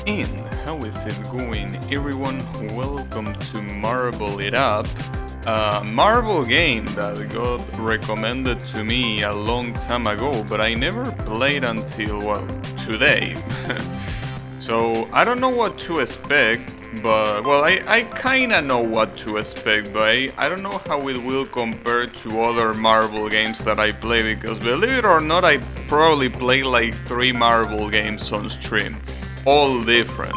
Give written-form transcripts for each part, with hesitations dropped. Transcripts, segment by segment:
And how is it going, everyone? Welcome to Marble It Up, a Marble game that got recommended to me a long time ago, but I never played until, well, today. So I don't know what to expect, but, well, I kinda know what to expect, but I don't know how it will compare to other Marble games that I play, because believe it or not, I probably play like 3 Marble games on stream. All different.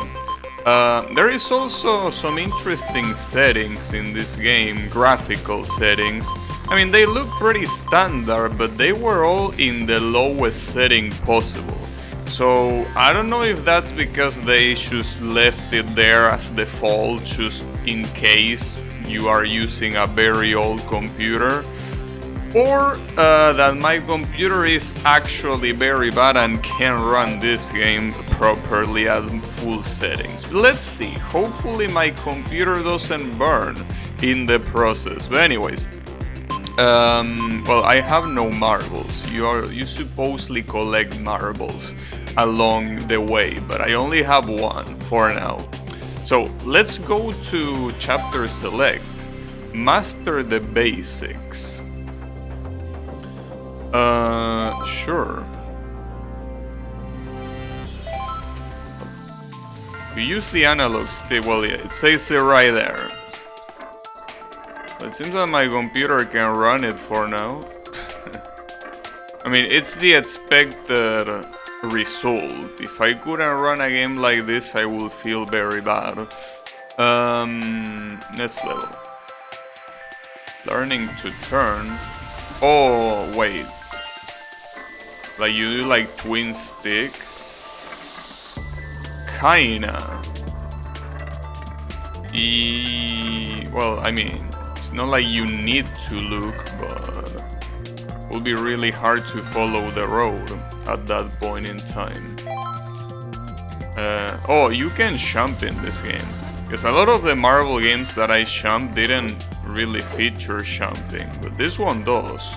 There is also some interesting settings in this game, graphical settings. I mean, they look pretty standard, but they were all in the lowest setting possible. So I don't know if that's because they just left it there as default, just in case you are using a very old computer, or that my computer is actually very bad and can't run this game properly at full settings. Let's see, hopefully my computer doesn't burn in the process. But anyways, well, I have no marbles. You supposedly collect marbles along the way, but I only have one for now. So let's go to chapter select, master the basics. Sure. We use the analog stick. Well, yeah, it says it right there. But it seems that my computer can run it for now. I mean, it's the expected result. If I couldn't run a game like this, I would feel very bad. Next level. Learning to turn. Oh, wait. Like you do like twin stick? Kinda. Well, I mean, it's not like you need to look, but it will be really hard to follow the road at that point in time. Oh, you can jump in this game. Because a lot of the Marvel games that I jumped didn't really feature jumping, but this one does.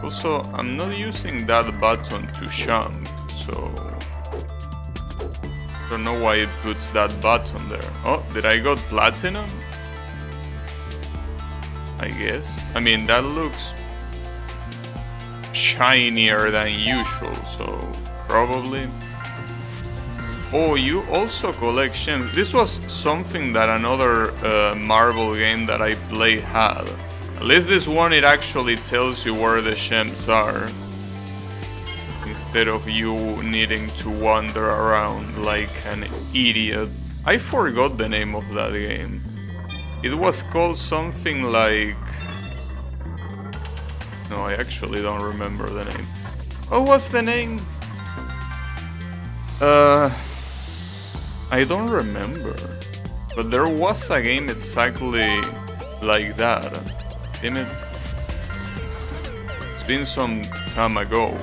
Also, I'm not using that button to jump, so I don't know why it puts that button there. Oh, did I got platinum? I guess. I mean, that looks shinier than usual, so probably. Oh, you also collect gems. This was something that another Marvel game that I played had. At least this one, it actually tells you where the gems are, instead of you needing to wander around like an idiot. I forgot the name of that game. It was called something like... No, I actually don't remember the name. What was the name? I don't remember. But there was a game exactly like that. Damn it. It's been some time ago.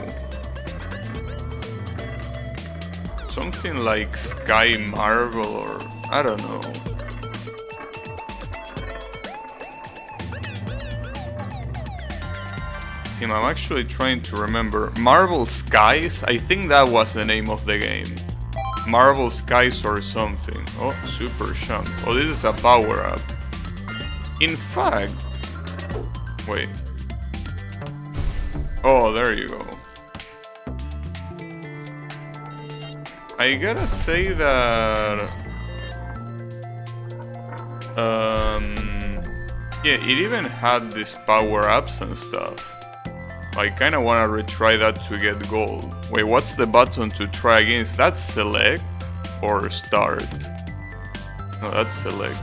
Something like Sky Marvel or... I don't know. I'm actually trying to remember. Marvel Skies? I think that was the name of the game. Marvel Skies or something. Oh, super jump. Oh, this is a power up. In fact... Wait. Oh, there you go. I gotta say that... yeah, it even had these power-ups and stuff. I kinda wanna retry that to get gold. Wait, what's the button to try again? Is that select or start? No, that's select.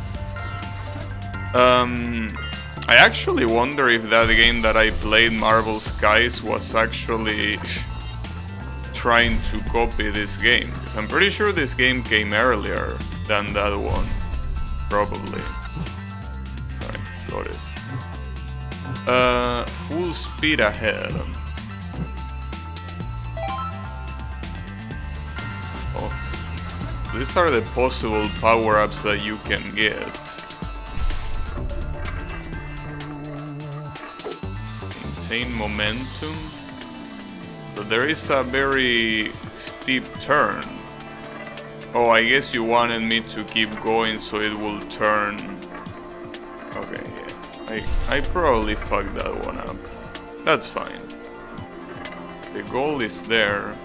I actually wonder if that game that I played, Marvel Skies, was actually trying to copy this game. Because I'm pretty sure this game came earlier than that one. Probably. Alright, got it. Full speed ahead. Oh. These are the possible power-ups that you can get. Maintain momentum. But there is a very steep turn. Oh, I guess you wanted me to keep going so it will turn. Okay, yeah. I probably fucked that one up. That's fine. The goal is there.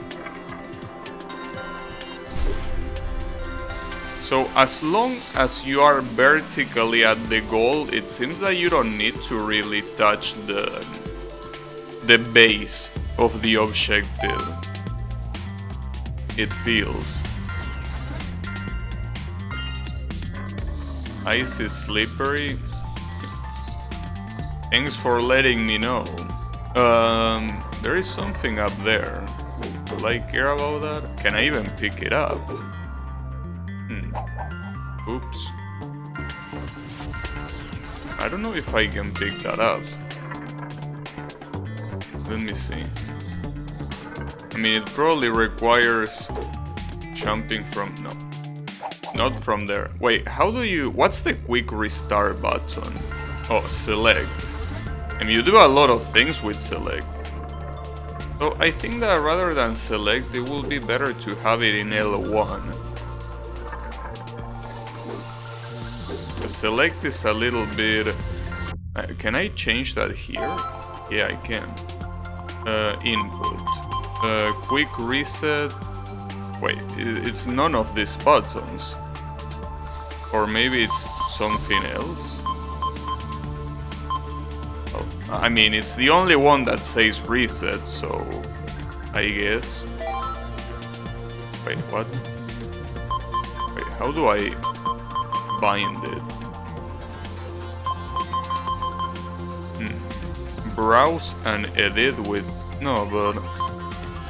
So as long as you are vertically at the goal, it seems that you don't need to really touch the base of the objective. It feels. Ice is slippery. Thanks for letting me know. There is something up there. Will I care about that? Can I even pick it up? Oops. I don't know if I can pick that up. Let me see. I mean, it probably requires jumping from... No. Not from there. Wait, how do you... What's the quick restart button? Oh, select. And you do a lot of things with select. So I think that rather than select, it will be better to have it in L1. The select is a little bit... can I change that here? Yeah, I can. Input. Quick reset. Wait, it's none of these buttons. Or maybe it's something else. Oh, I mean, it's the only one that says reset, so I guess. Wait, what? Wait, how do I bind it? Browse and edit with... No, but...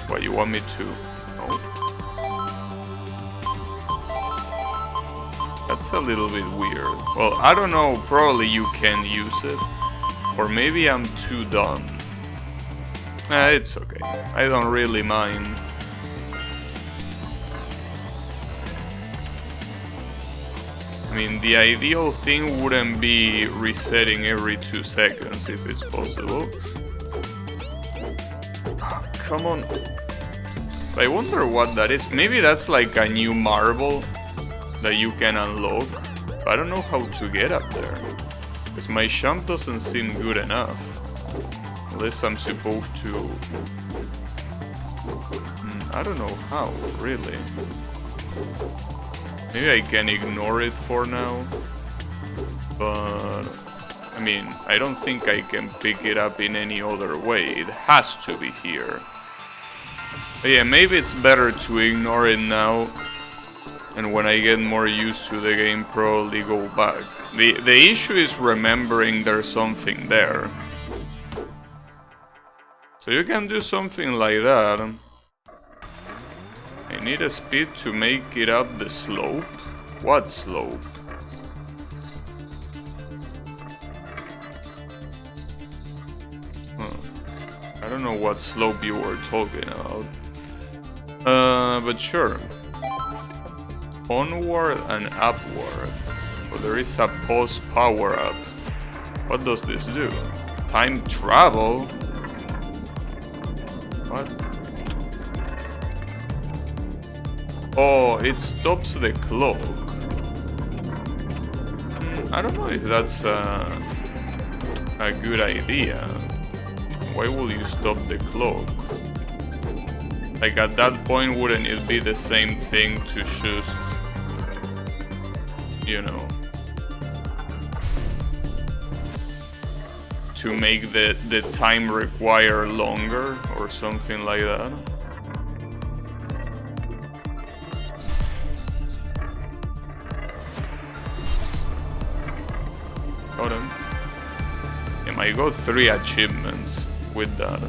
What, you want me to... No. That's a little bit weird. Well, I don't know, probably you can use it. Or maybe I'm too dumb. It's okay. I don't really mind. I mean, the ideal thing wouldn't be resetting every 2 seconds if it's possible. Oh, come on. I wonder what that is. Maybe that's like a new marble that you can unlock. I don't know how to get up there. Because my jump doesn't seem good enough. Unless I'm supposed to... I don't know how, really. Maybe I can ignore it for now. But... I mean, I don't think I can pick it up in any other way. It has to be here. But yeah, maybe it's better to ignore it now. And when I get more used to the game, probably go back. The issue is remembering there's something there. So you can do something like that. I need a speed to make it up the slope. What slope? I don't know what slope you were talking about. But sure. Onward and upward. Well, there is a pause power up. What does this do? Time travel? What? Oh, it stops the clock. I don't know if that's a good idea. Why will you stop the clock? Like at that point, wouldn't it be the same thing to just, you know, to make the time require longer or something like that? Got him. And I got 3 achievements with that.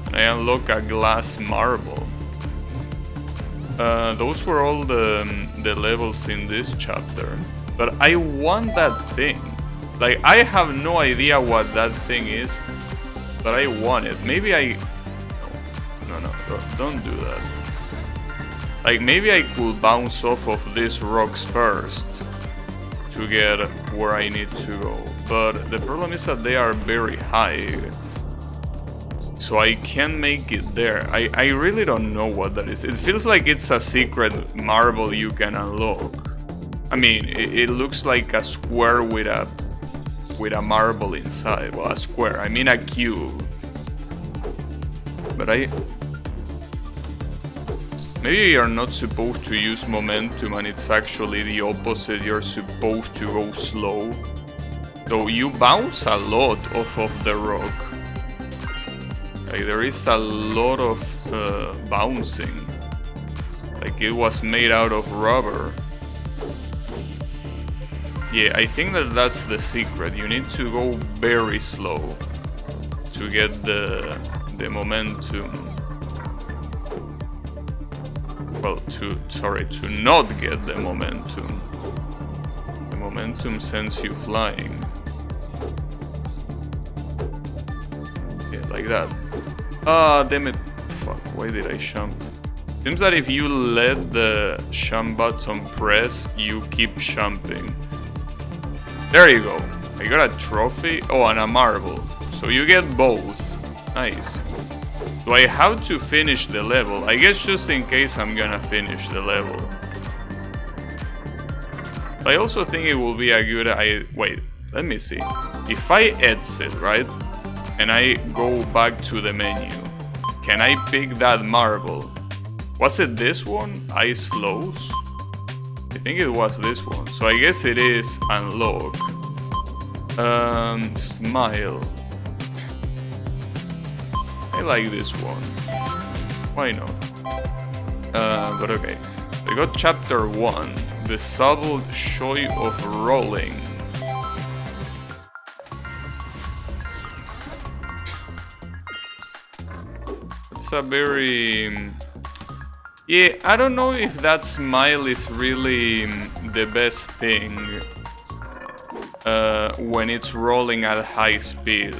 And I unlock a glass marble. Those were all the levels in this chapter. But I want that thing. Like, I have no idea what that thing is, but I want it. Maybe I... No, don't do that. Like, maybe I could bounce off of these rocks first to get where I need to go. But the problem is that they are very high. So I can make it there. I really don't know what that is. It feels like it's a secret marble you can unlock. I mean, it looks like a square with a marble inside. Well, a square. I mean a cube. But maybe you're not supposed to use momentum and it's actually the opposite. You're supposed to go slow. So you bounce a lot off of the rock. Like there is a lot of bouncing. Like it was made out of rubber. Yeah, I think that's the secret. You need to go very slow to get the momentum. Well, to not get the momentum. The momentum sends you flying. Yeah, like that. Ah, damn it. Fuck, why did I jump? Seems that if you let the jump button press, you keep jumping. There you go. I got a trophy. Oh, and a marble. So you get both. Nice. Do I have to finish the level? I guess just in case I'm gonna finish the level. I also think it will be a good wait, let me see. If I exit, right? And I go back to the menu, can I pick that marble? Was it this one? Ice flows? I think it was this one. So I guess it is unlock. Smile. I like this one. Why not? But okay. We got chapter 1. The subtle joy of rolling. It's a very... Yeah, I don't know if that smile is really the best thing when it's rolling at high speed.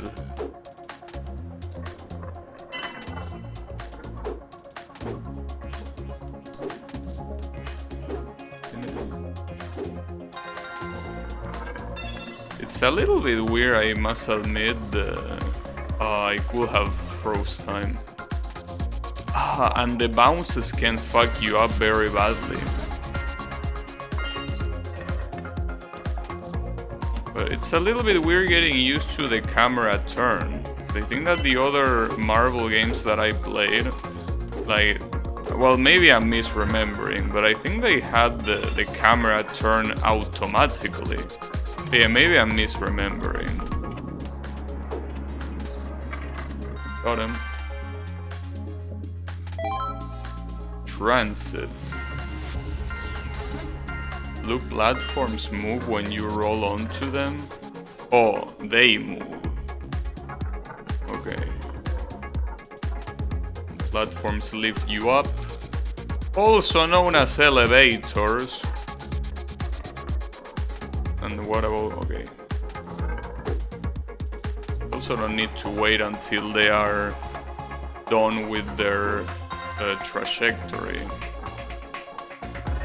It's a little bit weird, I must admit. I could have froze time. And the bounces can fuck you up very badly. But it's a little bit weird getting used to the camera turn. I think that the other Marvel games that I played, like, well, maybe I'm misremembering, but I think they had the camera turn automatically. Yeah, maybe I'm misremembering. Got him. Transit. Blue platforms move when you roll onto them? Oh, they move. Okay. Platforms lift you up. Also known as elevators. And what about... okay. Also don't need to wait until they are done with their trajectory.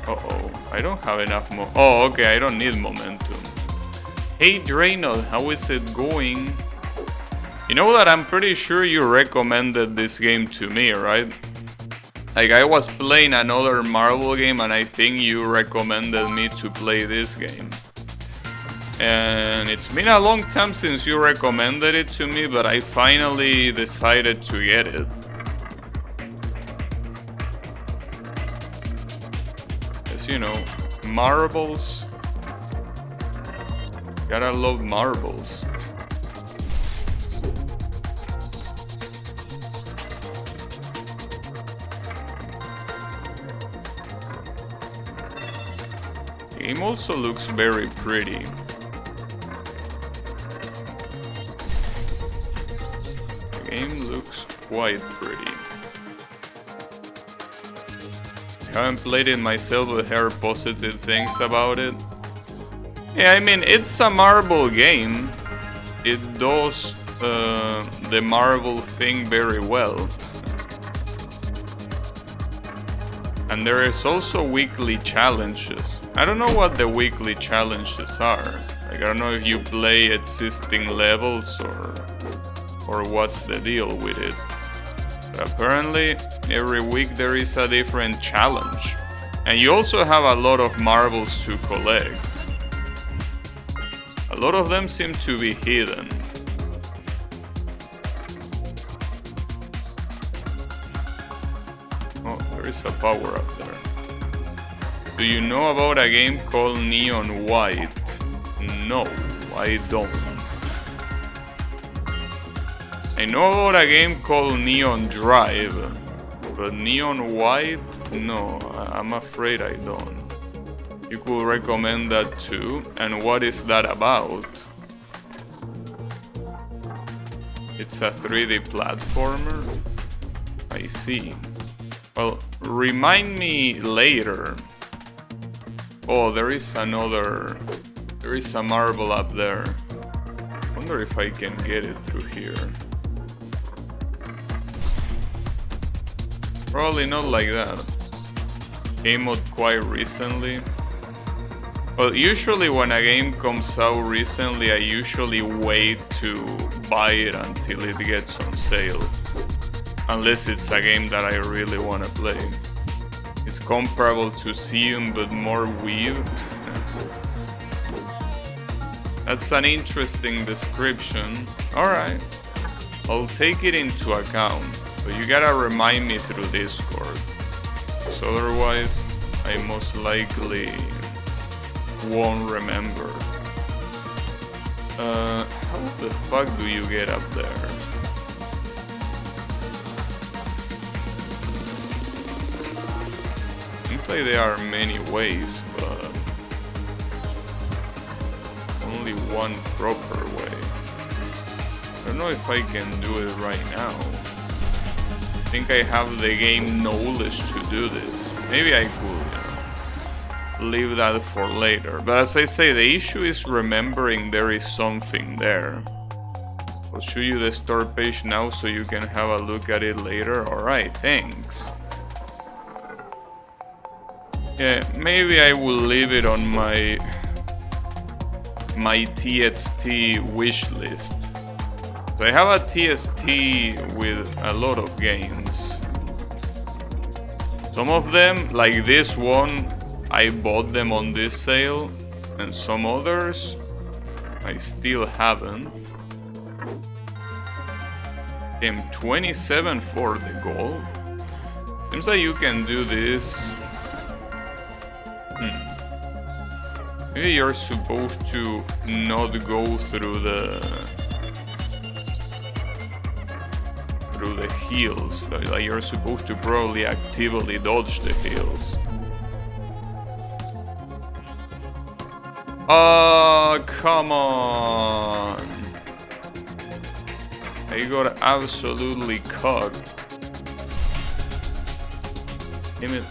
Uh-oh, I don't have enough oh, okay, I don't need momentum. Hey Draynor, how is it going? You know that I'm pretty sure you recommended this game to me, right? Like, I was playing another Marvel game and I think you recommended me to play this game. And it's been a long time since you recommended it to me, but I finally decided to get it. As you know, marbles. Gotta love marbles. The game also looks very pretty. The game looks quite pretty. I haven't played it myself, but heard positive things about it. Yeah, I mean, it's a Marvel game. It does the Marvel thing very well. And there is also weekly challenges. I don't know what the weekly challenges are. Like, I don't know if you play existing levels or what's the deal with it. But apparently, every week there is a different challenge. And you also have a lot of marbles to collect. A lot of them seem to be hidden. Oh, there is a power up there. Do you know about a game called Neon White? No, I don't. I know about a game called Neon Drive, but Neon White? No, I'm afraid I don't. You could recommend that too. And what is that about? It's a 3D platformer? I see. Well, remind me later. Oh, there is another... There is a marble up there. Wonder if I can get it through here. Probably not like that. Came out quite recently. Well, usually when a game comes out recently, I usually wait to buy it until it gets on sale. Unless it's a game that I really want to play. It's comparable to Seum, but more weird. That's an interesting description. Alright, I'll take it into account. But you gotta remind me through Discord. So otherwise, I most likely won't remember. How the fuck do you get up there? Seems like there are many ways, but only one proper way. I don't know if I can do it right now. I think I have the game knowledge to do this. Maybe I could, leave that for later. But as I say, the issue is remembering there is something there. I'll show you the store page now so you can have a look at it later. Alright, thanks. Yeah, maybe I will leave it on my TXT wish list. So I have a TST with a lot of games. Some of them, like this one, I bought them on this sale, and some others I still haven't. Game 27 for the gold. Seems like you can do this. Maybe you're supposed to not go through the heals. Like you're supposed to probably actively dodge the heals. Oh, come on. I got absolutely caught. Damn it.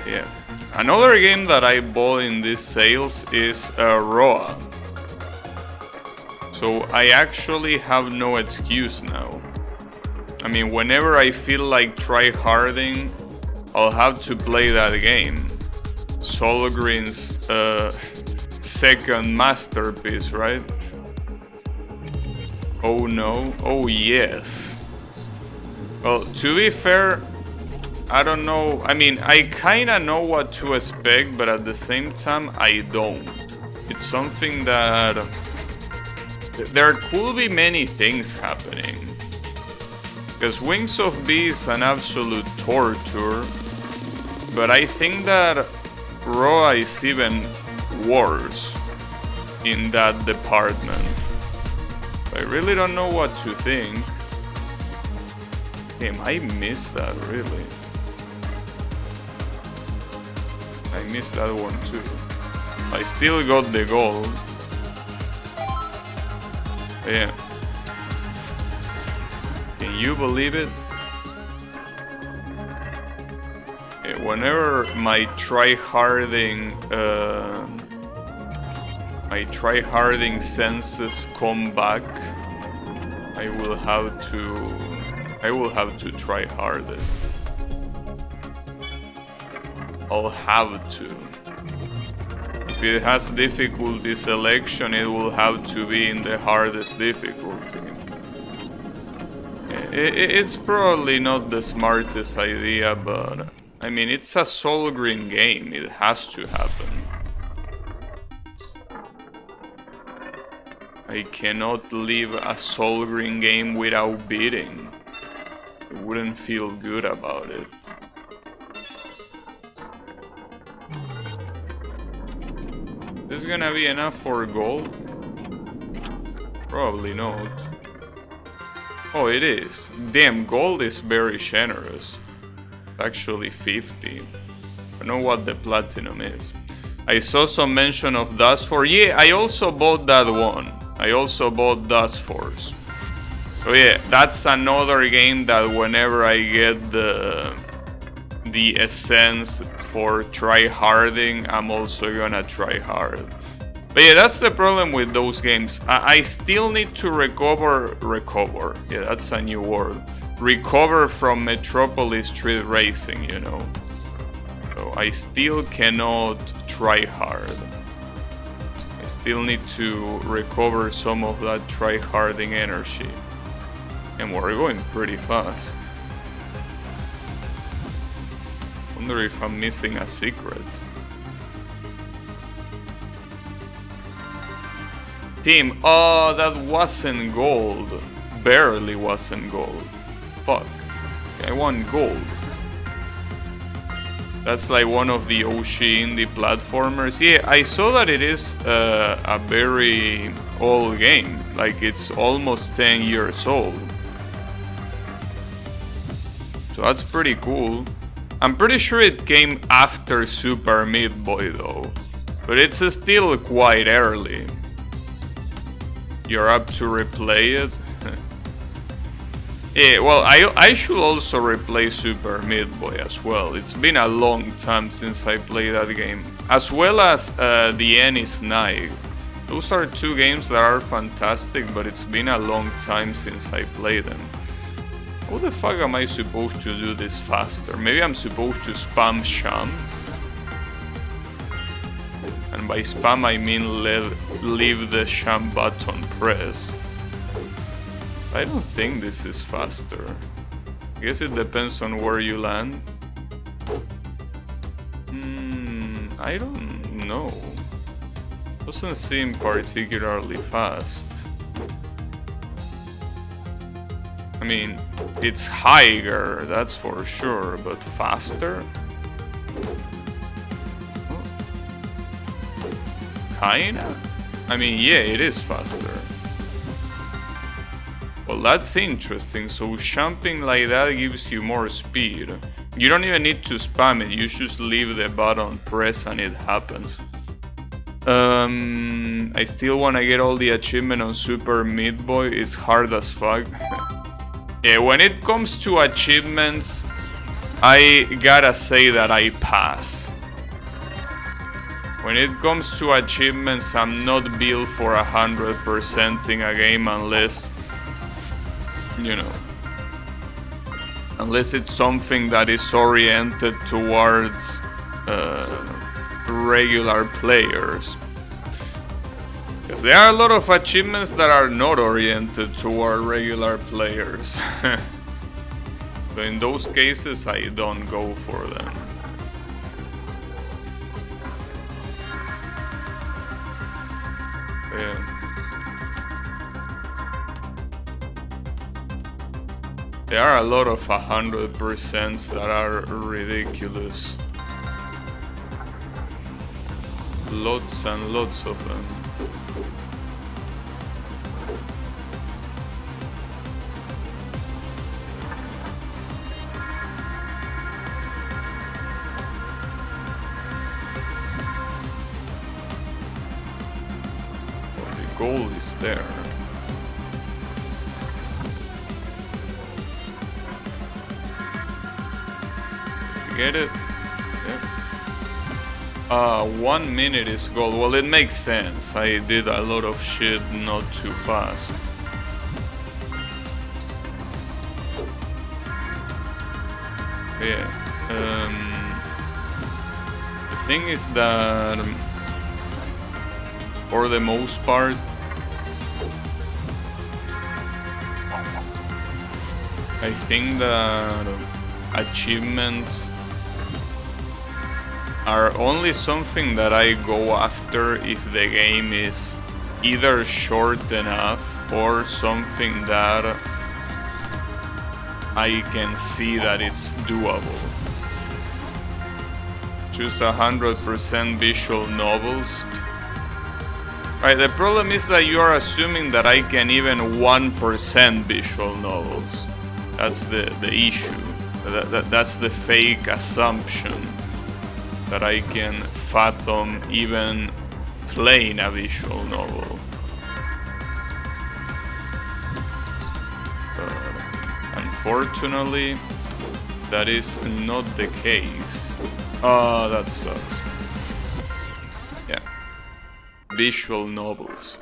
Yeah. Another game that I bought in these sales is Roa. So I actually have no excuse now. I mean, whenever I feel like tryharding, I'll have to play that game. Solgreen's second masterpiece, right? Oh no, oh yes. Well, to be fair, I don't know. I mean, I kinda know what to expect, but at the same time, I don't. It's something that... There could be many things happening. Because Wings of B is an absolute torture, but I think that Roa is even worse in that department. I really don't know what to think. Damn, I missed that, really. I missed that one too. I still got the gold. Yeah. Can you believe it? Yeah, whenever my tryharding senses come back, I will have to try harder. I'll have to. if it has difficulty selection, it will have to be in the hardest difficulty. It's probably not the smartest idea, but I mean, it's a Soul Green game, it has to happen. I cannot leave a Soul Green game without beating. I wouldn't feel good about it. Is this gonna be enough for gold? Probably not. Oh, it is. Damn, gold is very generous. Actually 50. I don't know what the platinum is. I saw some mention of Dustforce. Yeah, I also bought that one. I also bought Dustforce. So yeah, that's another game that whenever I get the essence for tryharding, I'm also gonna try hard. But yeah, that's the problem with those games. I still need to recover. Yeah, that's a new word. Recover from Metropolis Street Racing, you know. So I still cannot try hard. I still need to recover some of that tryharding energy. And we're going pretty fast. Wonder if I'm missing a secret. Team, oh, that wasn't gold. Barely wasn't gold. Fuck. I want gold. That's like one of the OG indie platformers. Yeah, I saw that it is a very old game. Like it's almost 10 years old. So that's pretty cool. I'm pretty sure it came after Super Meat Boy though. But it's still quite early. You're up to replay it? Yeah, well, I should also replay Super Meat Boy as well. It's been a long time since I played that game. As well as The Ennis Knight. Those are two games that are fantastic, but it's been a long time since I played them. How the fuck am I supposed to do this faster? Maybe I'm supposed to spam sham? And by spam I mean leave the sham button pressed. I don't think this is faster. I guess it depends on where you land. I don't know. Doesn't seem particularly fast. I mean, it's higher, that's for sure, but faster? Kinda? I mean, yeah, it is faster. Well, that's interesting. So jumping like that gives you more speed. You don't even need to spam it. You just leave the button pressed and it happens. I still want to get all the achievement on Super Meat Boy. It's hard as fuck. Yeah, when it comes to achievements, I gotta say that I pass. When it comes to achievements, I'm not built for 100%ing a game unless, you know, unless it's something that is oriented towards regular players. Because there are a lot of achievements that are not oriented toward regular players. So in those cases, I don't go for them. Yeah. There are a lot of 100% that are ridiculous. Lots and lots of them. Well, the goal is there. Get it? Yep. 1 minute is gold. Well, it makes sense. I did a lot of shit not too fast. Yeah. The thing is that for the most part. I think that achievements are only something that I go after if the game is either short enough or something that I can see that it's doable. Choose 100% visual novels. Right, the problem is that you are assuming that I can even 1% visual novels. That's the issue. That's the fake assumption that I can fathom even playing a visual novel. Unfortunately, that is not the case. Oh, that sucks. Yeah. Visual novels.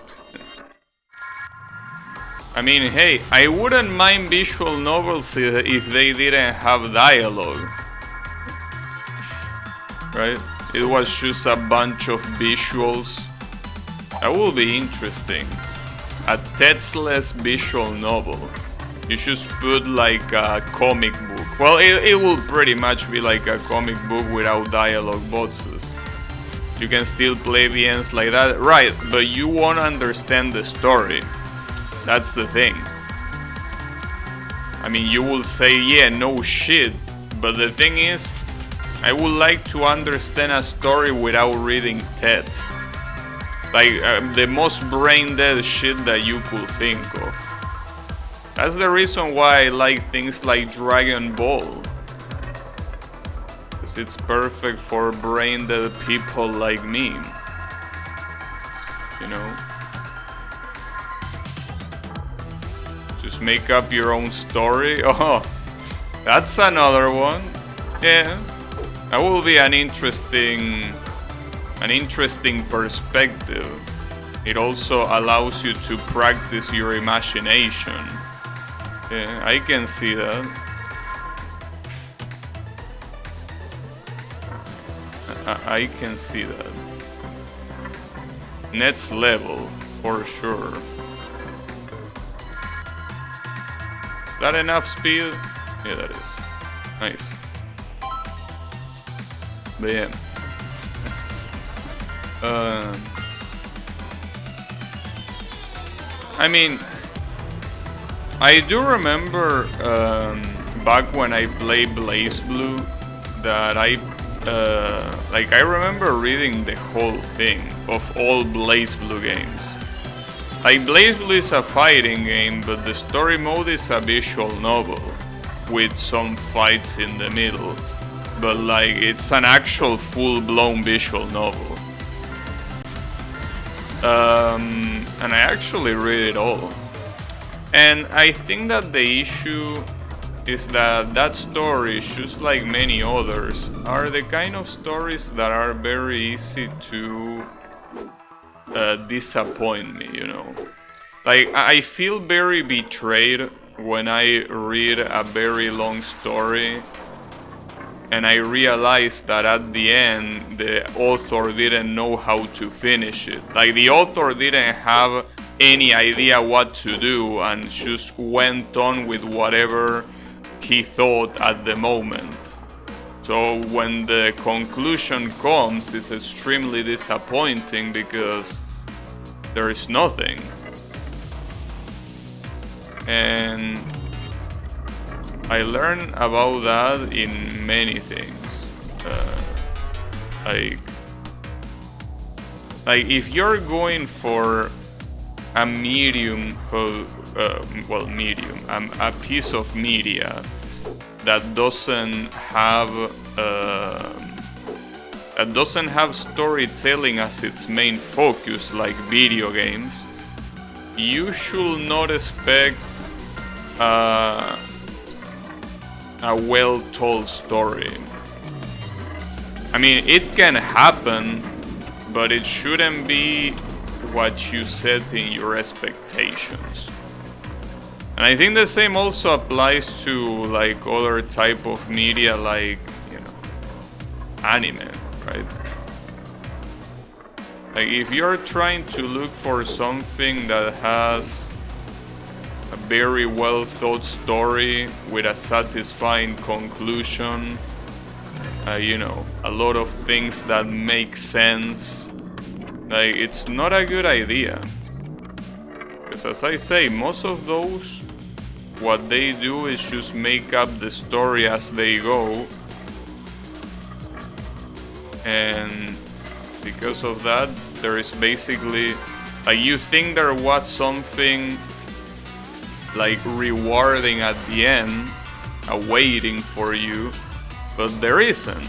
I mean, hey, I wouldn't mind visual novels if they didn't have dialogue. Right? It was just a bunch of visuals. That would be interesting. A textless visual novel. You just put like a comic book. Well, it will pretty much be like a comic book without dialogue boxes. You can still play the ends like that, right? But you won't understand the story. That's the thing. I mean, you will say, yeah, no shit. But the thing is, I would like to understand a story without reading text. Like the most brain dead shit that you could think of. That's the reason why I like things like Dragon Ball. Because it's perfect for brain dead people like me. You know? Just make up your own story. Oh, that's another one. Yeah. That will be an interesting perspective. It also allows you to practice your imagination. Yeah, I can see that. I can see that. Next level, for sure. Is that enough speed? Yeah, that is. Nice. But yeah. I mean, I do remember back when I played BlazBlue that I remember reading the whole thing of all BlazBlue games. Like, BlazBlue is a fighting game, but the story mode is a visual novel with some fights in the middle. But like, it's an actual full-blown visual novel. And I actually read it all. And I think that the issue is that story, just like many others, are the kind of stories that are very easy to disappoint me, you know. Like, I feel very betrayed when I read a very long story and I realized that at the end the author didn't know how to finish it. Like, the author didn't have any idea what to do and just went on with whatever he thought at the moment. So when the conclusion comes, it's extremely disappointing because there is nothing. And I learned about that in many things. Like if you're going for a medium, a piece of media that doesn't have storytelling as its main focus, like video games, you should not expect a well-told story. I mean, it can happen, but it shouldn't be what you set in your expectations. And I think the same also applies to like other type of media, like, you know, anime, right? Like, if you're trying to look for something that has a very well thought story with a satisfying conclusion, you know, a lot of things that make sense, like, it's not a good idea. Because as I say, most of those, what they do is just make up the story as they go. And because of that, there is basically, like, you think there was something like rewarding at the end, awaiting for you, but there isn't.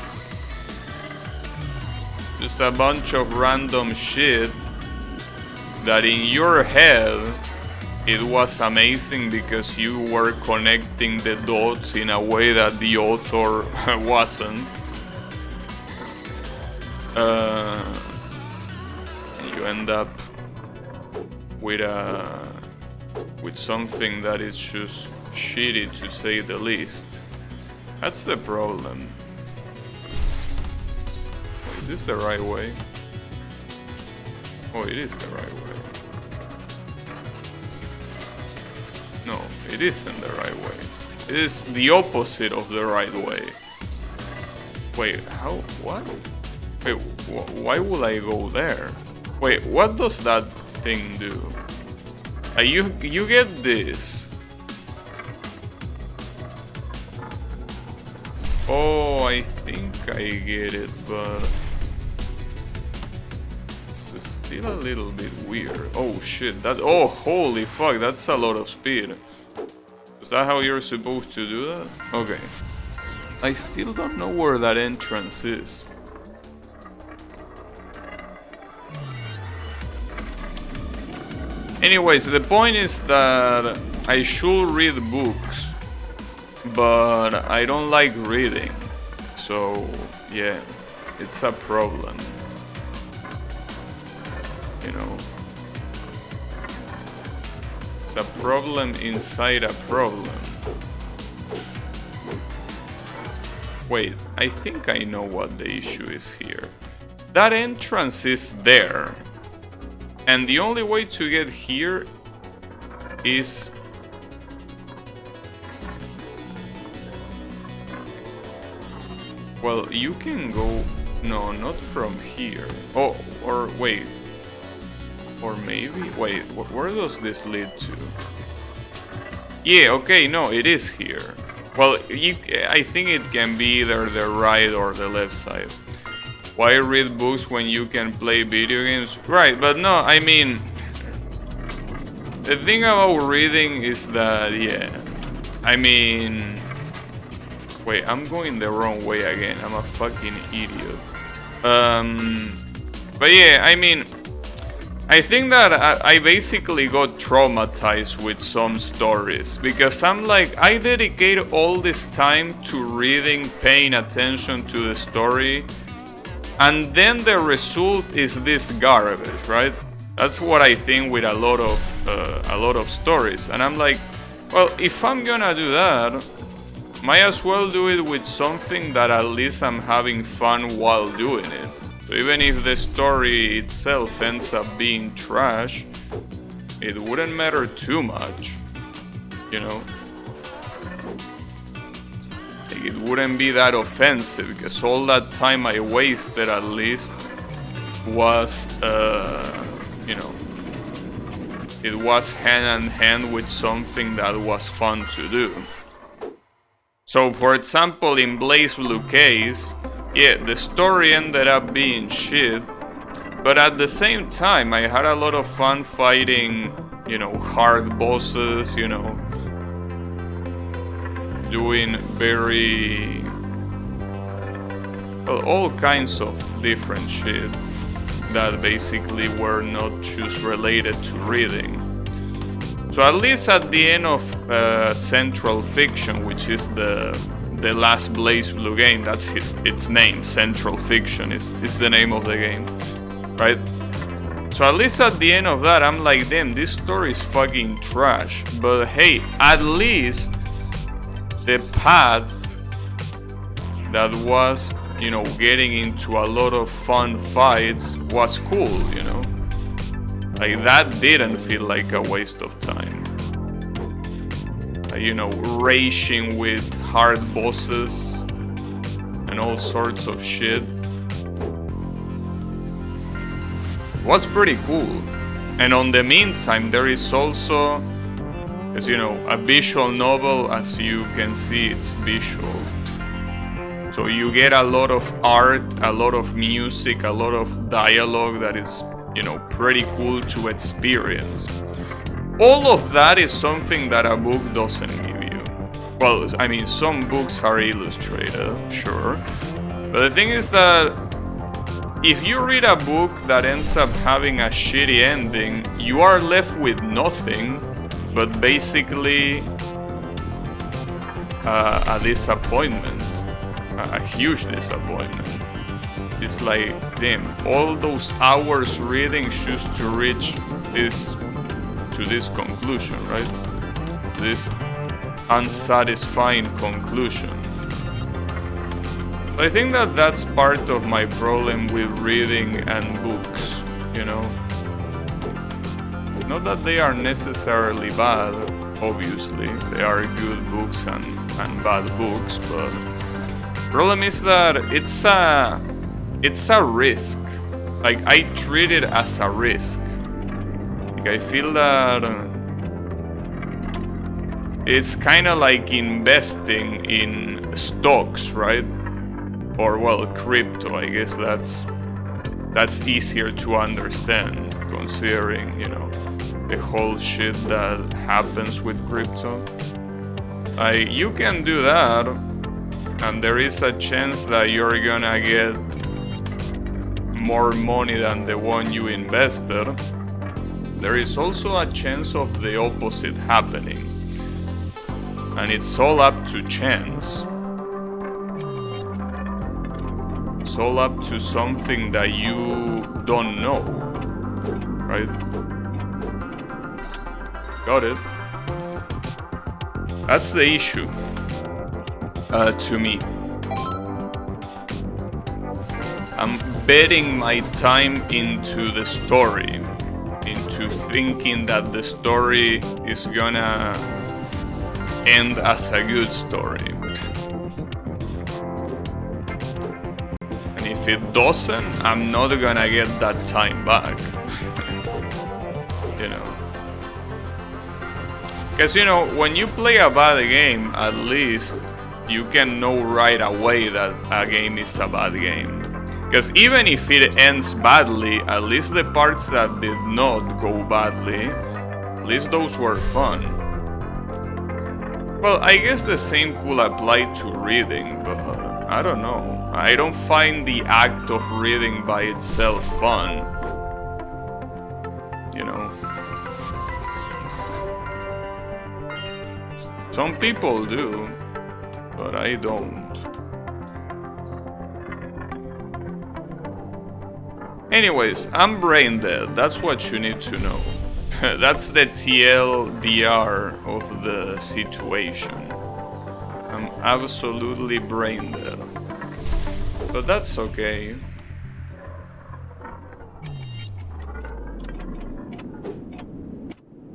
Just a bunch of random shit that in your head it was amazing because you were connecting the dots in a way that the author wasn't. And you end up with something that is just shitty, to say the least. That's the problem. Is this the right way? Oh, it is the right way. No, it isn't the right way. It is the opposite of the right way. Wait, how? What? Wait, why would I go there? Wait, what does that thing do? You get this. Oh, I think I get it, but it's still a little bit weird. Oh shit, that, oh holy fuck, that's a lot of speed. Is that how you're supposed to do that? Okay. I still don't know where that entrance is. Anyways, the point is that I should read books, but I don't like reading, so yeah, it's a problem, you know. It's a problem inside a problem. Wait, I think I know what the issue is here. That entrance is there, and the only way to get here is well, you can go, no, not from here. Oh, or wait, or maybe, wait, where does this lead to? Yeah, okay, no, it is here. Well, I think it can be either the right or the left side. Why read books when you can play video games? Right, but no, I mean, the thing about reading is that, yeah, I mean, wait, I'm going the wrong way again. I'm a fucking idiot. But yeah, I mean, I think that I basically got traumatized with some stories because I'm like, I dedicate all this time to reading, paying attention to the story, and then the result is this garbage, right? That's what I think with a lot of stories, and I'm like, well, if I'm gonna do that, might as well do it with something that at least I'm having fun while doing it. So even if the story itself ends up being trash, it wouldn't matter too much, you know? Like, it wouldn't be that offensive, because all that time I wasted at least was, you know, it was hand in hand with something that was fun to do. So for example, in BlazBlue case, yeah, the story ended up being shit, but at the same time I had a lot of fun fighting, you know, hard bosses, you know, doing very, well, all kinds of different shit that basically were not just related to reading. So at least at the end of Central Fiction, which is the last BlazBlue game, that's its name, Central Fiction is the name of the game, right? So at least at the end of that, I'm like, damn, this story is fucking trash, but hey, at least the path that was, you know, getting into a lot of fun fights was cool, you know? Like, that didn't feel like a waste of time. You know, raging with hard bosses and all sorts of shit was pretty cool. And on the meantime, there is also, as you know, a visual novel. As you can see, it's visual. So you get a lot of art, a lot of music, a lot of dialogue that is, you know, pretty cool to experience. All of that is something that a book doesn't give you. Well, I mean, some books are illustrated, sure. But the thing is that if you read a book that ends up having a shitty ending, you are left with nothing but basically a disappointment. A huge disappointment. It's like, damn, all those hours reading just to reach to this conclusion, right? This unsatisfying conclusion. I think that that's part of my problem with reading and books, you know? Not that they are necessarily bad, obviously. They are good books and bad books, but the problem is that it's a risk. Like, I treat it as a risk. Like, I feel that it's kind of like investing in stocks, right? Or, well, crypto. I guess that's easier to understand, considering, you know, the whole shit that happens with crypto. You can do that, and there is a chance that you're gonna get more money than the one you invested. There is also a chance of the opposite happening, and it's all up to chance. It's all up to something that you don't know, right? Got it? That's the issue, to me. I'm betting my time into the story, into thinking that the story is gonna end as a good story. And if it doesn't, I'm not gonna get that time back. You know? Because, you know, when you play a bad game, at least you can know right away that a game is a bad game. Because even if it ends badly, at least the parts that did not go badly, at least those were fun. Well, I guess the same could apply to reading, but I don't know. I don't find the act of reading by itself fun. You know? Some people do, but I don't. Anyways, I'm brain dead, that's what you need to know. That's the TLDR of the situation. I'm absolutely brain dead. But that's okay.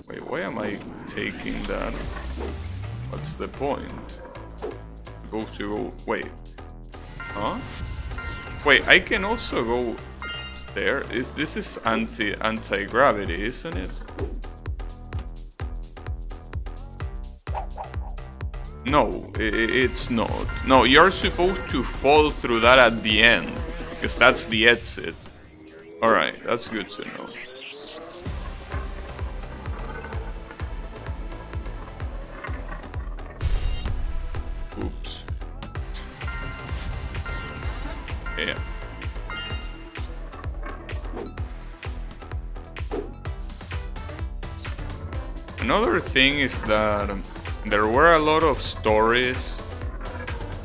Wait, why am I taking that? What's the point? Wait. Huh? Wait, I can also go there. This is anti-gravity, isn't it? No, it's not. No, you're supposed to fall through that at the end, because that's the exit. Alright, that's good to know. Oops. Yeah. Another thing is that there were a lot of stories.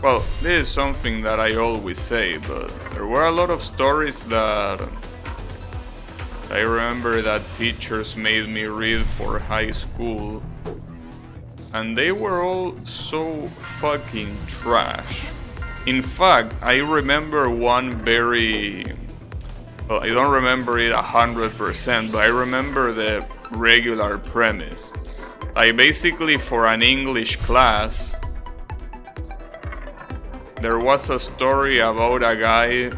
Well, this is something that I always say, but there were a lot of stories that I remember that teachers made me read for high school, and they were all so fucking trash. In fact, I remember one very... Well, I don't remember it 100%, but I remember the regular premise. Like, basically, for an English class, there was a story about a guy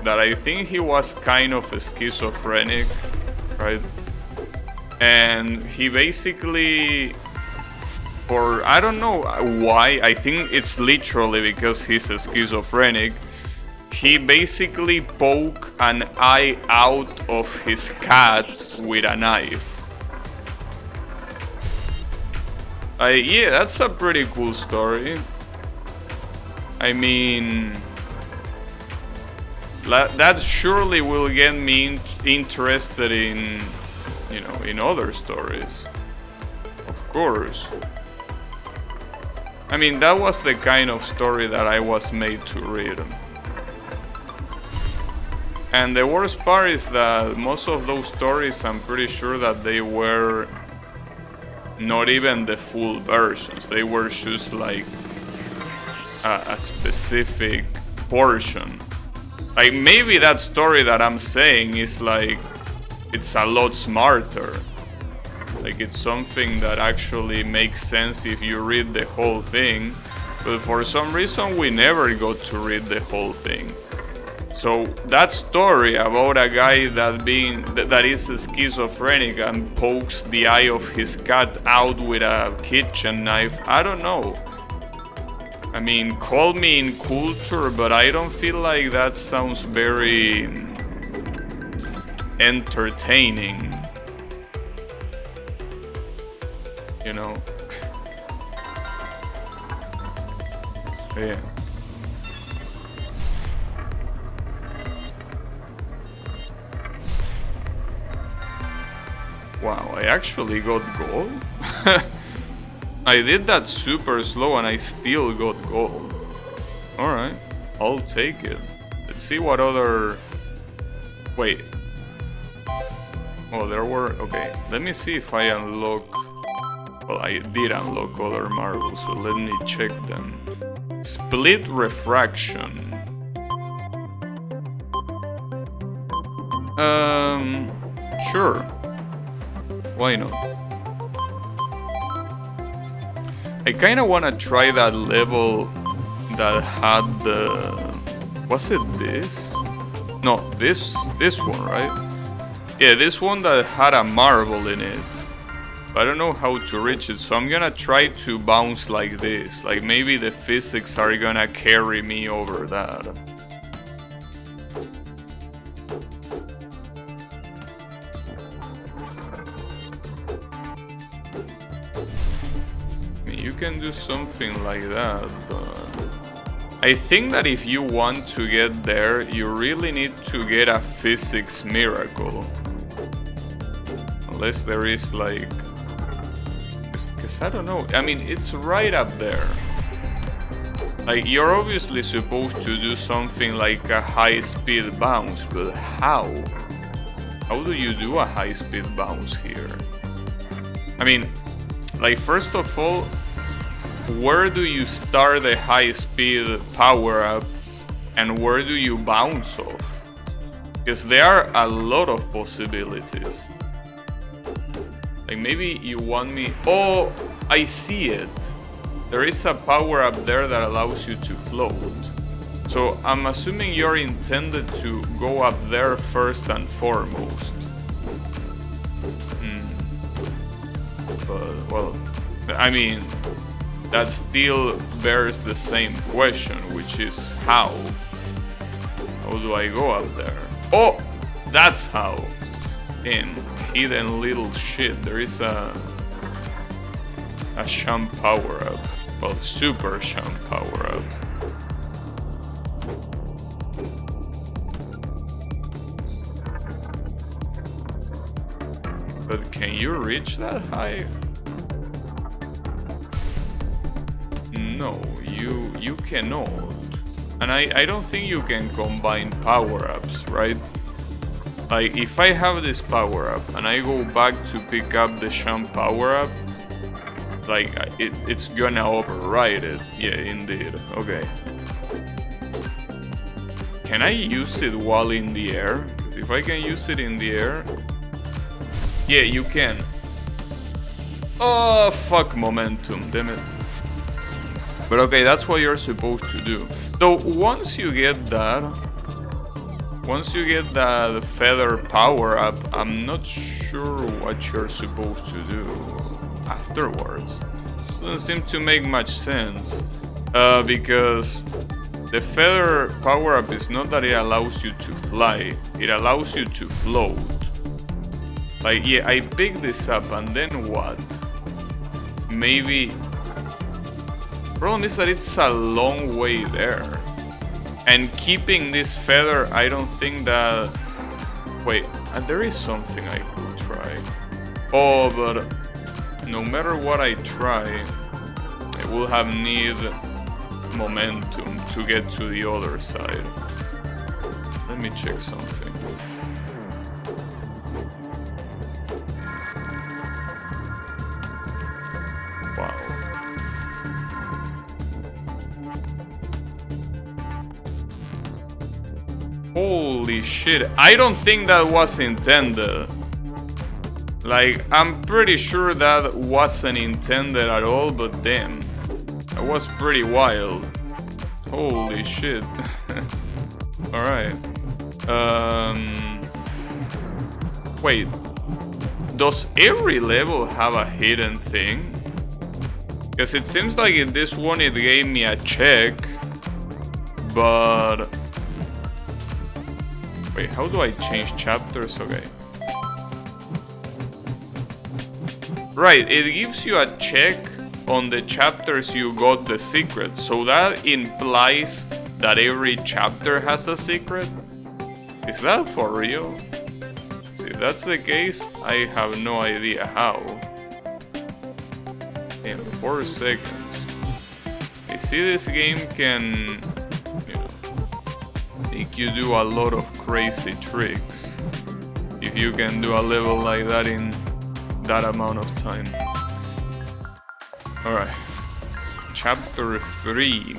that I think he was kind of schizophrenic, right? And he basically, for I don't know why, I think it's literally because he's a schizophrenic, he basically poked an eye out of his cat with a knife. Yeah, that's a pretty cool story. I mean, that surely will get me interested in, you know, in other stories. Of course. I mean, that was the kind of story that I was made to read. And the worst part is that most of those stories, I'm pretty sure that they were not even the full versions. They were just like a specific portion. Like, maybe that story that I'm saying is like, it's a lot smarter. Like, it's something that actually makes sense if you read the whole thing. But for some reason, we never got to read the whole thing. So that story about a guy that is schizophrenic and pokes the eye of his cat out with a kitchen knife, I don't know. I mean, call me in culture, but I don't feel like that sounds very entertaining. You know? Yeah. Wow, I actually got gold? I did that super slow and I still got gold. Alright, I'll take it. Let's see what other... Wait. Oh, there were... Okay, let me see if I unlock... Well, I did unlock other marbles, so let me check them. Split refraction. Sure. Why not? I kinda wanna try that level that had the... Was it this? No, this one, right? Yeah, this one that had a marble in it. I don't know how to reach it, so I'm gonna try to bounce like this. Like, maybe the physics are gonna carry me over that. I mean, you can do something like that, but... I think that if you want to get there, you really need to get a physics miracle. Unless there is like... Because I don't know, I mean, it's right up there. Like, you're obviously supposed to do something like a high-speed bounce, but how? How do you do a high-speed bounce here? I mean, like, first of all, where do you start the high-speed power-up and where do you bounce off? Because there are a lot of possibilities. Like, maybe you want me... Oh, I see it. There is a power-up there that allows you to float. So I'm assuming you're intended to go up there first and foremost. But, well, I mean, that still bears the same question, which is how? How do I go up there? Oh, that's how. In hidden little shit, there is a Sham power-up. Well, super Sham power-up. But can you reach that high? No, you cannot. And I don't think you can combine power-ups, right? Like, if I have this power-up and I go back to pick up the Sham power-up, like, it's gonna override it. Yeah, indeed. Okay. Can I use it while in the air? Because if I can use it in the air... Yeah, you can. Oh, fuck momentum, damn it. But okay, that's what you're supposed to do. So once you get that feather power up, I'm not sure what you're supposed to do afterwards. Doesn't seem to make much sense, because the feather power up is not that it allows you to fly, it allows you to float. Like, yeah, I picked this up, and then what? Maybe... Problem is that it's a long way there. And keeping this feather, I don't think that... Wait, there is something I could try. Oh, but no matter what I try, I will have need momentum to get to the other side. Let me check something. Wow. Holy shit, I don't think that was intended. Like, I'm pretty sure that wasn't intended at all, but damn. That was pretty wild. Holy shit. Alright. Wait. Does every level have a hidden thing? Because it seems like in this one it gave me a check, but... Wait, how do I change chapters? Okay. Right, it gives you a check on the chapters you got the secret, so that implies that every chapter has a secret? Is that for real? See, if that's the case, I have no idea how. In 4 seconds. You see, this game can, you know, make you do a lot of crazy tricks if you can do a level like that in that amount of time. Alright. Chapter 3.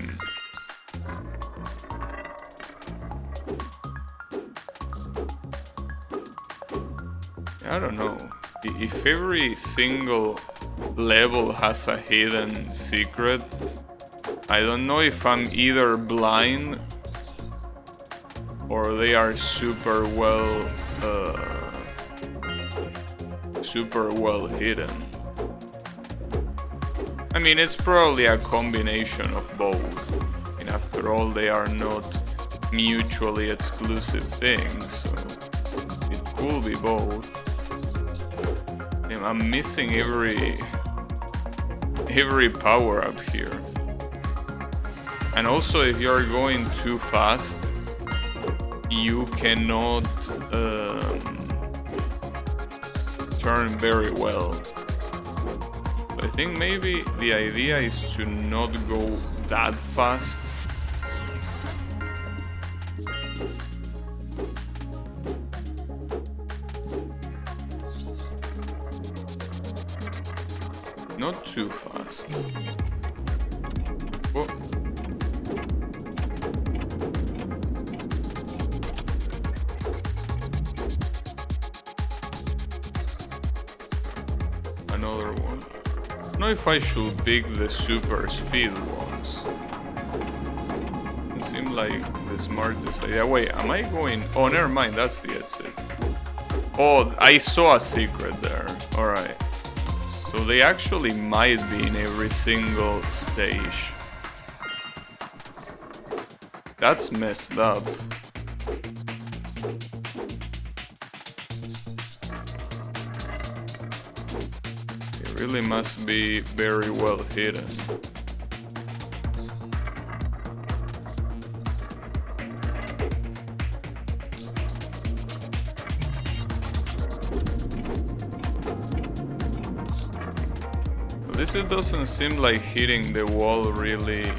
I don't know. If every single level has a hidden secret, I don't know if I'm either blind or they are super well hidden. I mean, it's probably a combination of both. And after all, they are not mutually exclusive things, so it could be both. And I'm missing every power up here. And also, if you're going too fast, you cannot turn very well. But I think maybe the idea is to not go that fast. Not too fast. Whoa. Another one. I don't know if I should pick the super speed ones. It seemed like the smartest idea. Wait, am I going? Oh, never mind. That's the exit. Oh, I saw a secret there. All right. So they actually might be in every single stage. That's messed up. It really must be very well hidden. It doesn't seem like hitting the wall really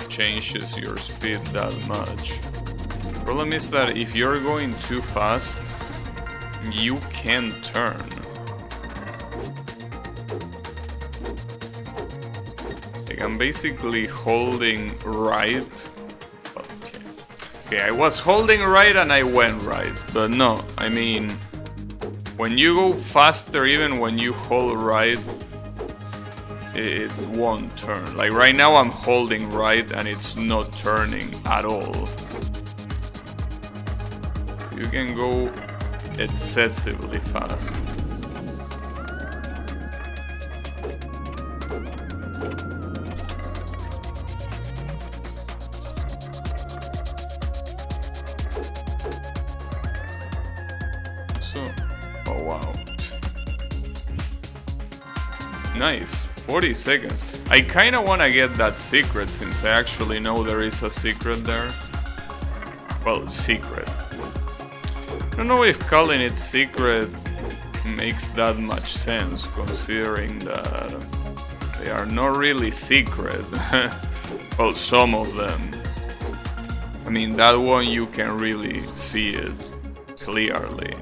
changes your speed that much. The problem is that if you're going too fast, you can't turn. Like, I'm basically holding right. Okay. Okay, I was holding right and I went right, but no, I mean, when you go faster, even when you hold right, it won't turn. Like right now I'm holding right and it's not turning at all. You can go excessively fast. So, oh wow. Nice, 40 seconds. I kinda wanna get that secret since I actually know there is a secret there. Well, secret. I don't know if calling it secret makes that much sense, considering that they are not really secret. Well, some of them. I mean, that one you can really see it clearly.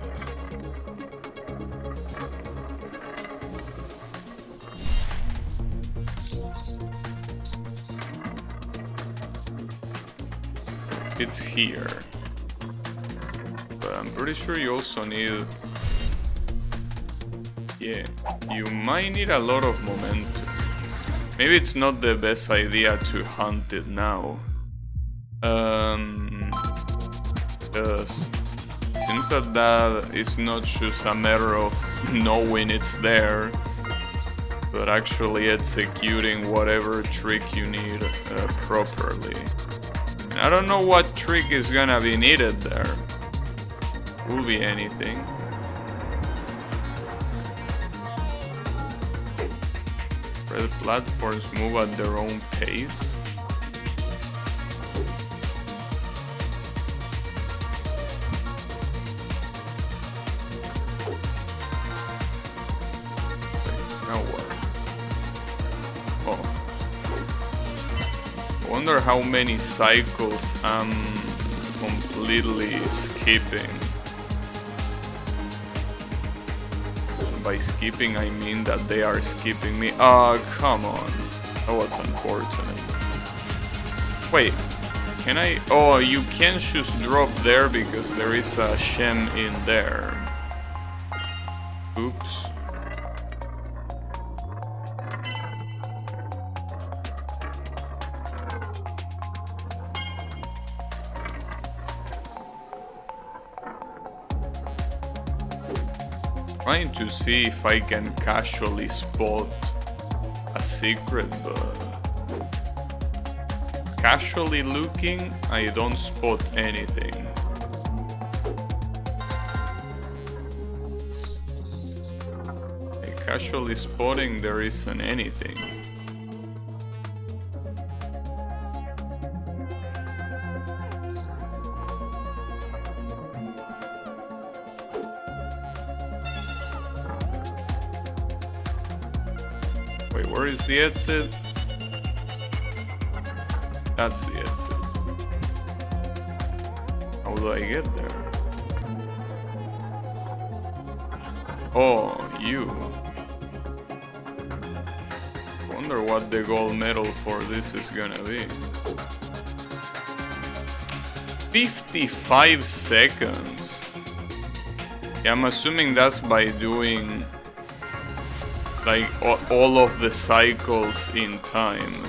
It's here. But I'm pretty sure you also need... Yeah, you might need a lot of momentum. Maybe it's not the best idea to hunt it now. Because it seems that is not just a matter of knowing it's there, but actually executing whatever trick you need properly. And I don't know what trick is gonna be needed there. Will be anything. Red platforms move at their own pace. Now what? Oh. I wonder how many cycles I'm completely skipping. By skipping, I mean that they are skipping me. Oh, come on. That was unfortunate. Wait, can I... Oh, you can just drop there because there is a Shem in there. Oops. Trying to see if I can casually spot a secret, but casually looking, I don't spot anything. Like, casually spotting, there isn't anything. Wait, where is the exit? That's the exit. How do I get there? Oh, you. Wonder what the gold medal for this is gonna be. 55 seconds. Yeah, I'm assuming that's by doing like all of the cycles in time.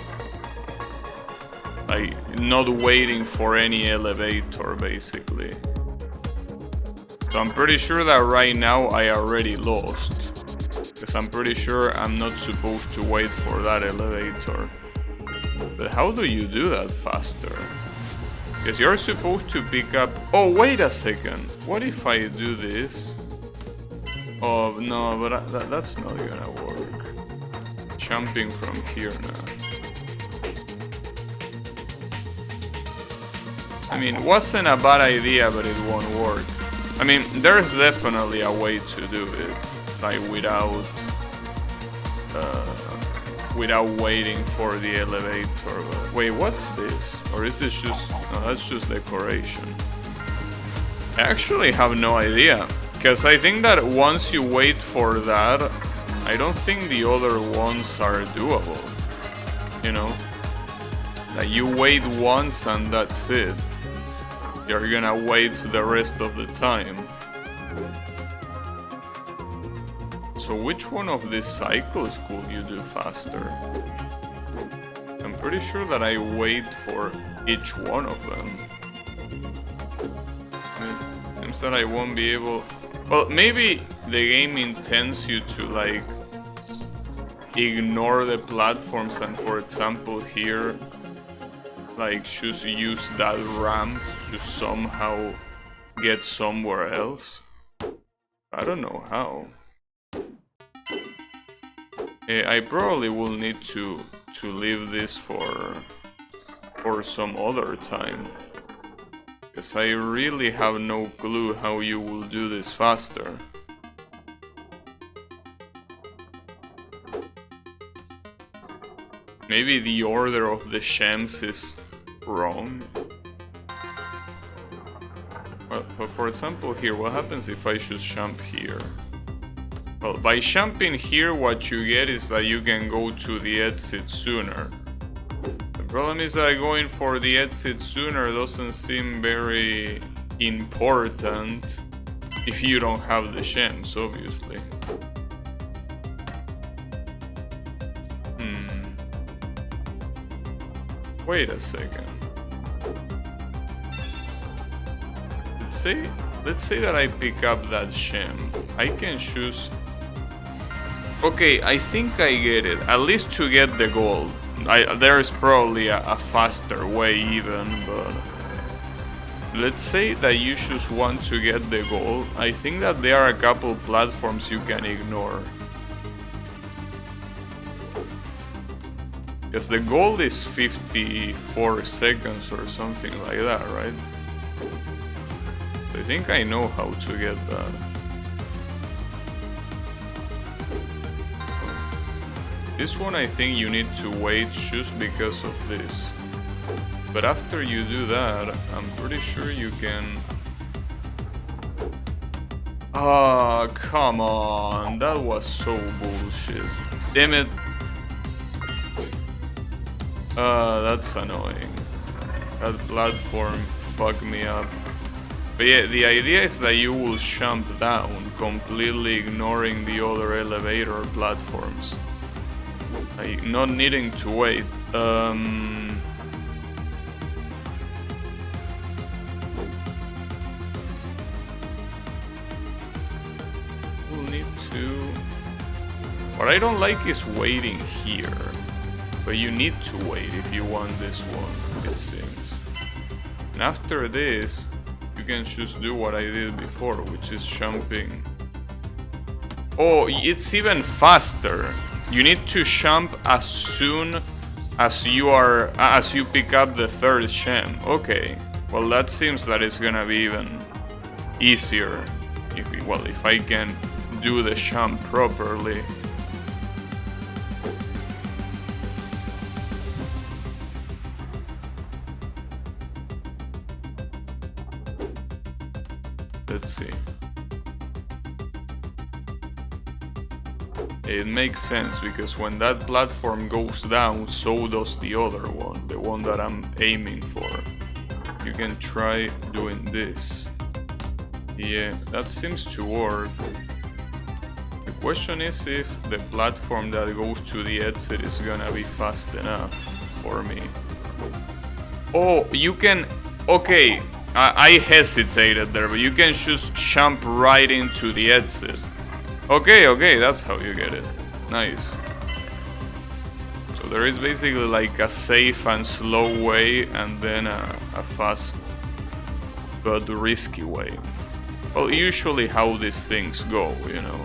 Like not waiting for any elevator basically. So I'm pretty sure that right now I already lost. Because I'm pretty sure I'm not supposed to wait for that elevator. But how do you do that faster? Because you're supposed to pick up... Oh, wait a second. What if I do this? Oh, no, but that's not gonna work. Jumping from here now. I mean, it wasn't a bad idea, but it won't work. I mean, there's definitely a way to do it. Like, without waiting for the elevator. But wait, what's this? Or is this just... No, that's just decoration. I actually have no idea. Because I think that once you wait for that, I don't think the other ones are doable. You know? Like you wait once and that's it. you're gonna wait the rest of the time. So which one of these cycles could you do faster? I'm pretty sure that I wait for each one of them. It seems that I won't be able... Well, maybe the game intends you to, like, ignore the platforms and, for example, here, like, just use that ramp to somehow get somewhere else. I don't know how. I probably will need to leave this for some other time, because I really have no clue how you will do this faster. Maybe the order of the gems is wrong. Well, for example here, what happens if I just jump here? Well, by jumping here, what you get is that you can go to the exit sooner. The problem is that going for the exit sooner doesn't seem very important if you don't have the gems, obviously. Wait a second. Let's say that I pick up that gem. I can choose... Okay, I think I get it. At least to get the gold. There is probably a faster way even, but... Let's say that you just want to get the gold. I think that there are a couple platforms you can ignore. Because the gold is 54 seconds or something like that, right? So I think I know how to get that. This one I think you need to wait just because of this. But after you do that, I'm pretty sure you can... Ah, come on, that was so bullshit. Damn it. That's annoying. That platform fucked me up. But yeah, the idea is that you will jump down, completely ignoring the other elevator platforms. Like, not needing to wait. We'll need to... What I don't like is waiting here. But you need to wait if you want this one, it seems. And after this, you can just do what I did before, which is jumping. Oh, it's even faster. You need to jump as soon as you pick up the third gem. Okay, well that seems that it's gonna be even easier. If I can do the jump properly. Let's see. It makes sense because when that platform goes down, so does the other one, the one that I'm aiming for. You can try doing this. Yeah, that seems to work. The question is if the platform that goes to the exit is gonna be fast enough for me. Oh, you can... Okay, I hesitated there, but you can just jump right into the exit. Okay, that's how you get it. Nice. So there is basically like a safe and slow way and then a fast but risky way. Well, usually how these things go, you know.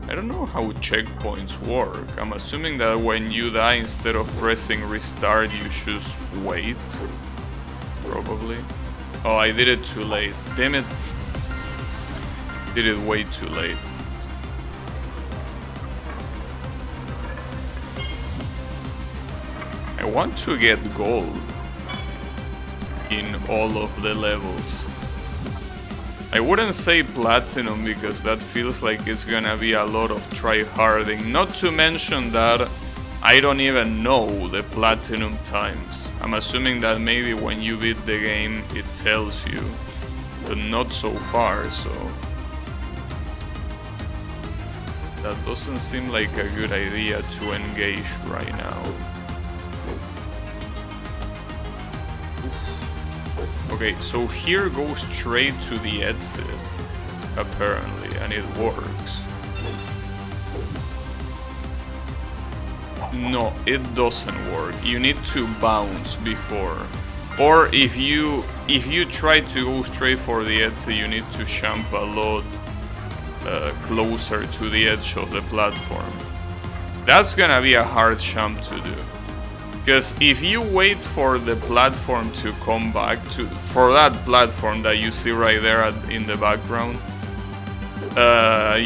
I don't know how checkpoints work. I'm assuming that when you die, instead of pressing restart, you just wait. Probably. Oh, I did it too late. Damn it. Did it way too late. I want to get gold in all of the levels. I wouldn't say platinum because that feels like it's gonna be a lot of try-harding. Not to mention that I don't even know the platinum times. I'm assuming that maybe when you beat the game it tells you, but not so far, so that doesn't seem like a good idea to engage right now. Okay, so here goes straight to the exit, apparently, and it works. No, it doesn't work. You need to bounce before. Or if you try to go straight for the exit, you need to jump a lot closer to the edge of the platform. That's gonna be a hard jump to do. Because if you wait for the platform to come back for that platform that you see right there in the background,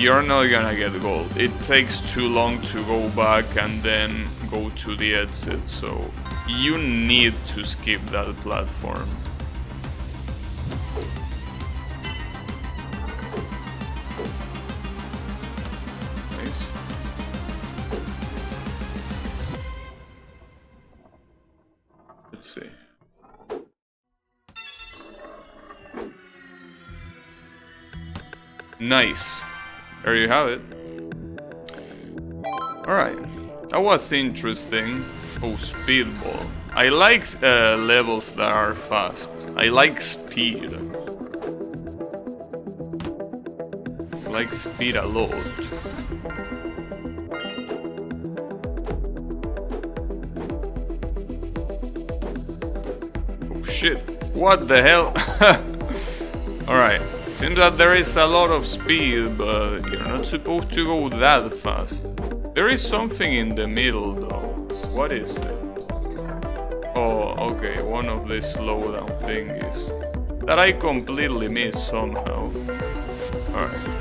you're not gonna get gold. It takes too long to go back and then go to the exit, so you need to skip that platform. Nice. Let's see. Nice. There you have it. Alright. That was interesting. Oh, speedball. I like levels that are fast. I like speed. I like speed a lot. Shit, what the hell? Alright, seems that there is a lot of speed, but you're not supposed to go that fast. There is something in the middle though. What is it? Oh, okay, one of these slowdown thingies that I completely missed somehow. Alright.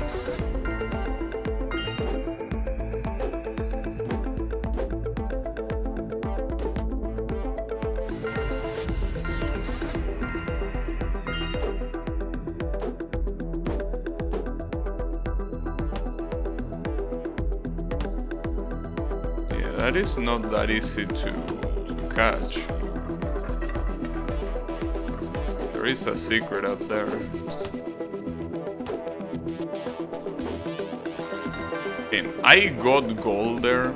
That is not that easy to catch. There is a secret up there. Okay, I got gold there.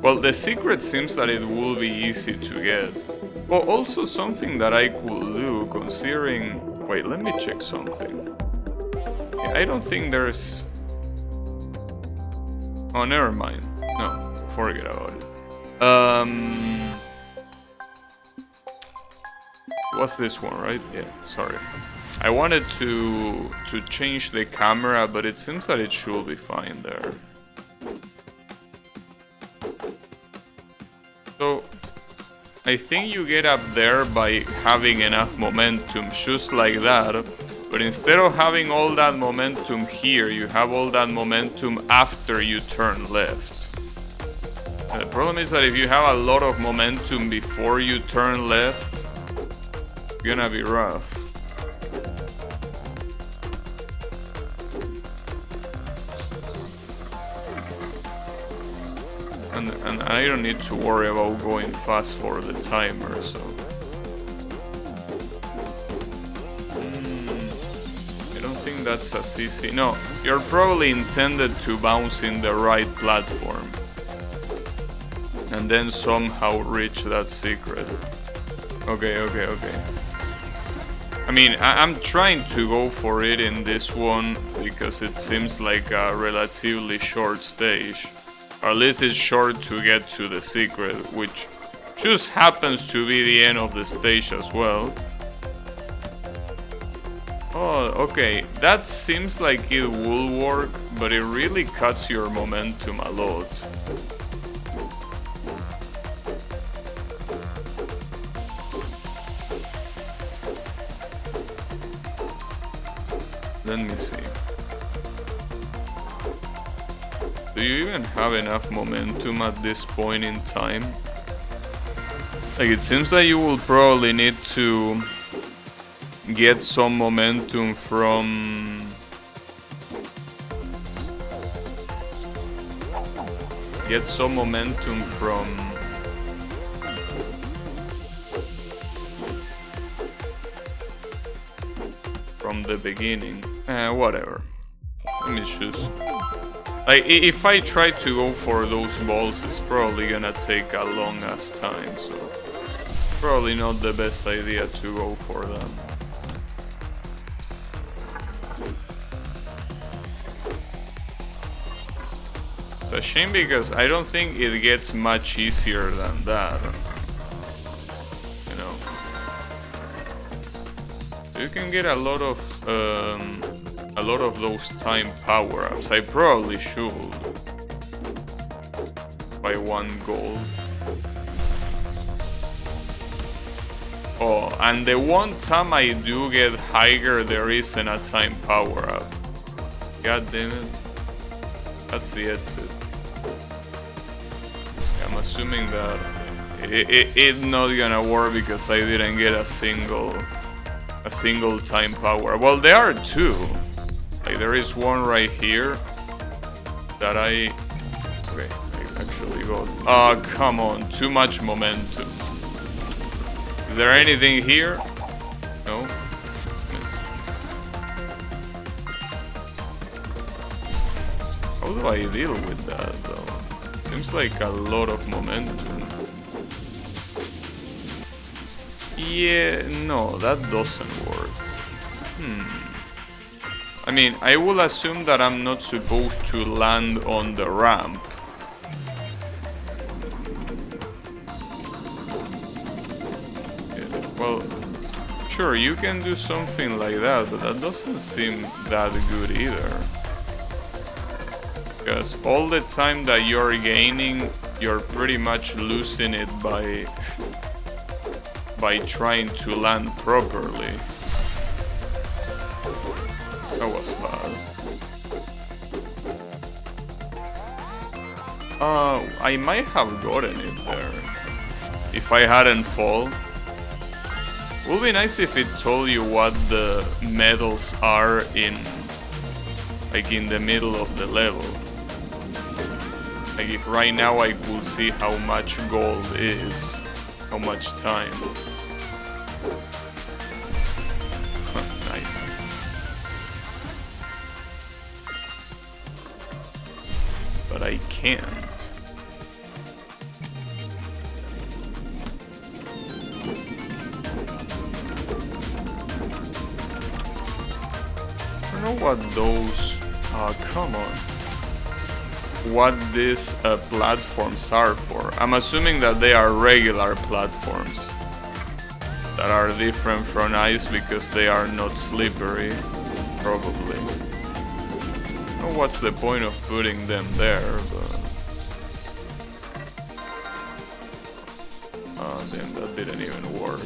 Well, the secret seems that it will be easy to get. Well, also something that I could do, considering... Wait, let me check something. Yeah, I don't think there's... Oh, never mind. No, forget about it. What's this one, right? Yeah, sorry. I wanted to change the camera, but it seems that it should be fine there. So, I think you get up there by having enough momentum, just like that. But instead of having all that momentum here, you have all that momentum after you turn left. And the problem is that if you have a lot of momentum before you turn left, it's gonna be rough. And I don't need to worry about going fast for the timer, so... I don't think that's as easy. No, you're probably intended to bounce in the right platform. And then somehow reach that secret. Okay. I mean, I'm trying to go for it in this one because it seems like a relatively short stage. Or at least it's short to get to the secret, which just happens to be the end of the stage as well. Oh, okay, that seems like it will work, but it really cuts your momentum a lot. Let me see. Do you even have enough momentum at this point in time? Like, it seems that you will probably need to get some momentum from get some momentum from the beginning. Whatever. Let me choose. Like, if I try to go for those balls, it's probably gonna take a long ass time, so probably not the best idea to go for them. It's a shame because I don't think it gets much easier than that. You know, you can get a lot of those time power-ups. I probably should by 1 gold. Oh, and the one time I do get higher, there isn't a time power-up. God damn it. That's the exit. I'm assuming that it's not gonna work because I didn't get a single time power. Well, there are 2. Like, there is one right here that I actually got. Oh, come on, too much momentum. Is there anything here? No. How do I deal with that, though? Seems like a lot of momentum. Yeah, no, that doesn't work. I mean, I will assume that I'm not supposed to land on the ramp. Yeah, well, sure, you can do something like that, but that doesn't seem that good either. Because all the time that you're gaining, you're pretty much losing it by trying to land properly. That was bad. I might have gotten it there if I hadn't fall. Would be nice if it told you what the medals are in the middle of the level. Like, if right now I could see how much gold is, how much time. Nice. But I can't. I don't know what those... come on. What these platforms are for. I'm assuming that they are regular platforms that are different from ice because they are not slippery, probably. I don't know what's the point of putting them there, but... Oh damn, that didn't even work.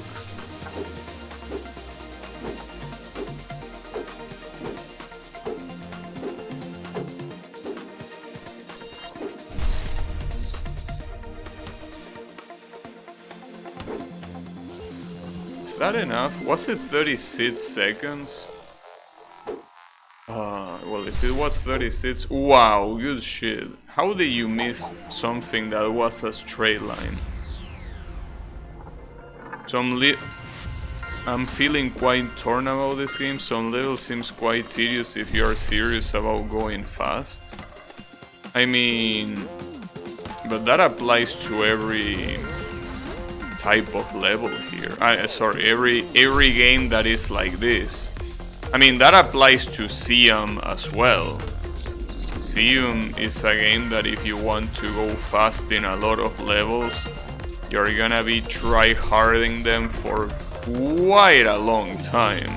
Is that enough? Was it 36 seconds? Well, if it was 36... Wow, good shit. How did you miss something that was a straight line? I'm feeling quite torn about this game. Some level seems quite tedious if you're serious about going fast. I mean... But that applies to every type of level here. Sorry, every game that is like this. I mean, that applies to Siam as well. Siam is a game that if you want to go fast in a lot of levels, you're gonna be try-harding them for quite a long time.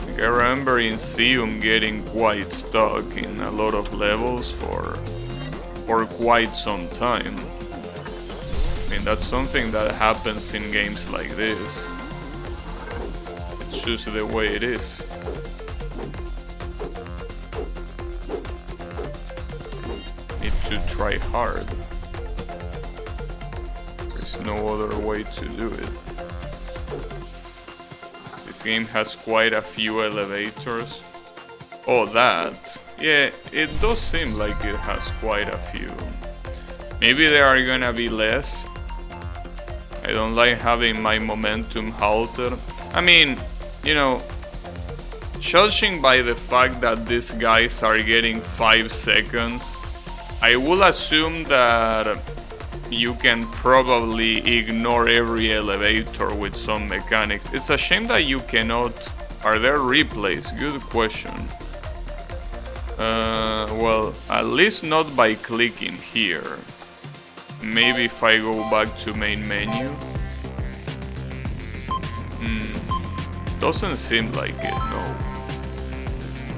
Like, I remember in Siam getting quite stuck in a lot of levels for quite some time. I mean, that's something that happens in games like this. It's just the way it is. Need to try hard. There's no other way to do it. This game has quite a few elevators. Oh, that. Yeah, it does seem like it has quite a few. Maybe there are gonna be less. I don't like having my momentum halted. I mean, you know, judging by the fact that these guys are getting 5 seconds, I will assume that you can probably ignore every elevator with some mechanics. It's a shame that you cannot... Are there replays? Good question. Well, at least not by clicking here. Maybe if I go back to main menu. Doesn't seem like it, no.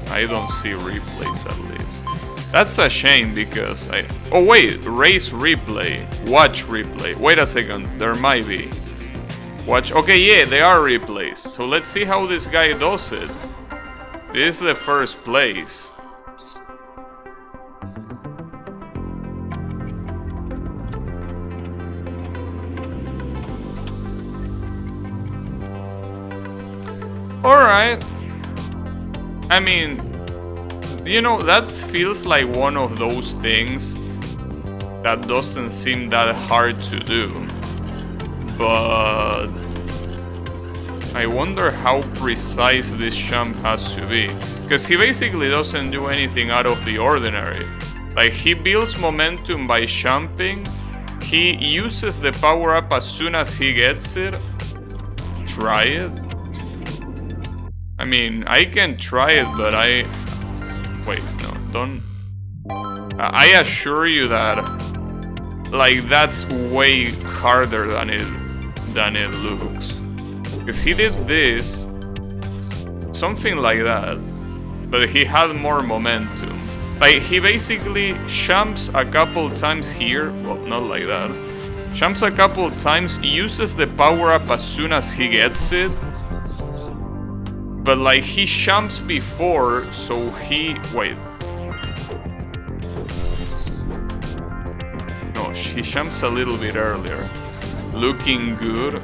I don't see replays at least. That's a shame because I... Oh wait, race replay, watch replay. Wait a second, there might be. Watch, okay, yeah, they are replays. So let's see how this guy does it. This is the first place. Alright. I mean, you know, that feels like one of those things that doesn't seem that hard to do. But I wonder how precise this jump has to be. Because he basically doesn't do anything out of the ordinary. Like, he builds momentum by jumping. He uses the power up as soon as he gets it. Try it. I mean, I can try it, but I... Wait, no, don't... I assure you that, like, that's way harder than it looks. Because he did this, something like that, but he had more momentum. Like, he basically jumps a couple times here, well, not like that. Jumps a couple times, uses the power-up as soon as he gets it. But like, he jumps before, so he... Wait. No, he jumps a little bit earlier. Looking good.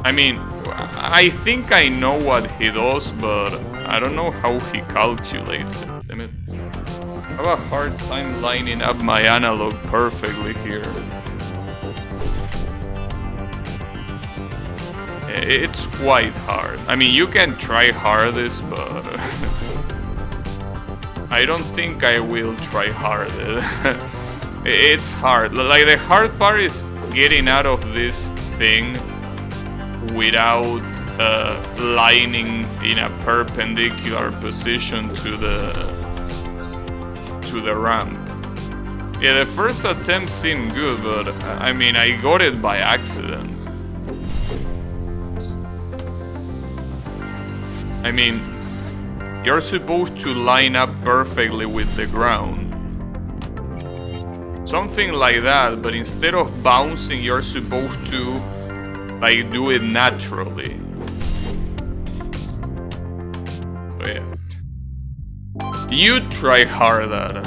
I mean, I think I know what he does, but I don't know how he calculates it. Damn it. I have a hard time lining up my analog perfectly here. It's quite hard. I mean, you can try hardest, but I don't think I will try hardest. It's hard. Like, the hard part is getting out of this thing without lining in a perpendicular position to the ramp. Yeah, the first attempt seemed good, but I mean, I got it by accident. I mean, you're supposed to line up perfectly with the ground. Something like that, but instead of bouncing, you're supposed to, like, do it naturally. So yeah. You try harder.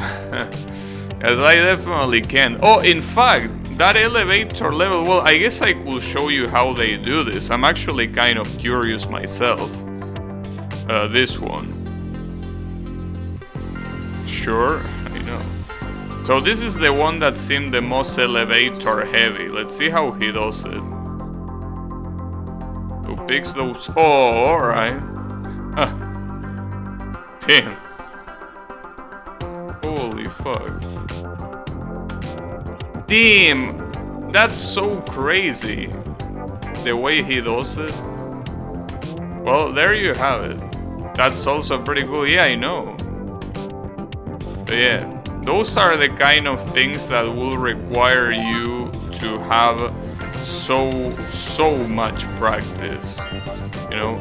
As I definitely can. Oh, in fact, that elevator level, well, I guess I could show you how they do this. I'm actually kind of curious myself. This one. Sure, I know. So this is the one that seemed the most elevator heavy. Let's see how he does it. Who picks those? Oh, alright. Damn. Holy fuck. Damn! That's so crazy. The way he does it. Well, there you have it. That's also pretty cool. Yeah, I know. But yeah, those are the kind of things that will require you to have so much practice. You know?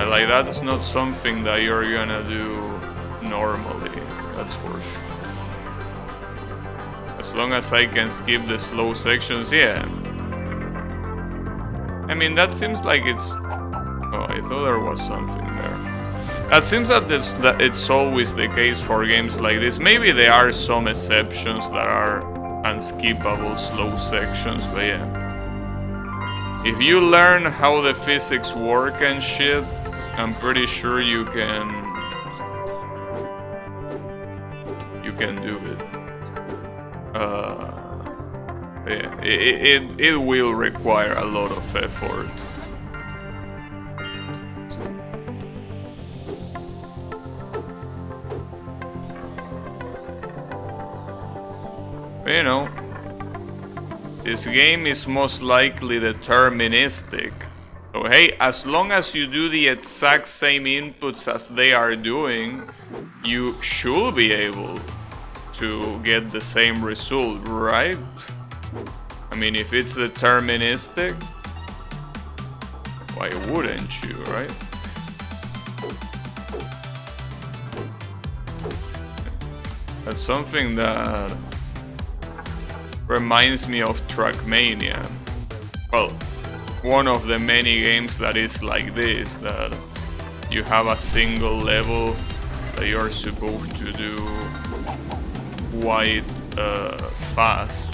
Like, that's not something that you're gonna do normally. That's for sure. As long as I can skip the slow sections, yeah. I mean, that seems like it's... Oh, I thought there was something there. That seems that it's always the case for games like this. Maybe there are some exceptions that are unskippable slow sections, but yeah. If you learn how the physics work and shit, I'm pretty sure you can can do it. Yeah, it will require a lot of effort. You know, this game is most likely deterministic. So hey, as long as you do the exact same inputs as they are doing, you should be able to get the same result, right? I mean, if it's deterministic, why wouldn't you, right? That's something that reminds me of Trackmania. Well, one of the many games that is like this, that you have a single level that you're supposed to do quite fast.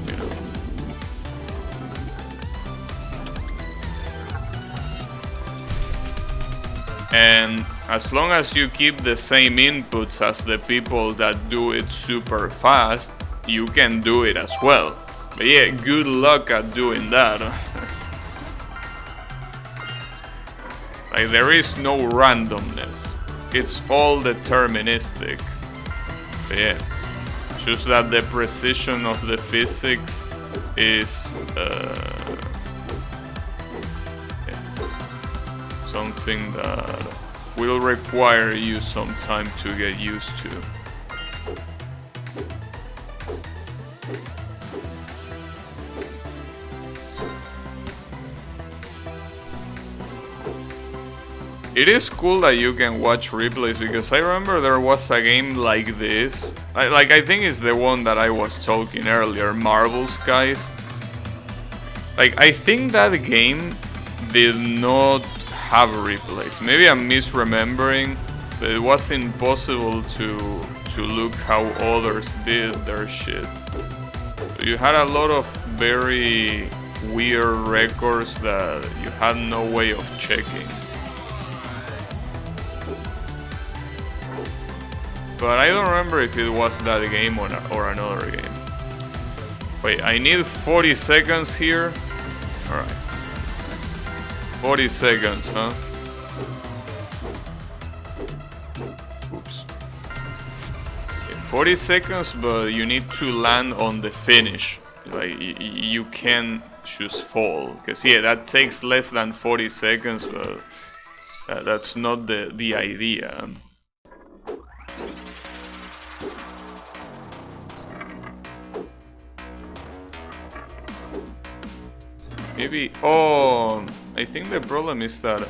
You know. And as long as you keep the same inputs as the people that do it super fast, you can do it as well. But yeah, good luck at doing that. Like, there is no randomness. It's all deterministic. But yeah, just that the precision of the physics is something that will require you some time to get used to. It is cool that you can watch replays, because I remember there was a game like this. I think it's the one that I was talking earlier, Marble Skies. Like, I think that game did not have replays. Maybe I'm misremembering, but it was impossible to look how others did their shit. So you had a lot of very weird records that you had no way of checking. But I don't remember if it was that game or another game. Wait, I need 40 seconds here. Alright. 40 seconds, huh? Oops. Okay, 40 seconds, but you need to land on the finish. Like, you can't just fall. Because, yeah, that takes less than 40 seconds, but that's not the idea. Maybe, oh, I think the problem is that,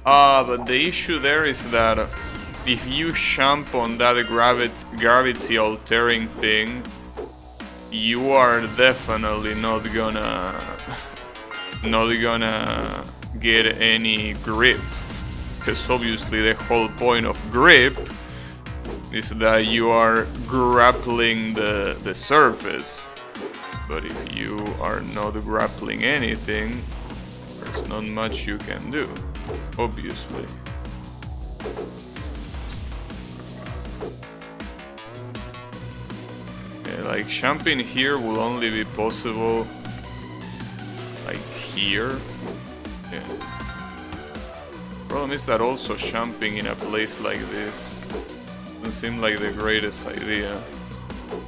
but the issue there is that if you jump on that gravity altering thing, you are definitely not gonna get any grip, because obviously the whole point of grip is that you are grappling the surface. But if you are not grappling anything, there's not much you can do, obviously. Yeah, like, jumping here will only be possible like here. Yeah. Problem is that also jumping in a place like this doesn't seem like the greatest idea.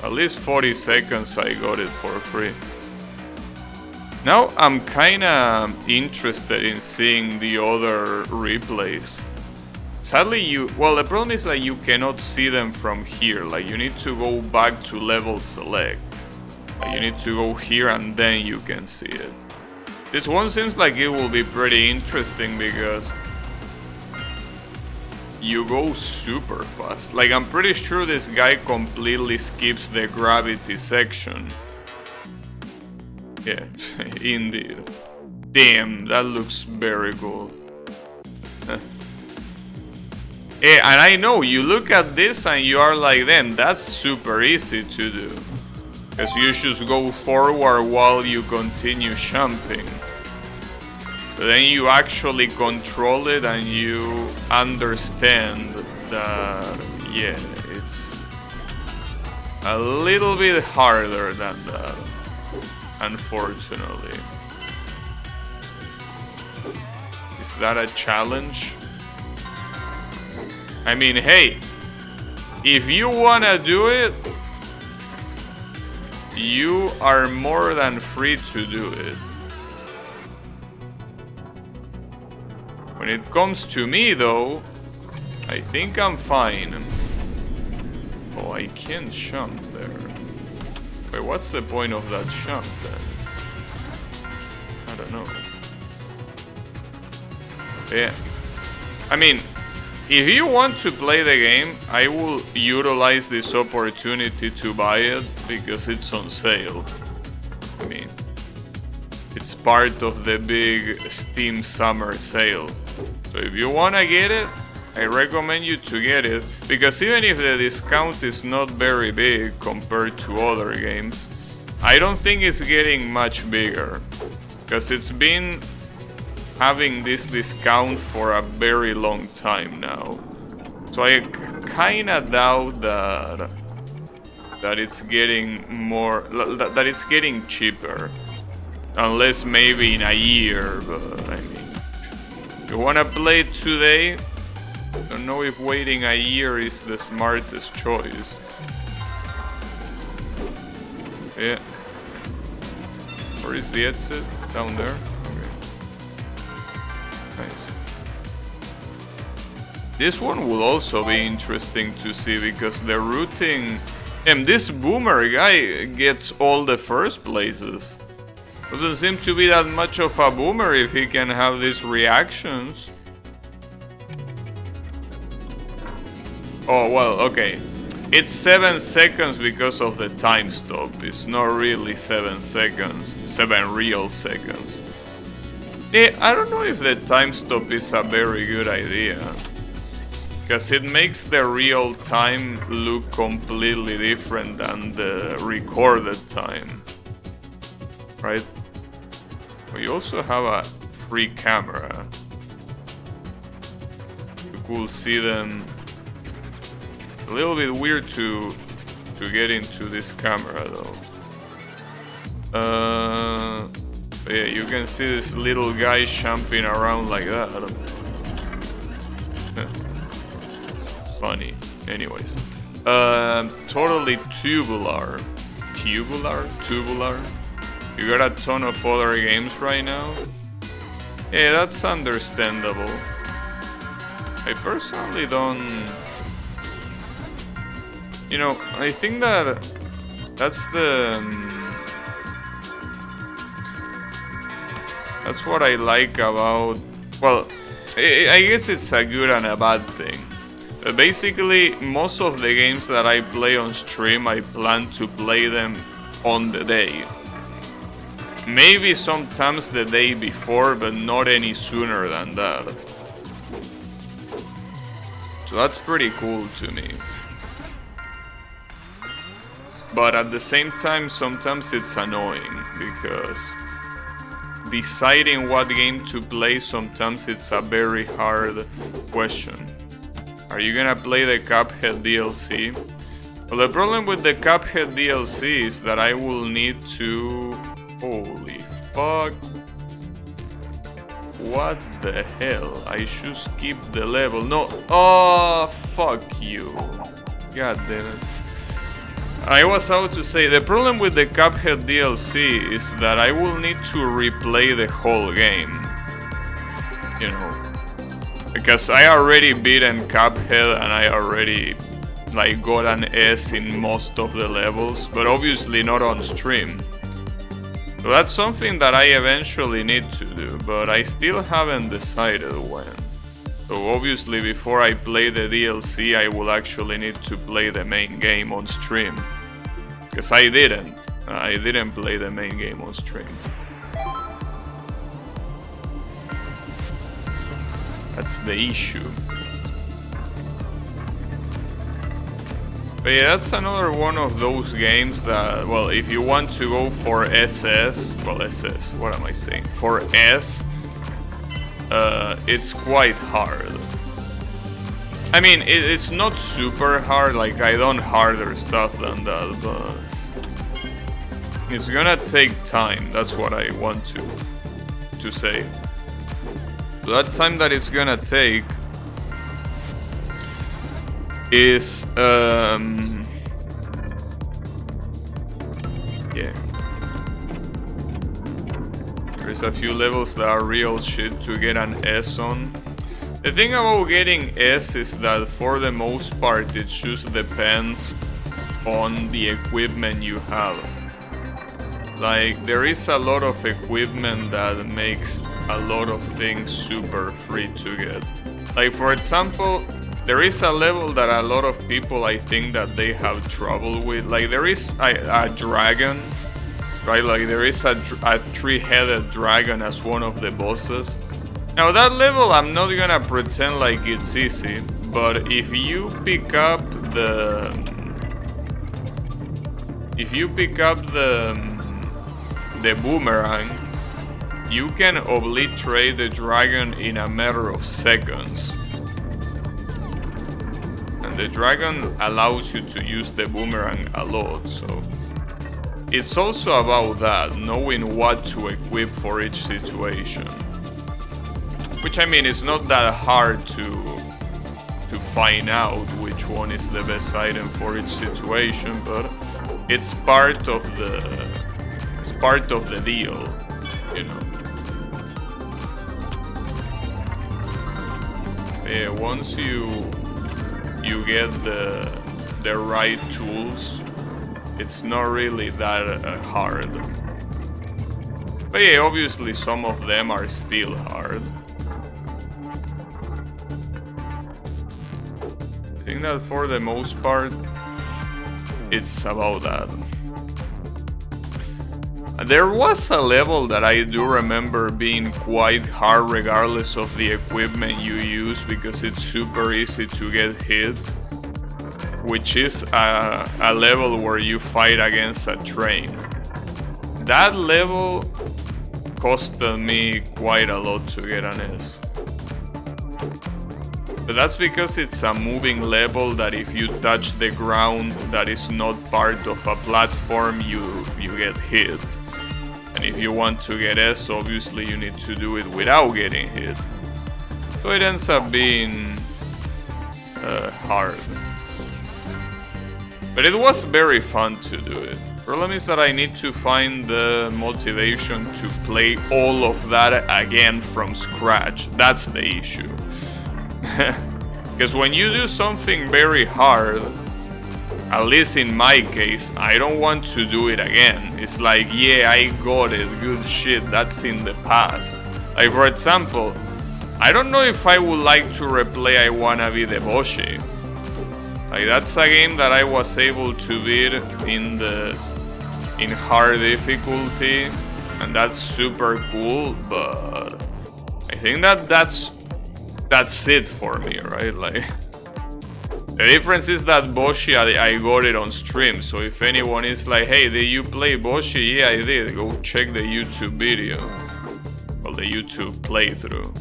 At least 40 seconds I got it for free. Now I'm kinda interested in seeing the other replays. Sadly, well, the problem is that you cannot see them from here. Like, you need to go back to level select. Like, you need to go here and then you can see it. This one seems like it will be pretty interesting because you go super fast. Like, I'm pretty sure this guy completely skips the gravity section. Yeah, indeed. Damn, that looks very cool. Yeah, and I know, you look at this and you are like, then that's super easy to do. Because you just go forward while you continue jumping. then you actually control it and you understand that, yeah, it's a little bit harder than that, unfortunately. Is that a challenge? I mean, hey, if you wanna do it, you are more than free to do it. When it comes to me though, I think I'm fine. Oh, I can't jump there. Wait, what's the point of that jump then? I don't know. Yeah. I mean, if you want to play the game, I will utilize this opportunity to buy it because it's on sale. I mean, it's part of the big Steam summer sale. So if you wanna get it, I recommend you to get it, because even if the discount is not very big compared to other games, I don't think it's getting much bigger, because it's been having this discount for a very long time now. So I kinda doubt that it's getting more, that it's getting cheaper, unless maybe in a year. But I mean, you wanna play it today? Don't know if waiting a year is the smartest choice. Yeah. Where is the exit? Down there? Okay. Nice. This one will also be interesting to see because the routing... And this boomer guy gets all the first places. Doesn't seem to be that much of a boomer if he can have these reactions. Oh, well, okay. It's 7 seconds because of the time stop. It's not really 7 seconds. 7 real seconds. Yeah, I don't know if the time stop is a very good idea. Because it makes the real time look completely different than the recorded time. Right? We also have a free camera. You could see them. A little bit weird to get into this camera though. But yeah, you can see this little guy jumping around like that. Funny. Anyways, totally tubular. Tubular. You got a ton of other games right now. Yeah, that's understandable. I personally don't. You know, I think that that's that's what I like about, well, I guess it's a good and a bad thing. Basically, most of the games that I play on stream, I plan to play them on the day. Maybe sometimes the day before, but not any sooner than that. So that's pretty cool to me. But at the same time, sometimes it's annoying because deciding what game to play, sometimes it's a very hard question. Are you gonna play the Cuphead DLC? Well, the problem with the Cuphead DLC is that I will need to... Holy fuck. What the hell? I should skip the level. No. Oh, fuck you. God damn it. I was about to say, the problem with the Cuphead DLC is that I will need to replay the whole game. You know. Because I already beaten Cuphead and I already like got an S in most of the levels, but obviously not on stream. So that's something that I eventually need to do, but I still haven't decided when. So obviously before I play the DLC, I will actually need to play the main game on stream. Because I didn't play the main game on stream. That's the issue. But yeah, that's another one of those games that, well, if you want to go for SS, well, SS, what am I saying? For S, it's quite hard. I mean, it's not super hard, like I done harder stuff than that, but it's gonna take time, that's what I want to say. So that time that it's gonna take is, yeah. There's a few levels that are real shit to get an S on. The thing about getting S is that for the most part it just depends on the equipment you have. Like, there is a lot of equipment that makes a lot of things super free to get. Like, for example, there is a level that a lot of people, I think that they have trouble with. Like, there is a dragon, right? Like, there is a three-headed dragon as one of the bosses. Now, that level, I'm not gonna pretend like it's easy, but if you pick up the... the boomerang, you can obliterate the dragon in a matter of seconds. And the dragon allows you to use the boomerang a lot, so... It's also about that, knowing what to equip for each situation. Which, I mean, it's not that hard to find out which one is the best item for each situation, but it's part of the deal, you know. Yeah, once you get the right tools, it's not really that hard. But yeah, obviously some of them are still hard. I think that for the most part, it's about that. There was a level that I do remember being quite hard regardless of the equipment you use, because it's super easy to get hit, which is a level where you fight against a train. That level costed me quite a lot to get an S. But that's because it's a moving level that if you touch the ground that is not part of a platform, you get hit. And if you want to get S, obviously you need to do it without getting hit. So it ends up being hard. But it was very fun to do it. Problem is that I need to find the motivation to play all of that again from scratch. That's the issue. Because when you do something very hard, at least in my case, I don't want to do it again. It's like, yeah, I got it, good shit, that's in the past. Like, for example, I don't know if I would like to replay I Wanna Be the Boshi. Like, that's a game that I was able to beat in hard difficulty, and that's super cool, but I think that's it for me, right? Like, the difference is that Boshi, I got it on stream, so if anyone is like, hey, did you play Boshi? Yeah, I did. Go check the YouTube video. Well, the YouTube playthrough.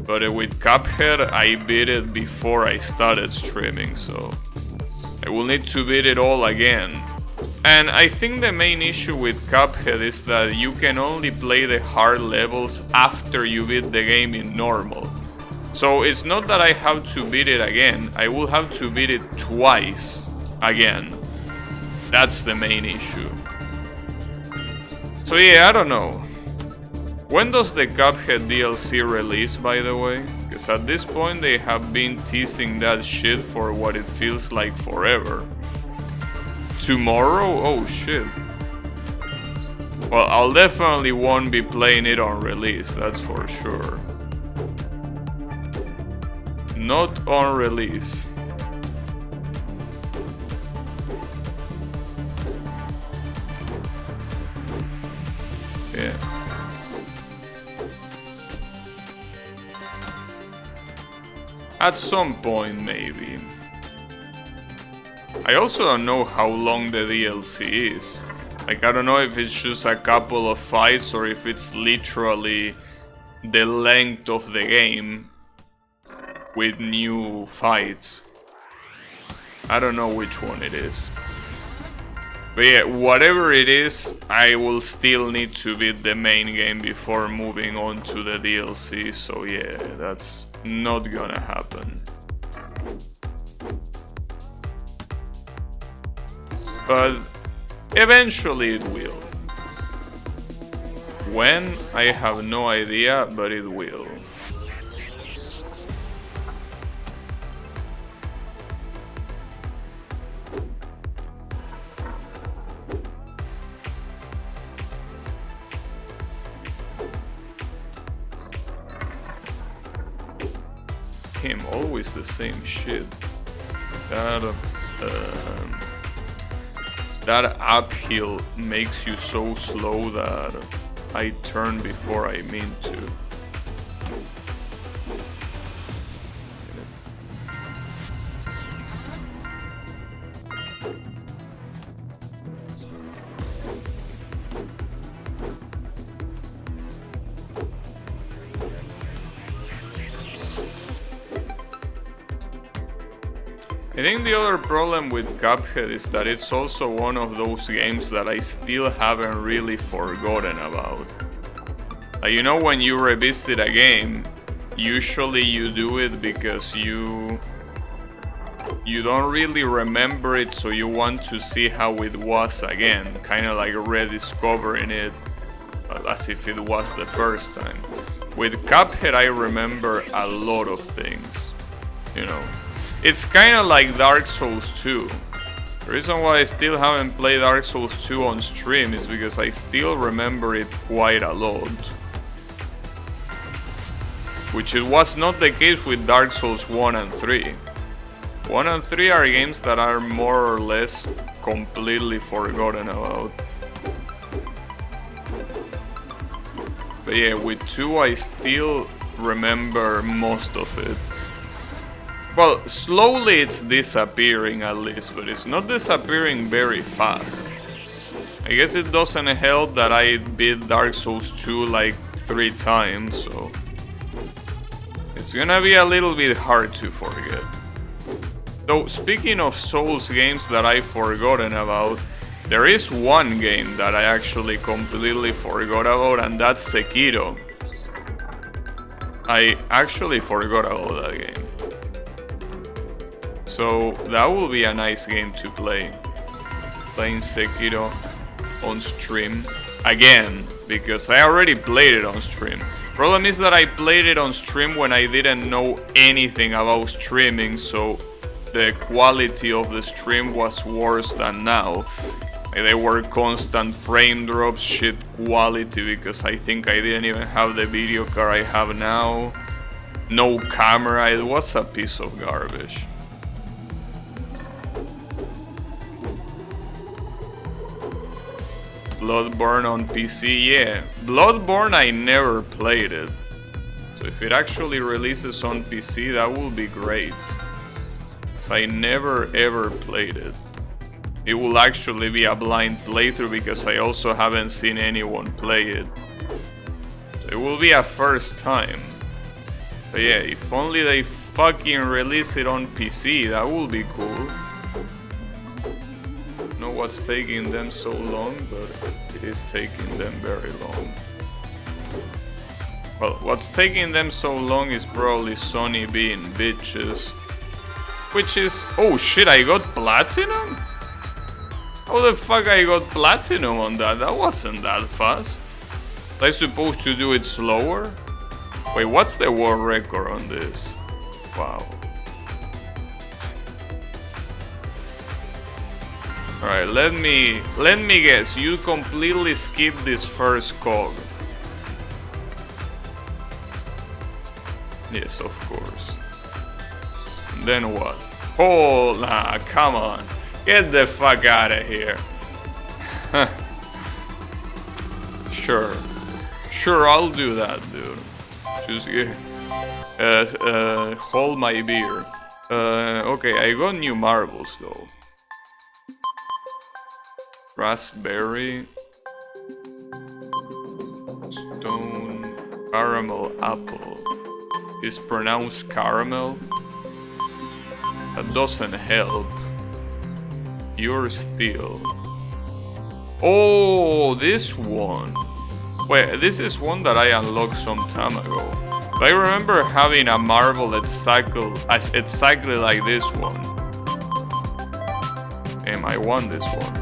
But with Cuphead, I beat it before I started streaming, so I will need to beat it all again. And I think the main issue with Cuphead is that you can only play the hard levels after you beat the game in normal. So it's not that I have to beat it again, I will have to beat it twice again. That's the main issue. So yeah, I don't know. When does the Cuphead DLC release, by the way? Because at this point they have been teasing that shit for what it feels like forever. Tomorrow? Oh shit. Well, I'll definitely won't be playing it on release, that's for sure. Not on release. Yeah. At some point, maybe. I also don't know how long the DLC is. Like, I don't know if it's just a couple of fights or if it's literally the length of the game with new fights. I don't know which one it is. But yeah, whatever it is, I will still need to beat the main game before moving on to the DLC. So yeah, that's not gonna happen. But eventually it will. When? I have no idea, but it will. Game always the same shit. That uphill makes you so slow that I turn before I mean to. I think the other problem with Cuphead is that it's also one of those games that I still haven't really forgotten about. Like, you know, when you revisit a game, usually you do it because you don't really remember it, so you want to see how it was again, kind of like rediscovering it as if it was the first time. With Cuphead, I remember a lot of things, you know. It's kind of like Dark Souls 2. The reason why I still haven't played Dark Souls 2 on stream is because I still remember it quite a lot. Which it was not the case with Dark Souls 1 and 3. 1 and 3 are games that are more or less completely forgotten about. But yeah, with 2 I still remember most of it. Well, slowly it's disappearing at least, but it's not disappearing very fast. I guess it doesn't help that I beat Dark Souls 2 like 3 times, so it's gonna be a little bit hard to forget. Though, speaking of Souls games that I've forgotten about, there is one game that I actually completely forgot about, and that's Sekiro. I actually forgot about that game. So that will be a nice game to play. Playing Sekiro on stream again, because I already played it on stream. Problem is that I played it on stream when I didn't know anything about streaming, so the quality of the stream was worse than now. They were constant frame drops, shit quality, because I think I didn't even have the video card I have now. No camera, it was a piece of garbage. Bloodborne on PC, yeah. Bloodborne, I never played it. So if it actually releases on PC, that will be great. So I never ever played it. It will actually be a blind playthrough because I also haven't seen anyone play it. So it will be a first time. But yeah, if only they fucking release it on PC, that will be cool. I don't know what's taking them so long, but it is taking them very long. Well, what's taking them so long is probably Sony being bitches. Which is... oh shit, I got platinum? How the fuck I got platinum on that? That wasn't that fast. Was I supposed to do it slower? Wait, what's the world record on this? Wow. Alright, let me guess, you completely skipped this first cog. Yes, of course. And then what? Oh, nah, come on. Get the fuck out of here. Sure. Sure, I'll do that, dude. Just hold my beer. Okay, I got new marbles though. Raspberry, stone, Caramel apple is pronounced caramel. That doesn't help. You're still. Oh, this one. Wait, this is one that I unlocked some time ago. But I remember having a marble exactly like this one. And I won this one.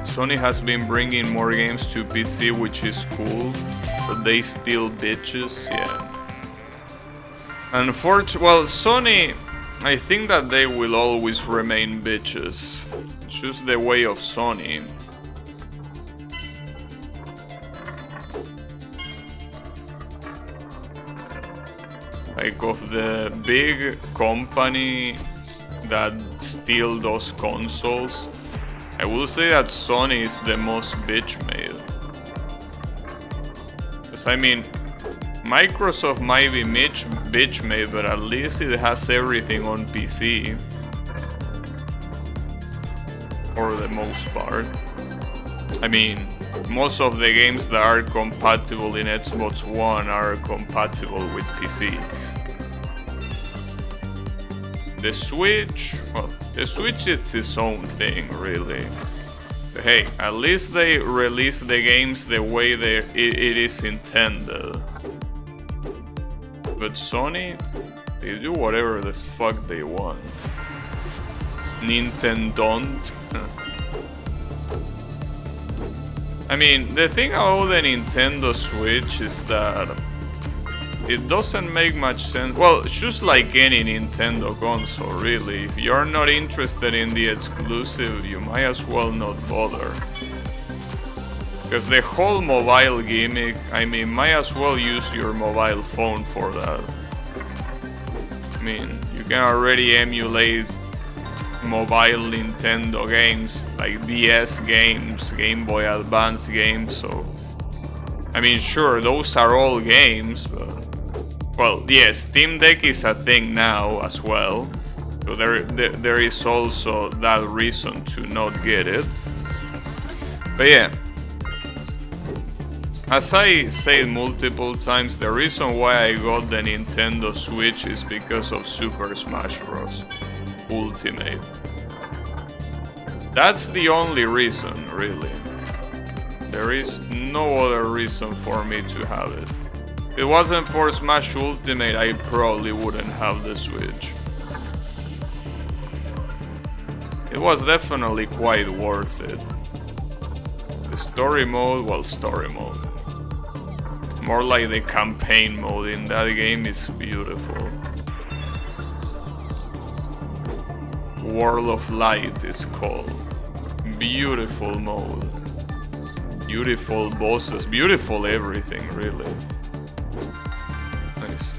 Sony has been bringing more games to PC, which is cool, but they still bitches, yeah. Unfortunately, well, Sony, I think that they will always remain bitches. It's just the way of Sony. Like, of the big company that still does consoles, I will say that Sony is the most bitch-made. Because, I mean, Microsoft might be bitch-made, but at least it has everything on PC. For the most part. I mean, most of the games that are compatible in Xbox One are compatible with PC. The Switch, well, the Switch is its own thing, really. But hey, at least they release the games the way it is intended. But Sony, they do whatever the fuck they want. Nintendo. I mean, the thing about the Nintendo Switch is that it doesn't make much sense. Well, it's just like any Nintendo console, really. If you're not interested in the exclusive, you might as well not bother. Because the whole mobile gimmick, I mean, might as well use your mobile phone for that. I mean, you can already emulate mobile Nintendo games, like DS games, Game Boy Advance games, so... I mean, sure, those are all games, but... Well, yeah, Steam Deck is a thing now as well, so there is also that reason to not get it. But yeah, as I said multiple times, the reason why I got the Nintendo Switch is because of Super Smash Bros. Ultimate. That's the only reason, really. There is no other reason for me to have it. If it wasn't for Smash Ultimate, I probably wouldn't have the Switch. It was definitely quite worth it. The story mode, well, story mode. More like the campaign mode in that game is beautiful. World of Light is called. Beautiful mode. Beautiful bosses, beautiful everything, really. Nice.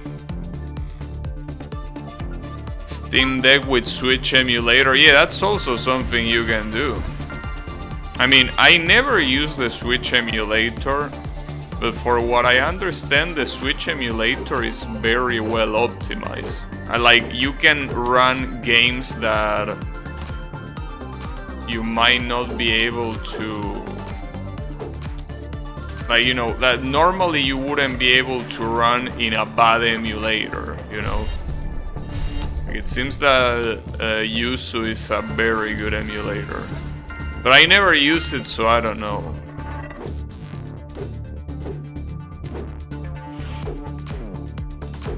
Steam Deck with Switch emulator, yeah, that's also something you can do. I mean, I never use the Switch emulator, but for what I understand, the Switch emulator is very well optimized. You can run games that you might not be able to, like, you know, that normally you wouldn't be able to run in a bad emulator, you know. It seems that Yuzu is a very good emulator, but I never use it, so I don't know.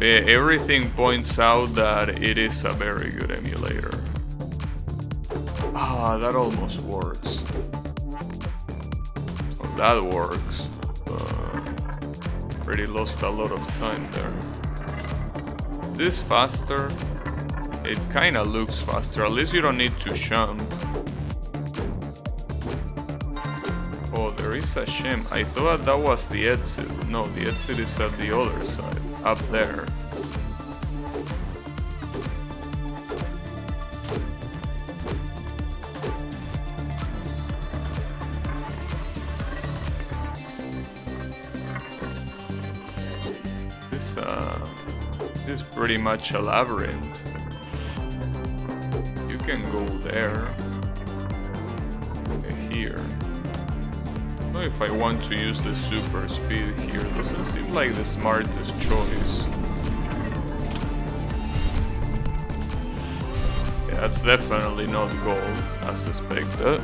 Everything points out that it is a very good emulator. Ah, that almost works. So that works. Already lost a lot of time there. This faster? It kinda looks faster. At least you don't need to jump. Oh, there is a shim. I thought that was the exit. No, the exit is at the other side. Up there. This is pretty much a labyrinth. You can go there. Here. know if I want to use the super speed here. Doesn't seem like the smartest choice. Yeah, that's definitely not gold, as suspected.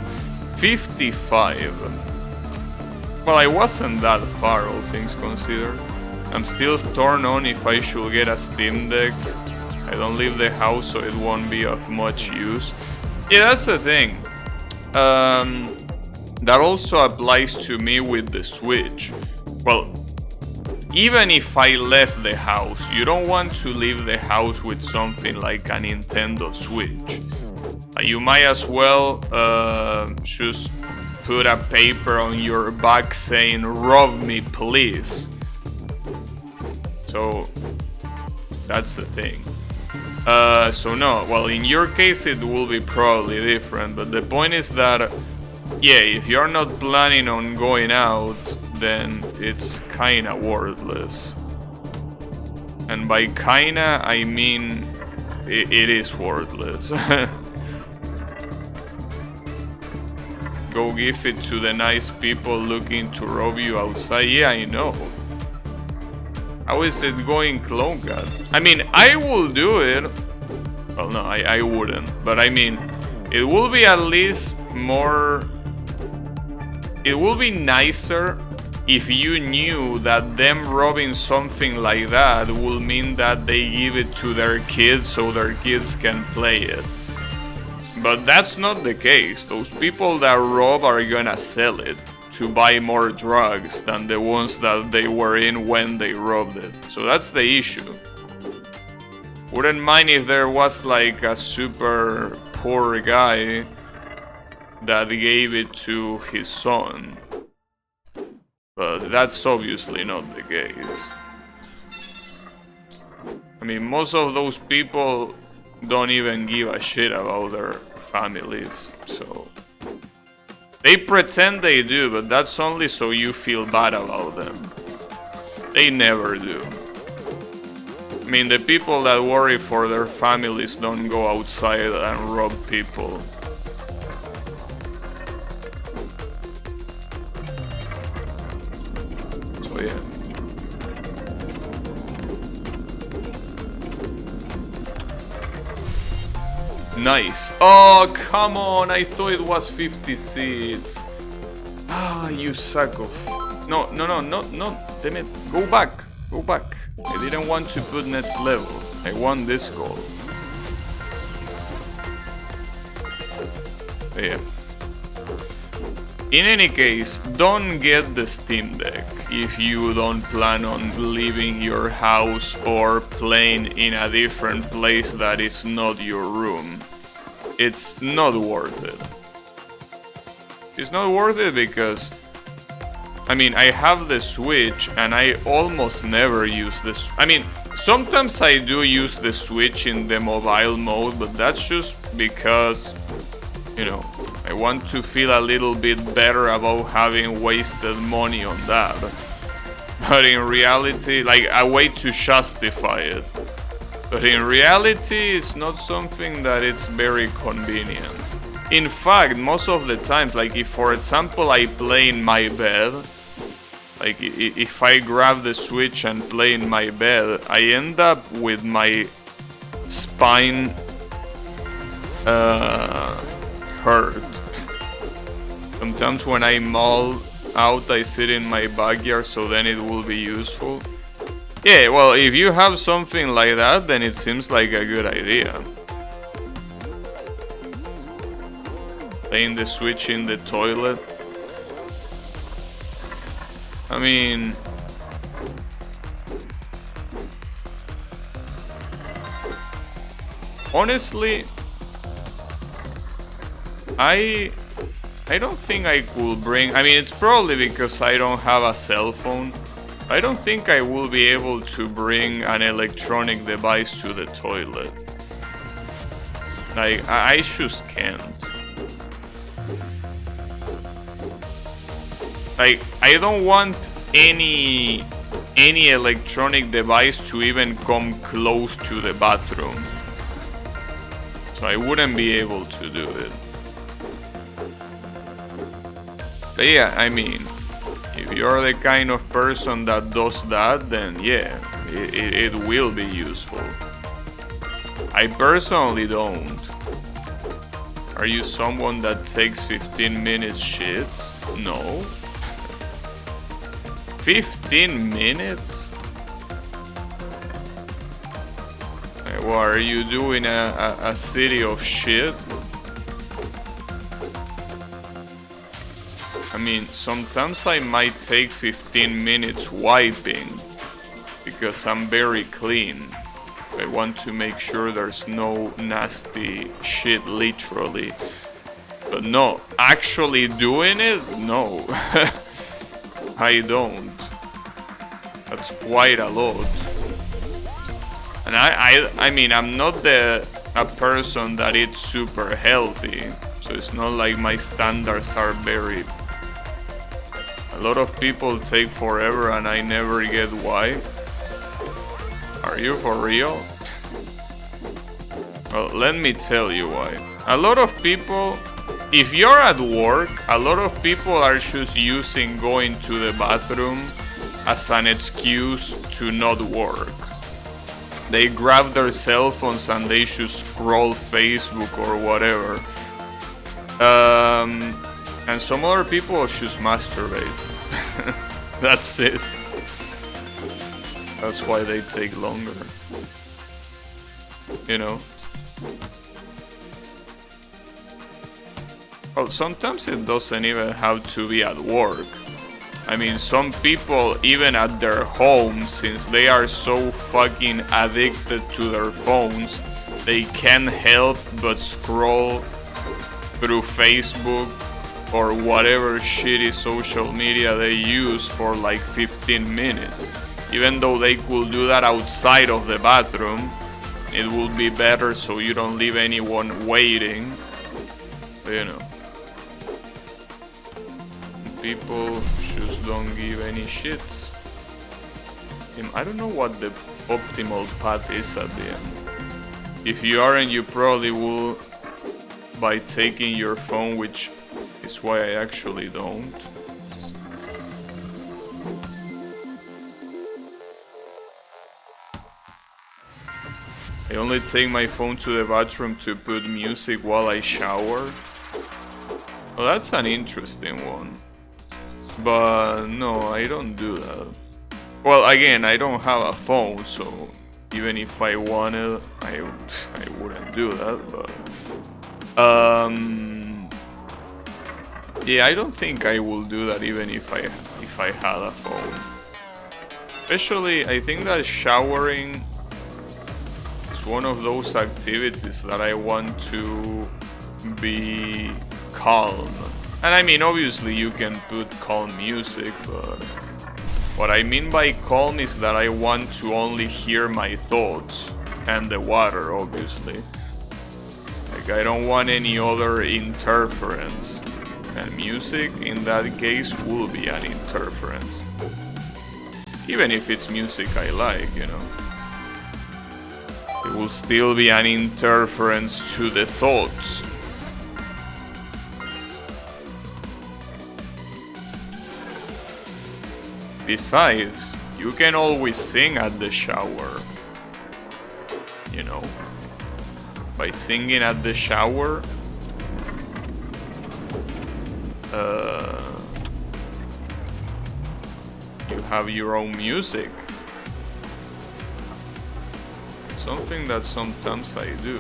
55. Well, I wasn't that far, all things considered. I'm still torn on if I should get a Steam Deck. I don't leave the house, so it won't be of much use. Yeah, that's the thing. That also applies to me with the Switch. Well, even if I left the house, you don't want to leave the house with something like a Nintendo Switch. You might as well just put a paper on your back saying, "Rob me, please." So that's the thing. So no, well, in your case it will be probably different, but the point is that, yeah, if you're not planning on going out, then it's kinda worthless. And by kinda, I mean it is worthless. Go give it to the nice people looking to rob you outside. Yeah, I know. How is it going, Cloncat? I mean, I will do it. Well, no, I wouldn't. But I mean, it will be at least more... It will be nicer if you knew that them robbing something like that will mean that they give it to their kids so their kids can play it. But that's not the case. Those people that rob are gonna sell it to buy more drugs than the ones that they were in when they robbed it. So that's the issue. Wouldn't mind if there was like a super poor guy that gave it to his son. But that's obviously not the case. I mean, most of those people don't even give a shit about their families, so... They pretend they do, but that's only so you feel bad about them. They never do. I mean, the people that worry for their families don't go outside and rob people. So yeah. Nice. Oh, come on. I thought it was 50 seeds. Ah, you suck of... No. Damn it. Go back. Go back. I didn't want to put next level. I want this goal. Yeah. In any case, don't get the Steam Deck if you don't plan on leaving your house or playing in a different place that is not your room. It's not worth it. It's not worth it because, I mean, I have the Switch and I almost never use this. I mean, sometimes I do use the Switch in the mobile mode, but that's just because, you know, I want to feel a little bit better about having wasted money on that. But in reality, like, a way to justify it. But in reality, it's not something that it's very convenient. In fact, most of the times, like if for example I play in my bed, like if I grab the Switch and play in my bed, I end up with my spine hurt. Sometimes when I maul out, I sit in my backyard, so then it will be useful. Yeah, well, if you have something like that, then it seems like a good idea. Playing the Switch in the toilet. I mean... honestly... I don't think I could bring... I mean, it's probably because I don't have a cell phone. I don't think I will be able to bring an electronic device to the toilet. Like, I just can't. Like, I don't want any electronic device to even come close to the bathroom. So I wouldn't be able to do it. But yeah, I mean, you're the kind of person that does that, then yeah, it will be useful. I personally don't. Are you someone that takes 15 minutes shits? No. 15 minutes? What, are you doing a city of shit? I mean, sometimes I might take 15 minutes wiping because I'm very clean. I want to make sure there's no nasty shit, literally. But no, actually doing it? No. I don't. That's quite a lot. And I mean, I'm not a person that eats super healthy. So it's not like my standards are very... A lot of people take forever and I never get why. Are you for real? Well, let me tell you why. A lot of people, if you're at work, a lot of people are just using going to the bathroom as an excuse to not work. They grab their cell phones and they just scroll Facebook or whatever. And some other people just masturbate. That's it. That's why they take longer. You know? Well, sometimes it doesn't even have to be at work. I mean, some people, even at their home, since they are so fucking addicted to their phones, they can't help but scroll through Facebook or whatever shitty social media they use for like 15 minutes. Even though they could do that outside of the bathroom, it would be better so you don't leave anyone waiting. But, you know. People just don't give any shits. I don't know what the optimal path is at the end. If you aren't, you probably will by taking your phone, which is why I actually don't. I only take my phone to the bathroom to put music while I shower. Well, that's an interesting one. But no, I don't do that. Well, again, I don't have a phone, so even if I wanted, I wouldn't do that, but... yeah, I don't think I will do that even if I had a phone. Especially, I think that showering is one of those activities that I want to be calm. And I mean, obviously you can put calm music, but what I mean by calm is that I want to only hear my thoughts and the water, obviously. Like, I don't want any other interference. And music, in that case, will be an interference. Even if it's music I like, you know. It will still be an interference to the thoughts. Besides, you can always sing at the shower. You know? By singing at the shower, you have your own music. Something that sometimes I do.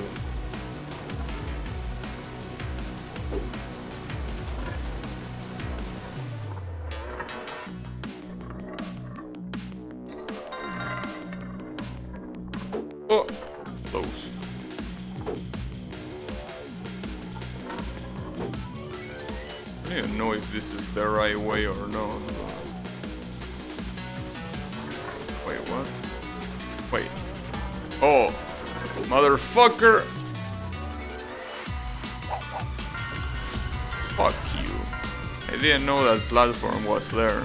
Oh, close. I don't know if this is the right way or not. Wait, what? Wait. Oh, motherfucker! Fuck you. I didn't know that platform was there.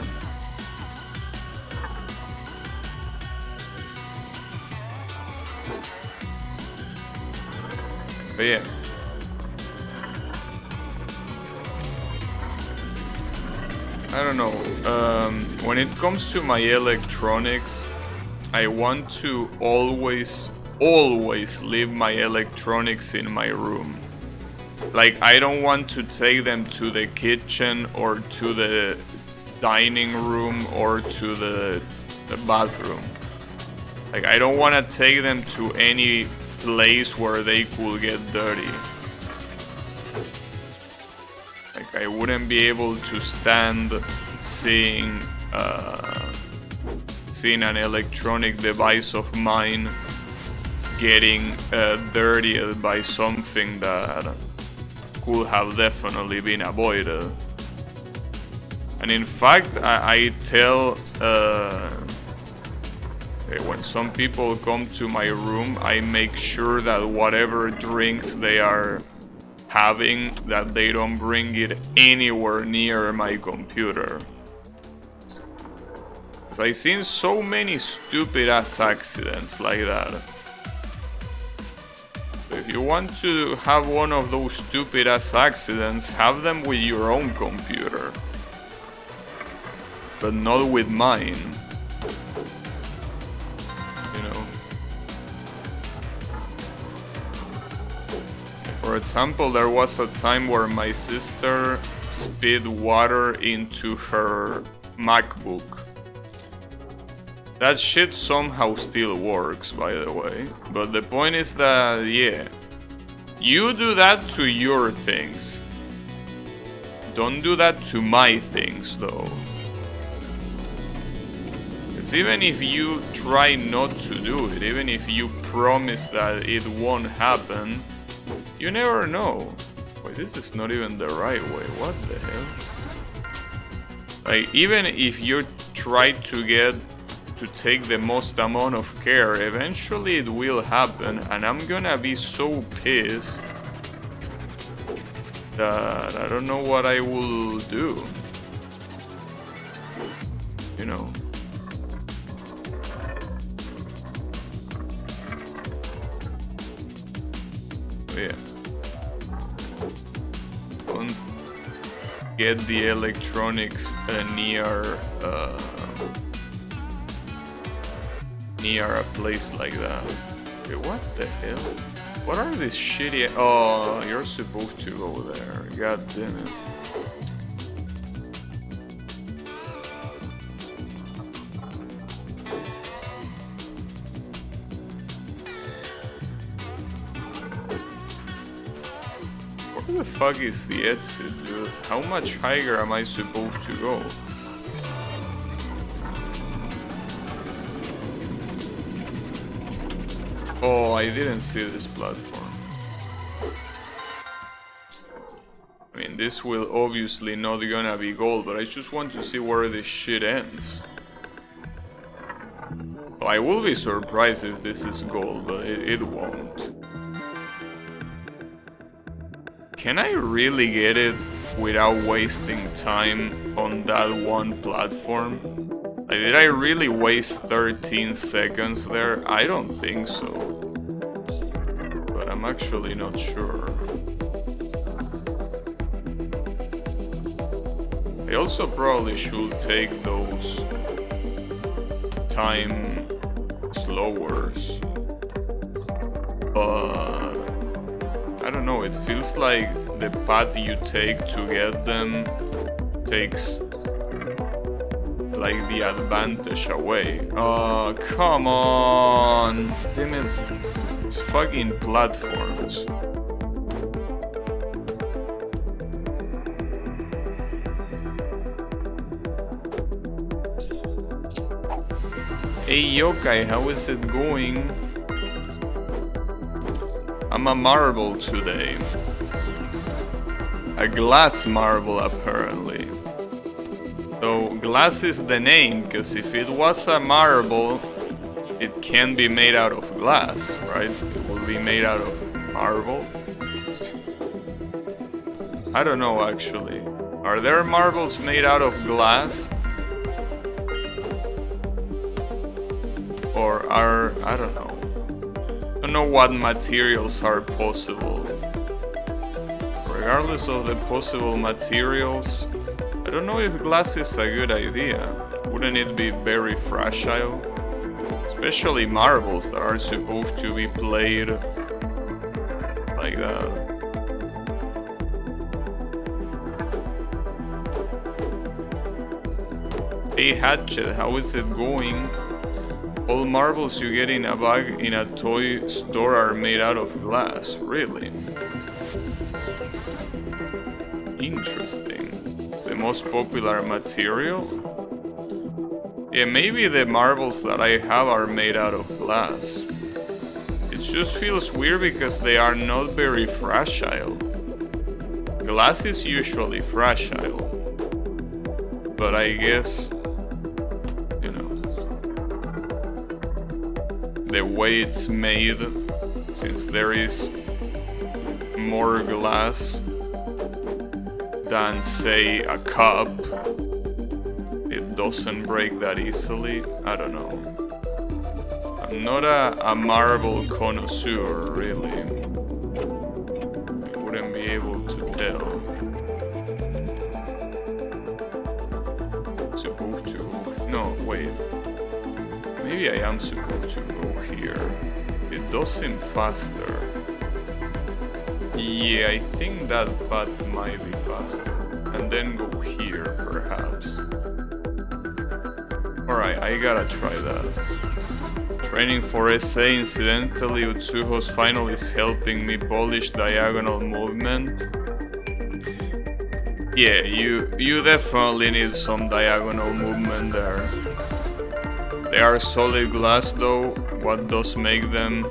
But yeah. I don't know. When it comes to my electronics, I want to always leave my electronics in my room. Like, I don't want to take them to the kitchen or to the dining room or to the bathroom. Like, I don't want to take them to any place where they could get dirty. Like, I wouldn't be able to stand seeing an electronic device of mine getting dirtied by something that could have definitely been avoided. And in fact, I tell when some people come to my room, I make sure that whatever drinks they are having, that they don't bring it anywhere near my computer. I've seen so many stupid ass accidents like that. If you want to have one of those stupid ass accidents, have them with your own computer, but not with mine. You know. For example, there was a time where my sister spit water into her MacBook. That shit somehow still works, by the way. But the point is that, yeah, you do that to your things. Don't do that to my things, though. Because even if you try not to do it, even if you promise that it won't happen, you never know. Wait, this is not even the right way. What the hell? Like, even if you try to take the most amount of care, eventually it will happen, and I'm gonna be so pissed that I don't know what I will do. You know. So yeah. Don't get the electronics near a place like that. Okay, what the hell? What are these shitty... Oh, you're supposed to go there. God damn it. Where the fuck is the exit, dude? How much higher am I supposed to go? Oh, I didn't see this platform. I mean, this will obviously not gonna be gold, but I just want to see where this shit ends. Well, I will be surprised if this is gold, but it won't. Can I really get it without wasting time on that one platform? Like, did I really waste 13 seconds there? I don't think so. But I'm actually not sure. I also probably should take those time slowers. But I don't know, it feels like the path you take to get them takes like the advantage away. Oh, come on! Damn it. It's fucking platforms. Hey Yokai, how is it going? I'm a marble today. A glass marble, apparently. So, glass is the name, because if it was a marble, it can be made out of glass, right? It will be made out of marble. I don't know, actually. Are there marbles made out of glass? Or are... I don't know. I don't know what materials are possible. Regardless of the possible materials, I don't know if glass is a good idea. Wouldn't it be very fragile? Especially marbles that are supposed to be played like that. Hey Hatchet, how is it going? All marbles you get in a bag in a toy store are made out of glass, really? Interesting. It's the most popular material? Yeah, maybe the marbles that I have are made out of glass. It just feels weird because they are not very fragile. Glass is usually fragile. But I guess, you know, the way it's made, since there is more glass than, say, a cup, it doesn't break that easily. I don't know. I'm not a marble connoisseur, really. I wouldn't be able to tell. Supposed to... No, wait. Maybe I am supposed to go here. It does seem faster. Yeah, I think that path might be faster. And then go here, perhaps. Alright, I gotta try that. Training for SA, incidentally, Utsuho's final is helping me polish diagonal movement. Yeah, you definitely need some diagonal movement there. They are solid glass though, what does make them...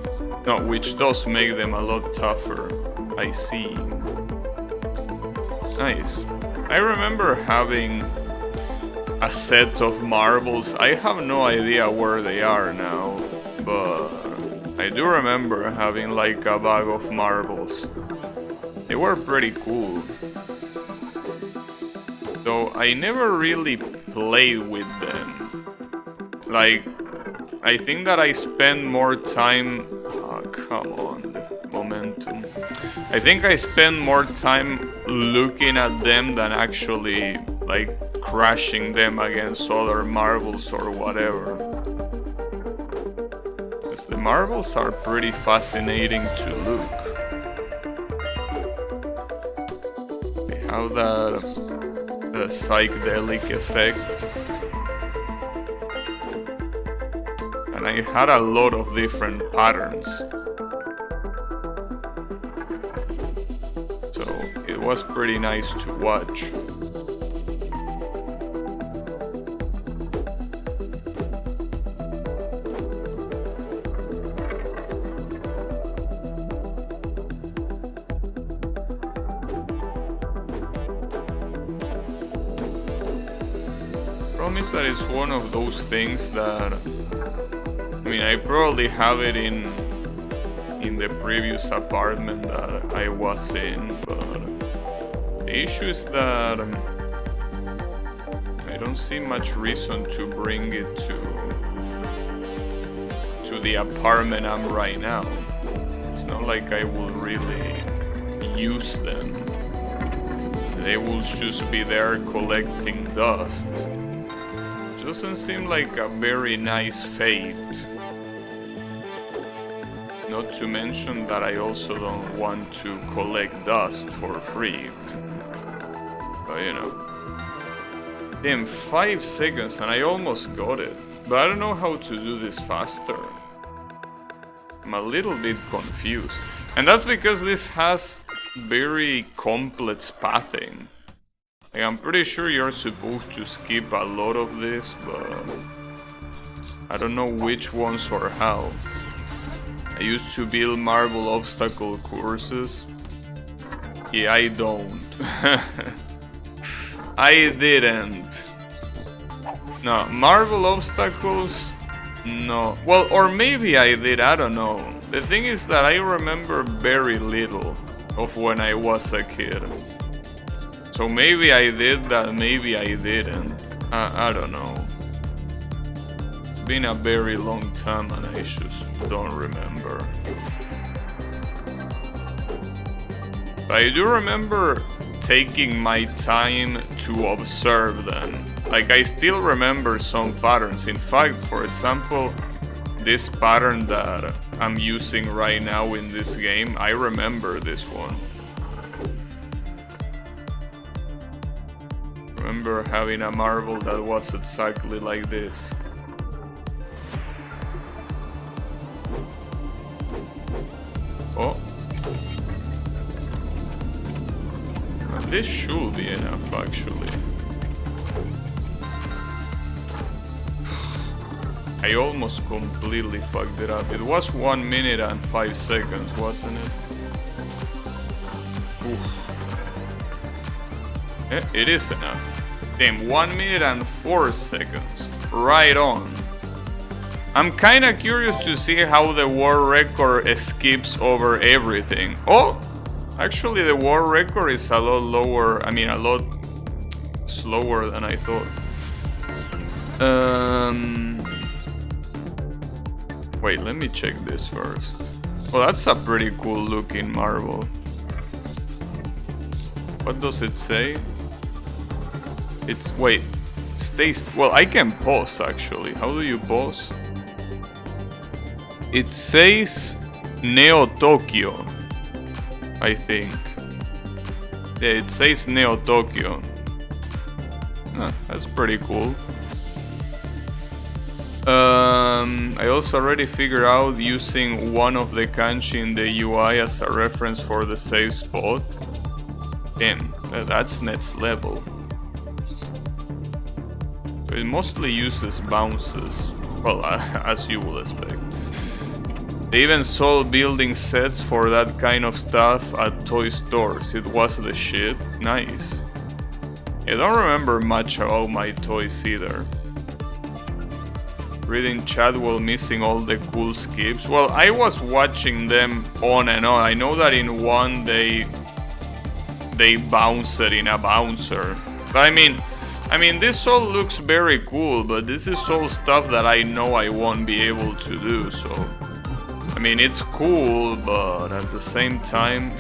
No, which does make them a lot tougher. I see. Nice. I remember having a set of marbles. I have no idea where they are now, but I do remember having like a bag of marbles. They were pretty cool. Though I never really played with them. Like, I think that I spend more time... Oh, come on, the momentum. I think I spend more time looking at them than actually, like, crashing them against other marbles or whatever. Because the marbles are pretty fascinating to look. They have the psychedelic effect. And I had a lot of different patterns. So it was pretty nice to watch. Promise that it's one of those things that... I mean, I probably have it in the previous apartment that I was in, but the issue is that I don't see much reason to bring it to the apartment I'm right now. It's not like I will really use them. They will just be there collecting dust. Doesn't seem like a very nice fate. Not to mention that I also don't want to collect dust for free. But you know. In 5 seconds and I almost got it. But I don't know how to do this faster. I'm a little bit confused. And that's because this has very complex pathing. Like, I'm pretty sure you're supposed to skip a lot of this, but I don't know which ones or how. I used to build marble obstacle courses. Yeah, I don't. I didn't. No, marble obstacles? No. Well, or maybe I did, I don't know. The thing is that I remember very little of when I was a kid. So maybe I did that, maybe I didn't. I don't know. It's been a very long time and I just don't remember. But I do remember taking my time to observe them. Like, I still remember some patterns. In fact, for example, this pattern that I'm using right now in this game, I remember this one. Remember having a marble that was exactly like this. Oh. This should be enough, actually. I almost completely fucked it up. It was 1 minute and 5 seconds, wasn't it? Oof. It is enough. Damn, 1 minute and 4 seconds. Right on. I'm kinda curious to see how the world record skips over everything. Oh! Actually, the world record is a lot lower. I mean, a lot slower than I thought. Wait, let me check this first. Oh, that's a pretty cool looking marble. What does it say? It's, wait, well, I can pause actually. How do you pause? It says Neo Tokyo, I think. Yeah, it says Neo Tokyo. That's pretty cool. I also already figured out using one of the kanji in the UI as a reference for the save spot. Damn, that's next level. It mostly uses bounces, well, as you will expect. They even sold building sets for that kind of stuff at toy stores. It was the shit. Nice. I don't remember much about my toys either. Reading chat while missing all the cool skips. Well, I was watching them on and on. I know that in one they bounced in a bouncer. But I mean, this all looks very cool, but this is all stuff that I know I won't be able to do, so... I mean, it's cool, but at the same time...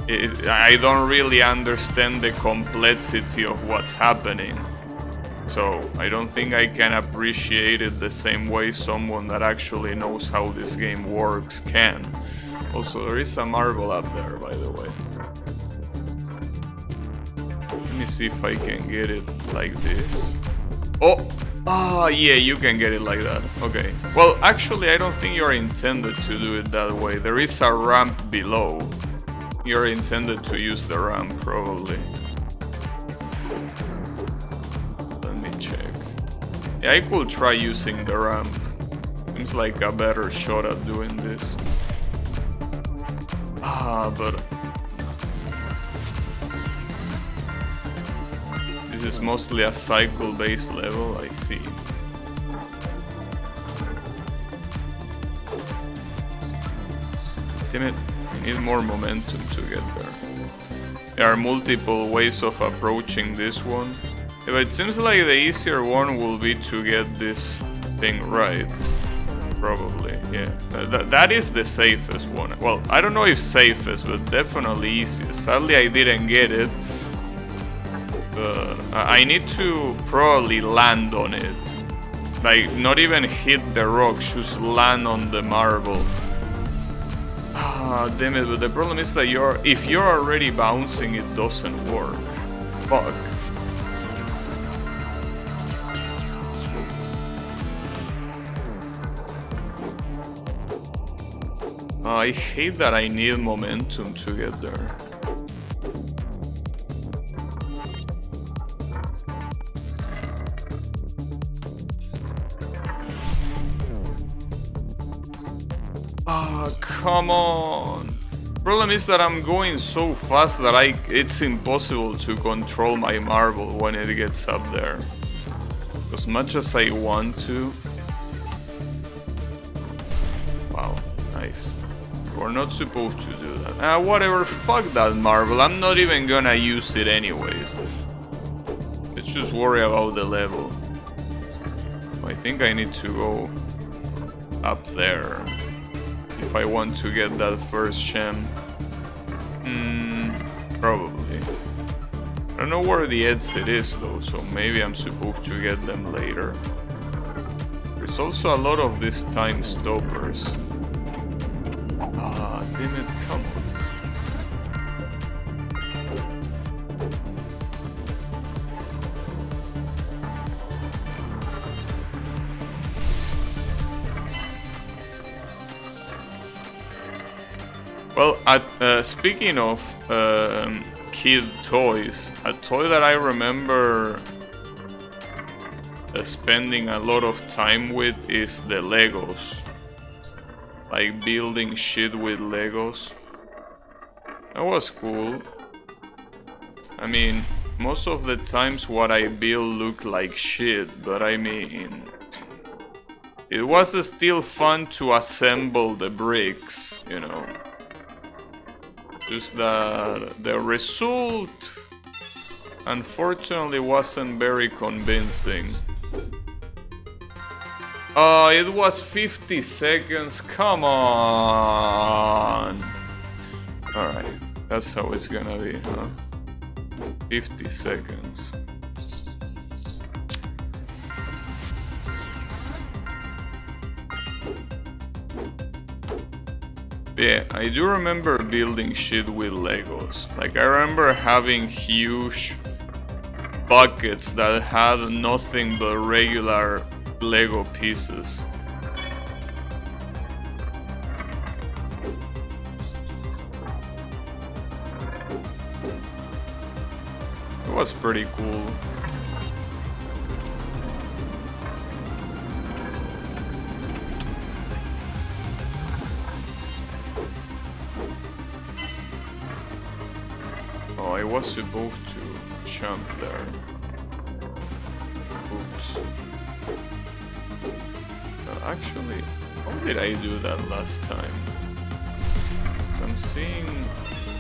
I don't really understand the complexity of what's happening. So, I don't think I can appreciate it the same way someone that actually knows how this game works can. Also, there is a marble up there, by the way. Let me see if I can get it like this. Oh! Ah, yeah, you can get it like that. Okay. Well, actually, I don't think you're intended to do it that way. There is a ramp below. You're intended to use the ramp, probably. Let me check. Yeah, I could try using the ramp. Seems like a better shot at doing this. Ah, but... This is mostly a cycle-based level, I see. Damn it, I need more momentum to get there. There are multiple ways of approaching this one. Yeah, but it seems like the easier one will be to get this thing right. Probably, yeah. That is the safest one. Well, I don't know if safest, but definitely easiest. Sadly, I didn't get it. But I need to probably land on it. Like, not even hit the rocks, just land on the marble. Ah, damn it, but the problem is that if you're already bouncing, it doesn't work. Fuck. I hate that I need momentum to get there. Ah, come on. Problem is that I'm going so fast that it's impossible to control my marble when it gets up there. As much as I want to. Wow, nice. We're not supposed to do that. Whatever, fuck that marble. I'm not even gonna use it anyways. Let's just worry about the level. I think I need to go up there if I want to get that first gem. Probably. don't know where the exit is though, so maybe I'm supposed to get them later. There's also a lot of these time stoppers. Ah, damn it, come on. Well, speaking of kid toys, a toy that I remember spending a lot of time with is the Legos. Like building shit with Legos. That was cool. I mean, most of the times what I build look like shit, but I mean, it was still fun to assemble the bricks, you know. Just that the result, unfortunately, wasn't very convincing. Oh, it was 50 seconds, come on! Alright, that's how it's gonna be, huh? 50 seconds. Yeah, I do remember building shit with Legos. Like, I remember having huge buckets that had nothing but regular Lego pieces. It was pretty cool. Oh, I was supposed to jump there. Oops. Actually, how did I do that last time? So I'm seeing... I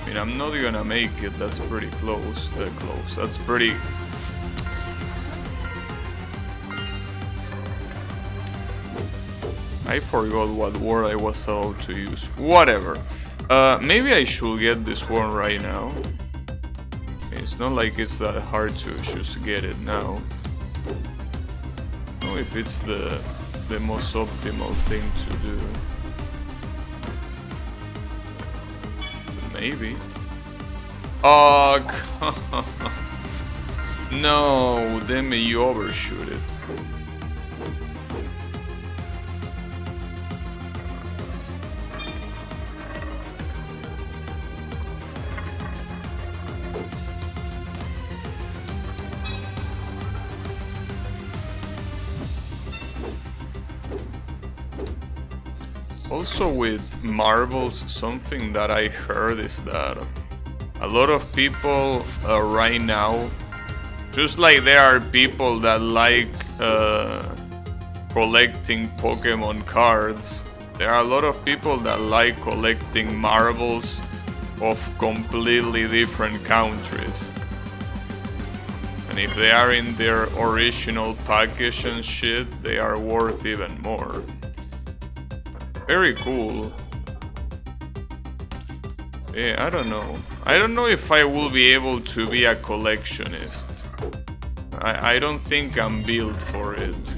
mean, I'm not gonna make it, that's pretty close. That's pretty... I forgot what word I was about to use. Whatever. Maybe I should get this one right now. It's not like it's that hard to just get it now. I don't know if it's the most optimal thing to do. Maybe. Oh, no, then you overshoot it. Also with marbles, something that I heard is that a lot of people right now, just like there are people that like collecting Pokemon cards, there are a lot of people that like collecting marbles of completely different countries. And if they are in their original package and shit, they are worth even more. Very cool. Yeah, I don't know. I don't know if I will be able to be a collectionist. I don't think I'm built for it.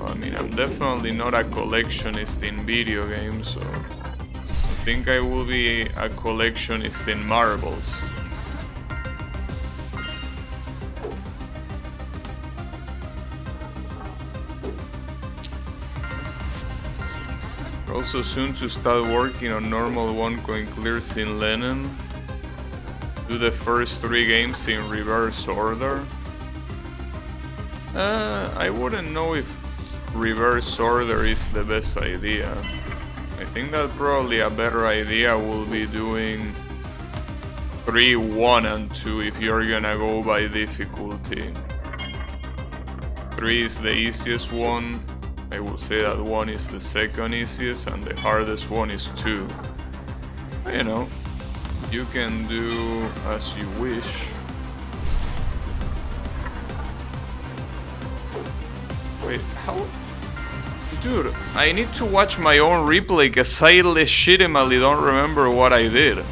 I mean, I'm definitely not a collectionist in video games, so I think I will be a collectionist in marbles. Also soon to start working on normal one coin clears in Lennon. Do the first 3 games in reverse order. I wouldn't know if reverse order is the best idea. I think that probably a better idea will be doing 3, 1 and 2 if you're gonna go by difficulty. 3 is the easiest one. I would say that 1 is the second easiest and the hardest one is 2. You know, you can do as you wish. Wait, how? Dude, I need to watch my own replay because I legitimately don't remember what I did.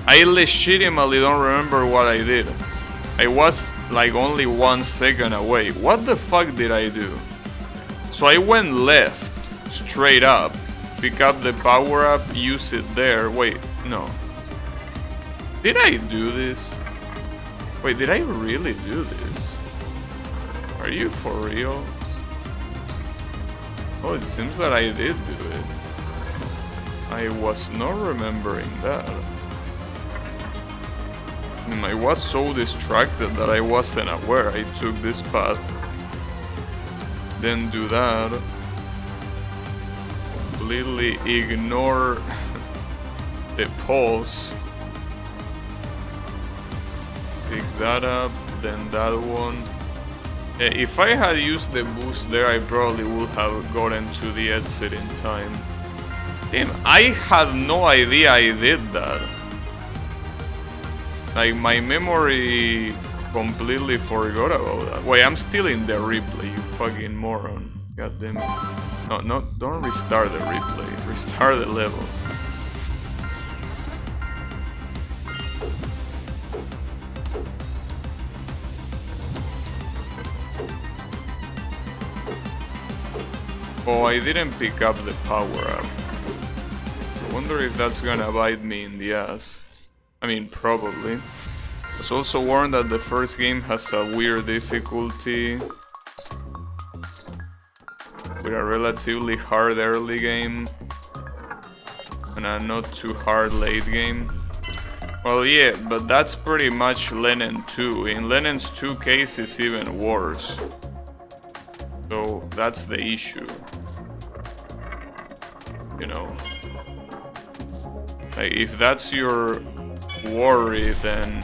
I legitimately don't remember what I did. I was like only 1 second away. What the fuck did I do? So I went left, straight up, pick up the power up, use it there. Wait, no. Did I do this? Wait, did I really do this? Are you for real? Oh, it seems that I did do it. I was not remembering that. I was so distracted that I wasn't aware I took this path. Then do that. Completely ignore the pulse. Pick that up, then that one. Yeah, if I had used the boost there, I probably would have gotten to the exit in time. Damn, I had no idea I did that. Like, my memory completely forgot about that. Wait, I'm still in the replay, you fucking moron. God damn it. No, don't restart the replay. Restart the level. Oh, I didn't pick up the power up. I wonder if that's gonna bite me in the ass. I mean, probably. I was also warned that the first game has a weird difficulty with a relatively hard early game and a not too hard late game. Well, yeah, but that's pretty much Lenin 2. In Lenin's 2 case, it's even worse. So that's the issue. You know. Like, if that's your worry, then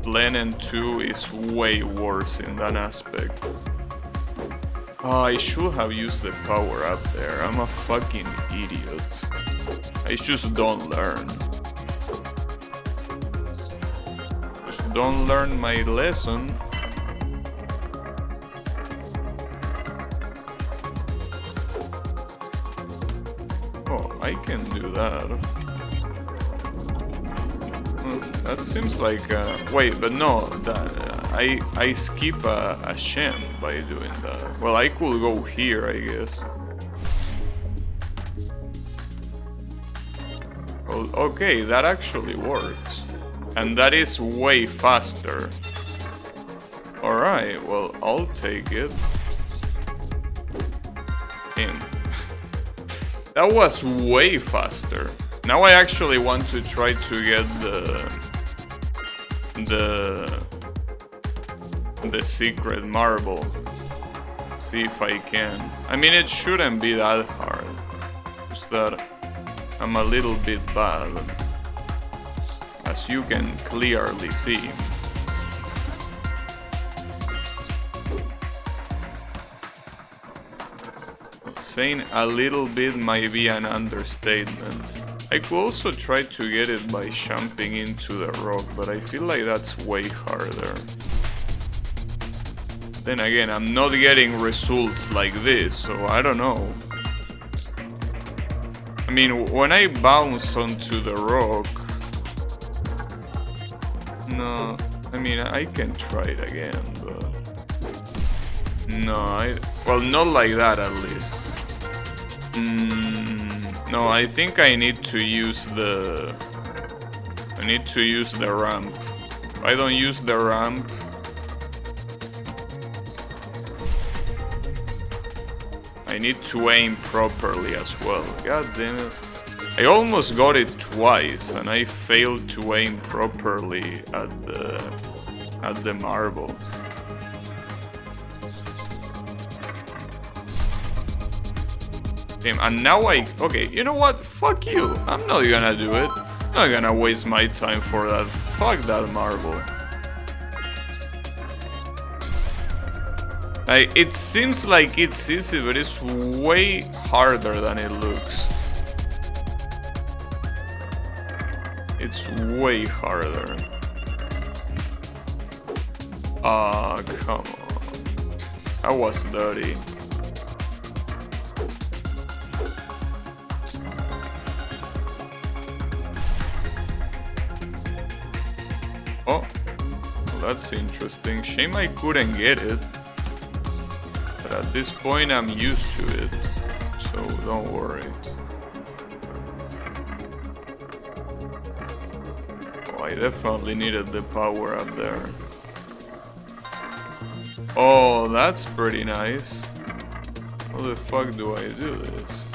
Lenin 2 is way worse in that aspect. Oh, I should have used the power up there. I'm a fucking idiot. I just don't learn. Just don't learn my lesson. Oh, I can do that. That seems like wait, but no, I skip a sham by doing that. Well, I could go here, I guess. Well, okay, that actually works, and that is way faster. All right, well, I'll take it. Damn. That was way faster. Now I actually want to try to get the secret marble. See if I can. I mean, it shouldn't be that hard. Just that I'm a little bit bad, as you can clearly see. Saying a little bit might be an understatement. I could also try to get it by jumping into the rock, but I feel like that's way harder. Then again, I'm not getting results like this, so I don't know. I mean, when I bounce onto the rock... No, I mean, I can try it again, but... No, well, not like that at least. No, I think I need to use the... ramp. If I don't use the ramp... I need to aim properly as well. God damn it. I almost got it twice and I failed to aim properly at the marble. And now okay, you know what? Fuck you. I'm not gonna do it. I'm not gonna waste my time for that. Fuck that marble. It seems like it's easy, but it's way harder than it looks. It's way harder. Ah, come on. That was dirty. that's interesting. Shame I couldn't get it. But at this point I'm used to it, so don't worry. Oh, I definitely needed the power up there. Oh, that's pretty nice. How the fuck do I do this?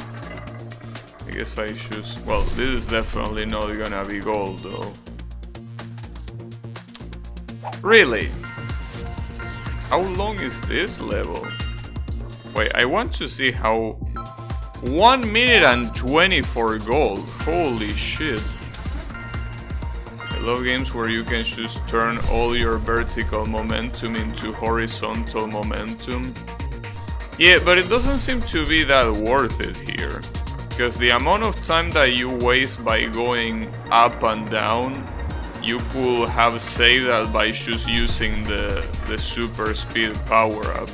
I guess I choose... Well, this is definitely not gonna be gold though. Really? How long is this level? Wait, I want to see how... 1 minute and 20 for gold. Holy shit. I love games where you can just turn all your vertical momentum into horizontal momentum. Yeah, but it doesn't seem to be that worth it here. Because the amount of time that you waste by going up and down, you could have saved that by just using the super speed power up.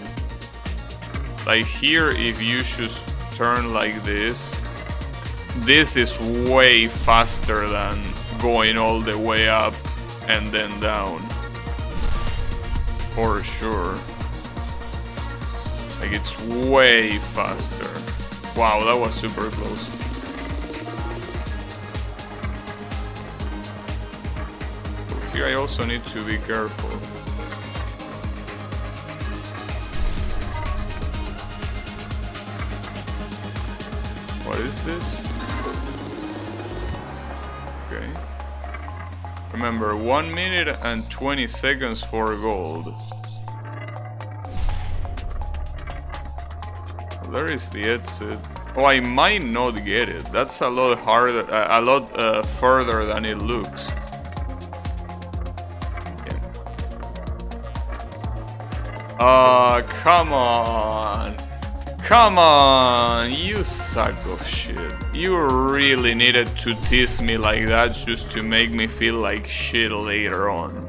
Like here, if you just turn like this is way faster than going all the way up and then down. For sure. Like it's way faster. Wow, that was super close. Here I also need to be careful. What is this? Okay. Remember, 1 minute and 20 seconds for gold. There is the exit. Oh, I might not get it. That's a lot harder, a lot further than it looks. Come on. Come on, you sack of shit. You really needed to tease me like that just to make me feel like shit later on.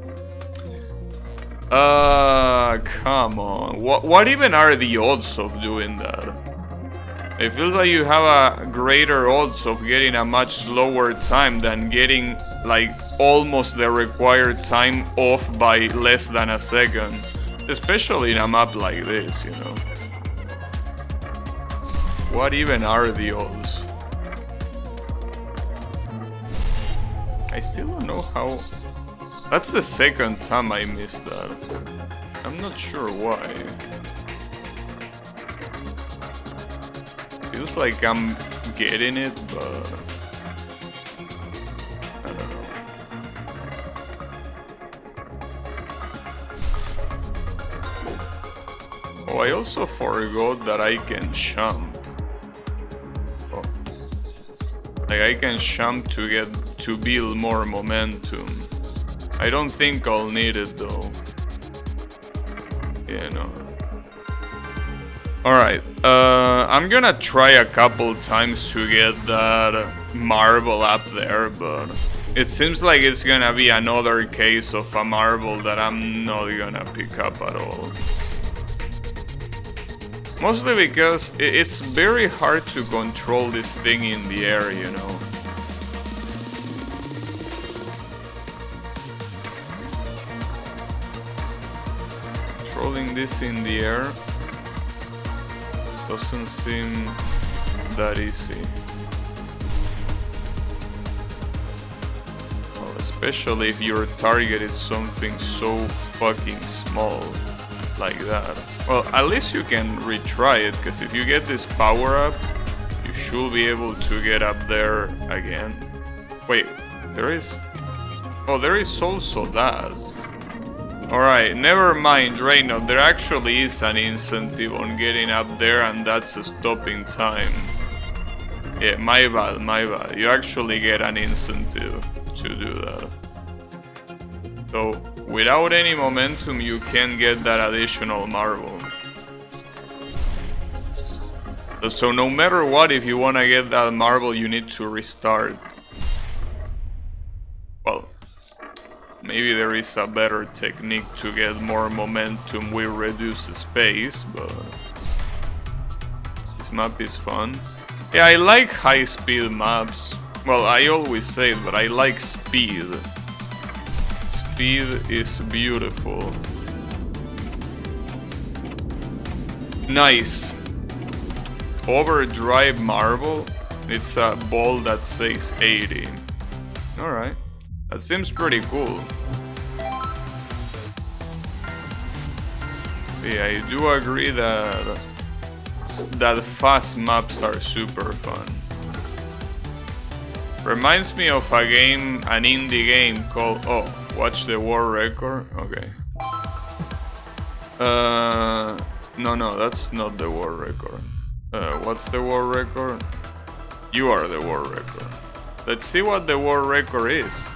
Come on. What even are the odds of doing that? It feels like you have a greater odds of getting a much slower time than getting like almost the required time off by less than a second. Especially in a map like this, you know. What even are the odds? I still don't know how... That's the second time I missed that. I'm not sure why. Feels like I'm getting it, but... I don't know. Oh, I also forgot that I can jump. Oh. Like I can jump to build more momentum. I don't think I'll need it though. Yeah, no. Alright, I'm gonna try a couple times to get that marble up there, but it seems like it's gonna be another case of a marble that I'm not gonna pick up at all. Mostly because it's very hard to control this thing in the air, you know. Controlling this in the air doesn't seem that easy. Well, especially if your target is something so fucking small like that. Well, at least you can retry it, because if you get this power up, you should be able to get up there again. Wait, there is... Oh, there is also that. Alright, never mind, Reyno, there actually is an incentive on getting up there, and that's a stopping time. Yeah, my bad, my bad. You actually get an incentive to do that. So, without any momentum, you can get that additional marble. So no matter what, if you want to get that marble, you need to restart. Well, maybe there is a better technique to get more momentum with reduced space, but this map is fun. Yeah, I like high-speed maps. Well, I always say it, but I like speed. It's speed is beautiful. Nice. Overdrive marble. It's a ball that says 80. Alright. That seems pretty cool. Yeah, I do agree that fast maps are super fun. Reminds me of a game, an indie game called... Oh, watch the world record? Okay. No, that's not the world record. What's the world record? You are the world record. Let's see what the world record is.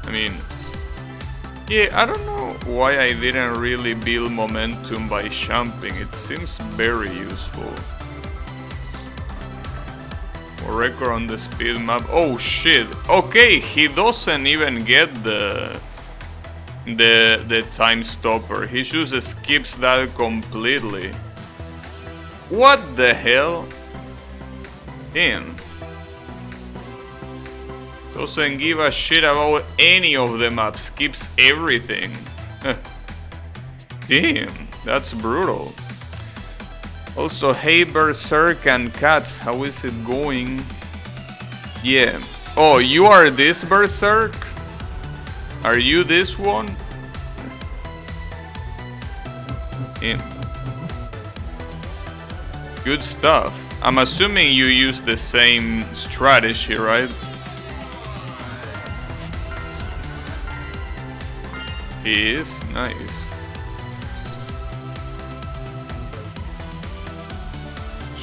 I mean... Yeah, I don't know why I didn't really build momentum by jumping. It seems very useful. Record on the speed map. Oh shit. Okay, he doesn't even get the time stopper. He just skips that completely. What the hell? Damn. Doesn't give a shit about any of the maps. Skips everything. Damn, that's brutal. Also, hey Berserk and Cats, how is it going? Yeah. Oh, you are this Berserk? Are you this one? Yeah. Good stuff. I'm assuming you use the same strategy, right? He is nice.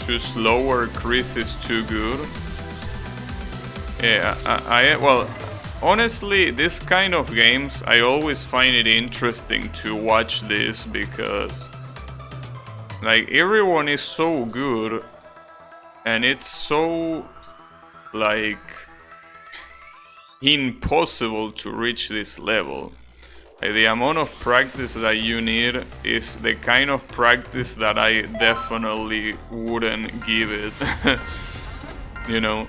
Just lower Chris is too good. Yeah, well, honestly, this kind of games, I always find it interesting to watch this because, like, everyone is so good, and it's so, like, impossible to reach this level. The amount of practice that you need is the kind of practice that I definitely wouldn't give it. You know?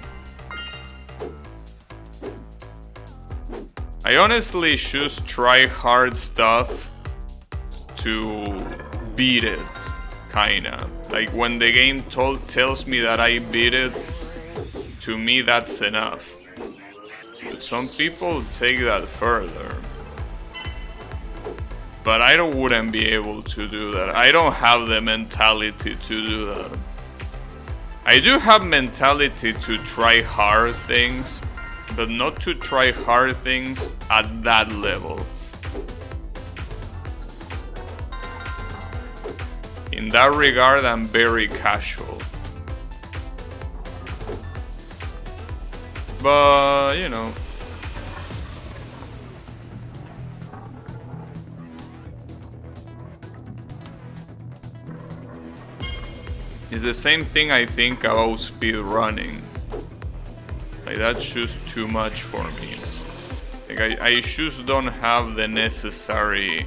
I honestly just try hard stuff to beat it, kinda. Like when the game tells me that I beat it, to me that's enough. But some people take that further. But I wouldn't be able to do that. I don't have the mentality to do that. I do have mentality to try hard things, but not to try hard things at that level. In that regard, I'm very casual. But, you know. It's the same thing I think about speed running. Like that's just too much for me. Like I just don't have the necessary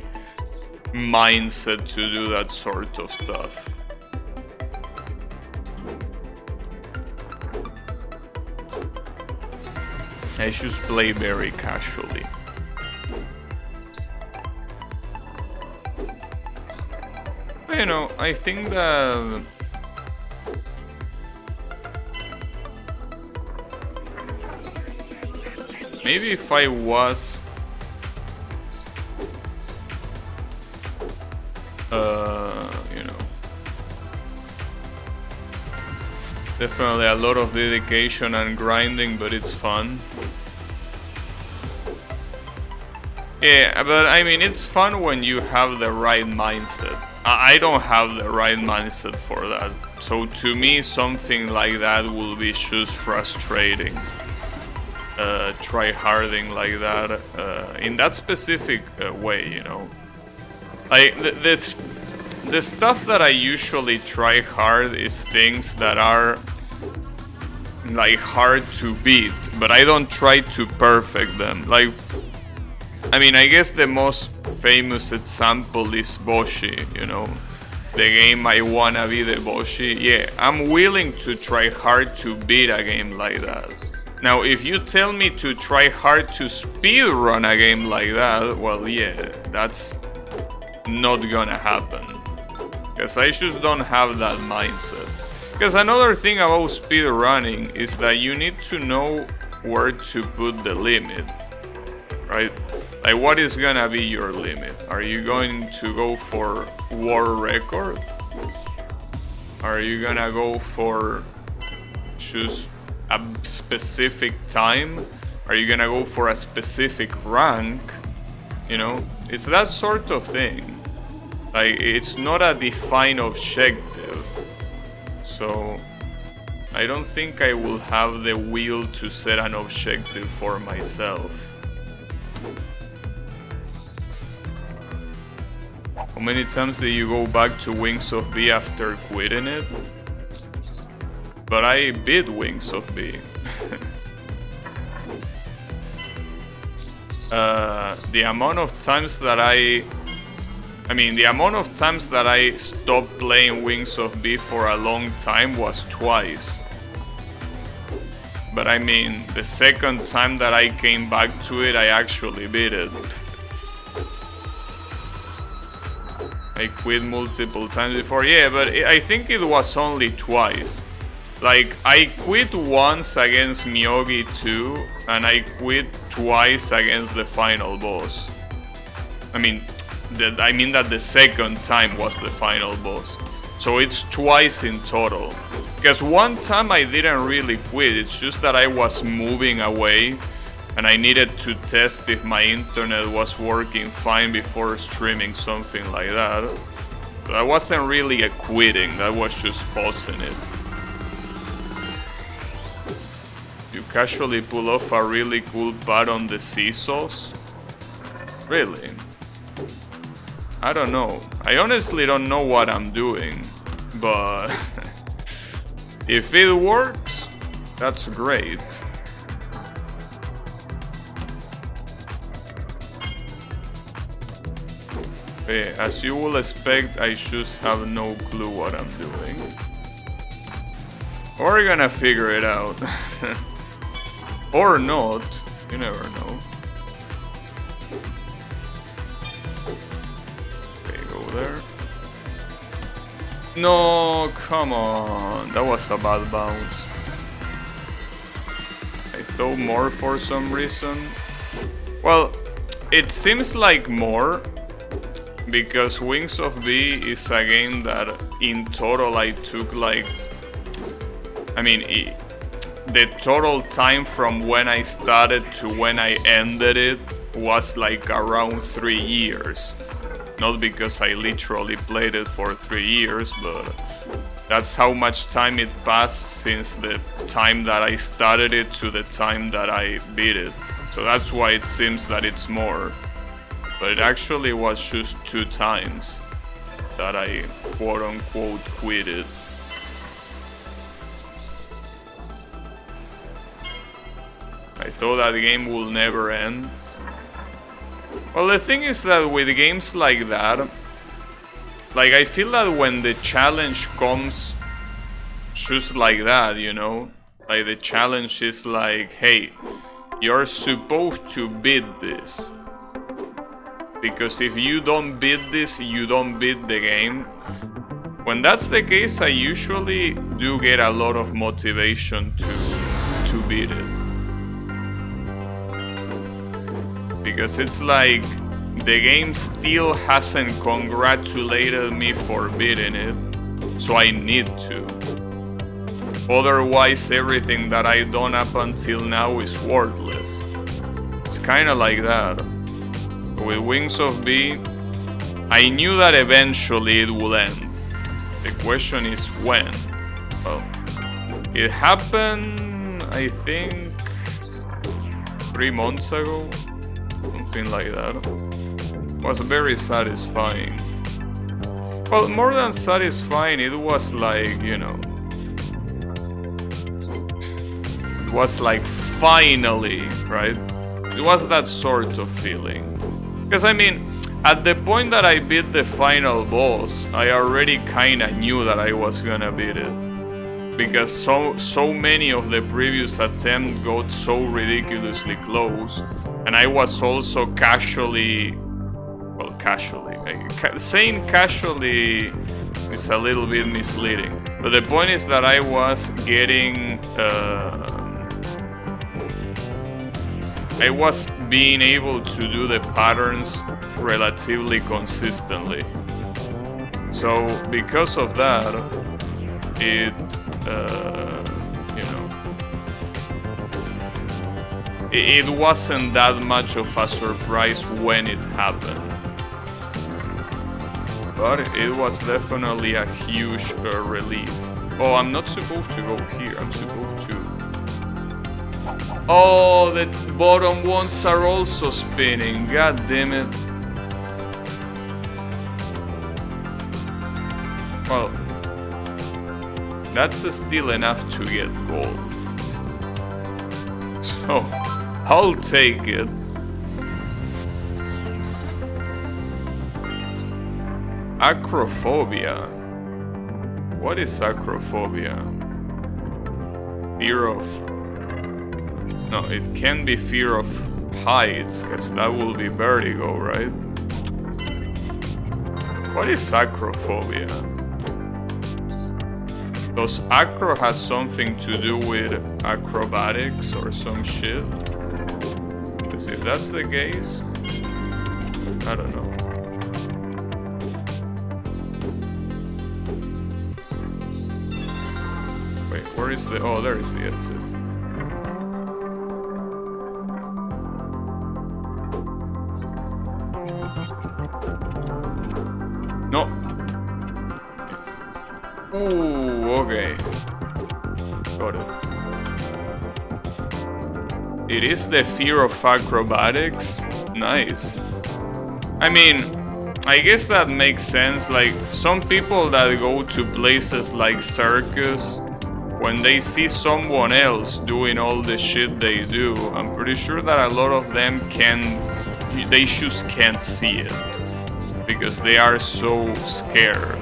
mindset to do that sort of stuff. I just play very casually. You know, I think that maybe if I was you know, definitely a lot of dedication and grinding, but it's fun. Yeah, but I mean, it's fun when you have the right mindset. I don't have the right mindset for that. So to me, something like that will be just frustrating. Try harding like that in that specific way, you know. Like the stuff that I usually try hard is things that are like hard to beat, but I don't try to perfect them. Like, I mean, I guess the most famous example is Boshi, you know, the game I wanna be the Boshi. Yeah, I'm willing to try hard to beat a game like that. Now, if you tell me to try hard to speedrun a game like that, well, yeah, that's not gonna happen. Because I just don't have that mindset. Because another thing about speedrunning is that you need to know where to put the limit, right? Like, what is gonna be your limit? Are you going to go for world record? Are you gonna go for choose a specific time? Are you gonna go for a specific rank? You know, it's that sort of thing. Like, it's not a defined objective. So I don't think I will have the will to set an objective for myself. How many times did you go back to Wings of B after quitting it? But I beat Wings of B. The amount of times that the amount of times that I stopped playing Wings of B for a long time was twice. But I mean, the second time that I came back to it, I actually beat it. I quit multiple times before, yeah, but I think it was only twice. Like, I quit once against Miyogi 2, and I quit twice against the final boss. I mean that the second time was the final boss. So it's twice in total. Because one time I didn't really quit, it's just that I was moving away and I needed to test if my internet was working fine before streaming something like that. But that wasn't really a quitting, that was just pausing it. You casually pull off a really cool pad on the seesaws? Really? I don't know. I honestly don't know what I'm doing, but if it works, that's great. Okay, as you will expect, I just have no clue what I'm doing. We're gonna figure it out. Or not, you never know. Okay, go there. No, come on, that was a bad bounce. I thought more for some reason. Well, it seems like more, because Wings of B is a game that in total I took like... the total time from when I started to when I ended it was like around 3 years. Not because I literally played it for 3 years, but that's how much time it passed since the time that I started it to the time that I beat it. So that's why it seems that it's more. But it actually was just 2 times that I quote-unquote quit it. I thought that game will never end. Well, the thing is that with games like that, like, I feel that when the challenge comes just like that, you know? Like, the challenge is like, hey, you're supposed to beat this. Because if you don't beat this, you don't beat the game. When that's the case, I usually do get a lot of motivation to beat it. Because it's like the game still hasn't congratulated me for beating it, so I need to. Otherwise, everything that I've done up until now is worthless. It's kinda like that. With Wings of B, I knew that eventually it will end. The question is when. Well, it happened, I think, 3 months ago. Something like that. It was very satisfying. Well, more than satisfying, it was like, you know... It was like, finally, right? It was that sort of feeling. Because I mean, at the point that I beat the final boss, I already kinda knew that I was gonna beat it. because so many of the previous attempts got so ridiculously close, and I was also casually, well, saying casually is a little bit misleading, but the point is that I was getting I was being able to do the patterns relatively consistently. So because of that, it you know, it wasn't that much of a surprise when it happened, but it was definitely a huge relief. Oh, I'm not supposed to go here. I'm supposed to. Oh, the bottom ones are also spinning. God damn it. Well, that's still enough to get gold. So, I'll take it. Acrophobia. What is acrophobia? Fear of... No, it can be fear of heights, because that will be vertigo, right? What is acrophobia? Does acro has something to do with acrobatics or some shit? Because if that's the case, I don't know. Wait, where is the... Oh, there is the exit. No. Ooh, okay. Got it. It is the fear of acrobatics? Nice. I mean, I guess that makes sense. Like, some people that go to places like circus, when they see someone else doing all the shit they do, I'm pretty sure that a lot of them they just can't see it. Because they are so scared.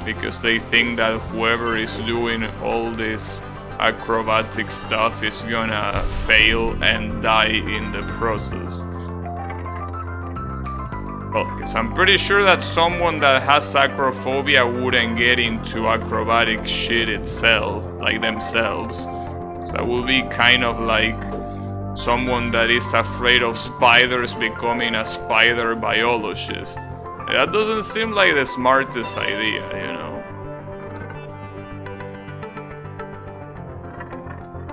Because they think that whoever is doing all this acrobatic stuff is gonna fail and die in the process. Well, because I'm pretty sure that someone that has acrophobia wouldn't get into acrobatic shit itself, like themselves. So that will be kind of like someone that is afraid of spiders becoming a spider biologist. That doesn't seem like the smartest idea, you know.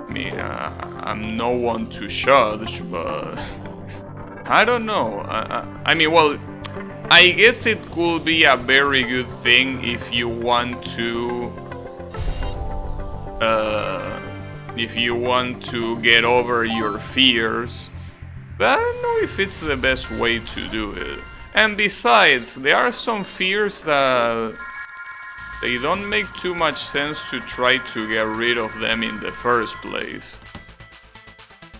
I mean, I'm no one to judge, but I don't know. I mean, well, I guess it could be a very good thing if you want to get over your fears, but I don't know if it's the best way to do it. And besides, there are some fears that they don't make too much sense to try to get rid of them in the first place.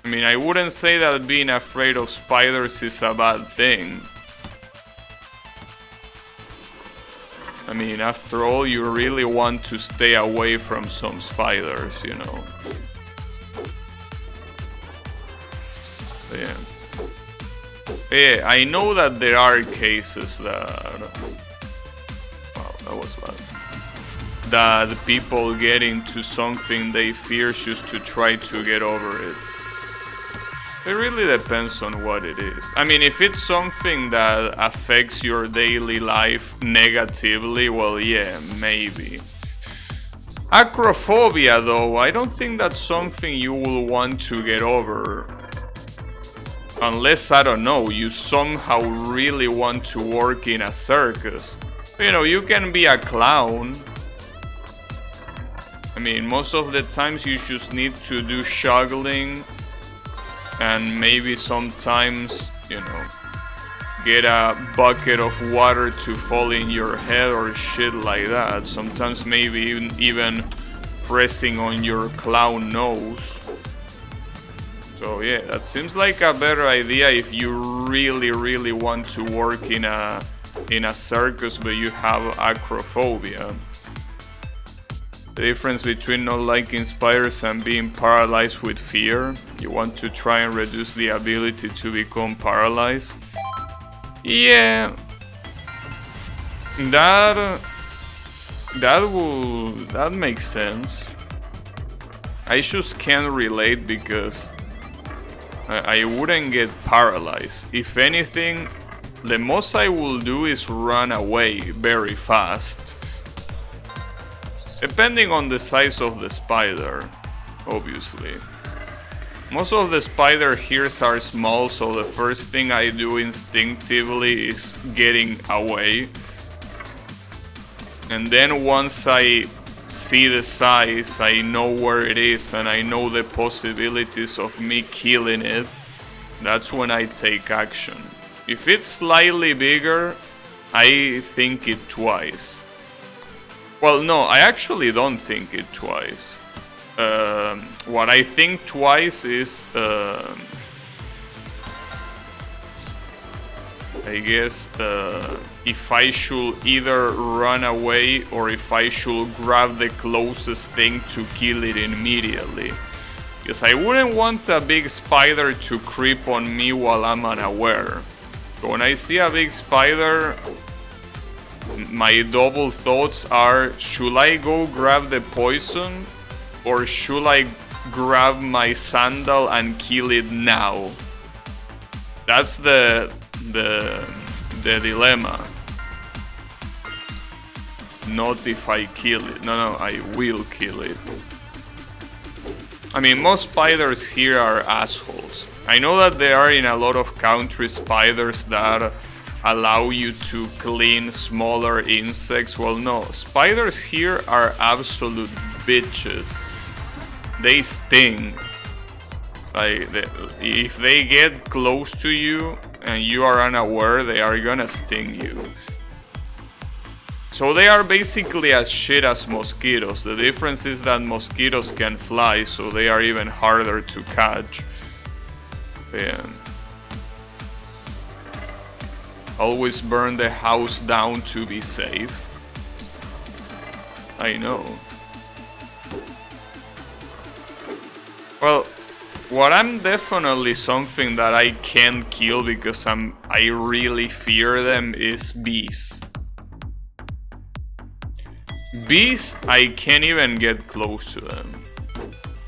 I mean, I wouldn't say that being afraid of spiders is a bad thing. I mean, after all, you really want to stay away from some spiders, you know. Yeah. Yeah, I know that there are cases that... Wow, that was bad. That people get into something they fear just to try to get over it. It really depends on what it is. I mean, if it's something that affects your daily life negatively, well, yeah, maybe. Acrophobia, though, I don't think that's something you will want to get over. Unless, I don't know, you somehow really want to work in a circus. You know, you can be a clown. I mean, most of the times you just need to do juggling. And maybe sometimes, you know, get a bucket of water to fall in your head or shit like that. Sometimes maybe even pressing on your clown nose. So yeah, that seems like a better idea if you really want to work in a circus but you have acrophobia. The difference between not liking spiders and being paralyzed with fear. You want to try and reduce the ability to become paralyzed. Yeah, that makes sense. I just can't relate because I wouldn't get paralyzed. If anything, the most I will do is run away very fast. Depending on the size of the spider, obviously. Most of the spider hears are small, so the first thing I do instinctively is getting away. And then once I see the size, I know where it is, and I know the possibilities of me killing it, that's when I take action. If it's slightly bigger, I think it twice. Well, no, I actually don't think it twice. What I think twice is, I guess, if I should either run away or if I should grab the closest thing to kill it immediately. Because I wouldn't want a big spider to creep on me while I'm unaware. So when I see a big spider, my double thoughts are, should I go grab the poison or should I grab my sandal and kill it now? That's the dilemma. Not if I kill it. No, I will kill it. I mean, most spiders here are assholes. I know that there are in a lot of countries spiders that allow you to clean smaller insects. Well, no, spiders here are absolute bitches. They sting. Like, if they get close to you and you are unaware, they are gonna sting you. So they are basically as shit as mosquitoes. The difference is that mosquitoes can fly, so they are even harder to catch. Yeah. Always burn the house down to be safe. I know. Well, what I'm definitely something that I can't kill because I really fear them is bees. Bees, I can't even get close to them.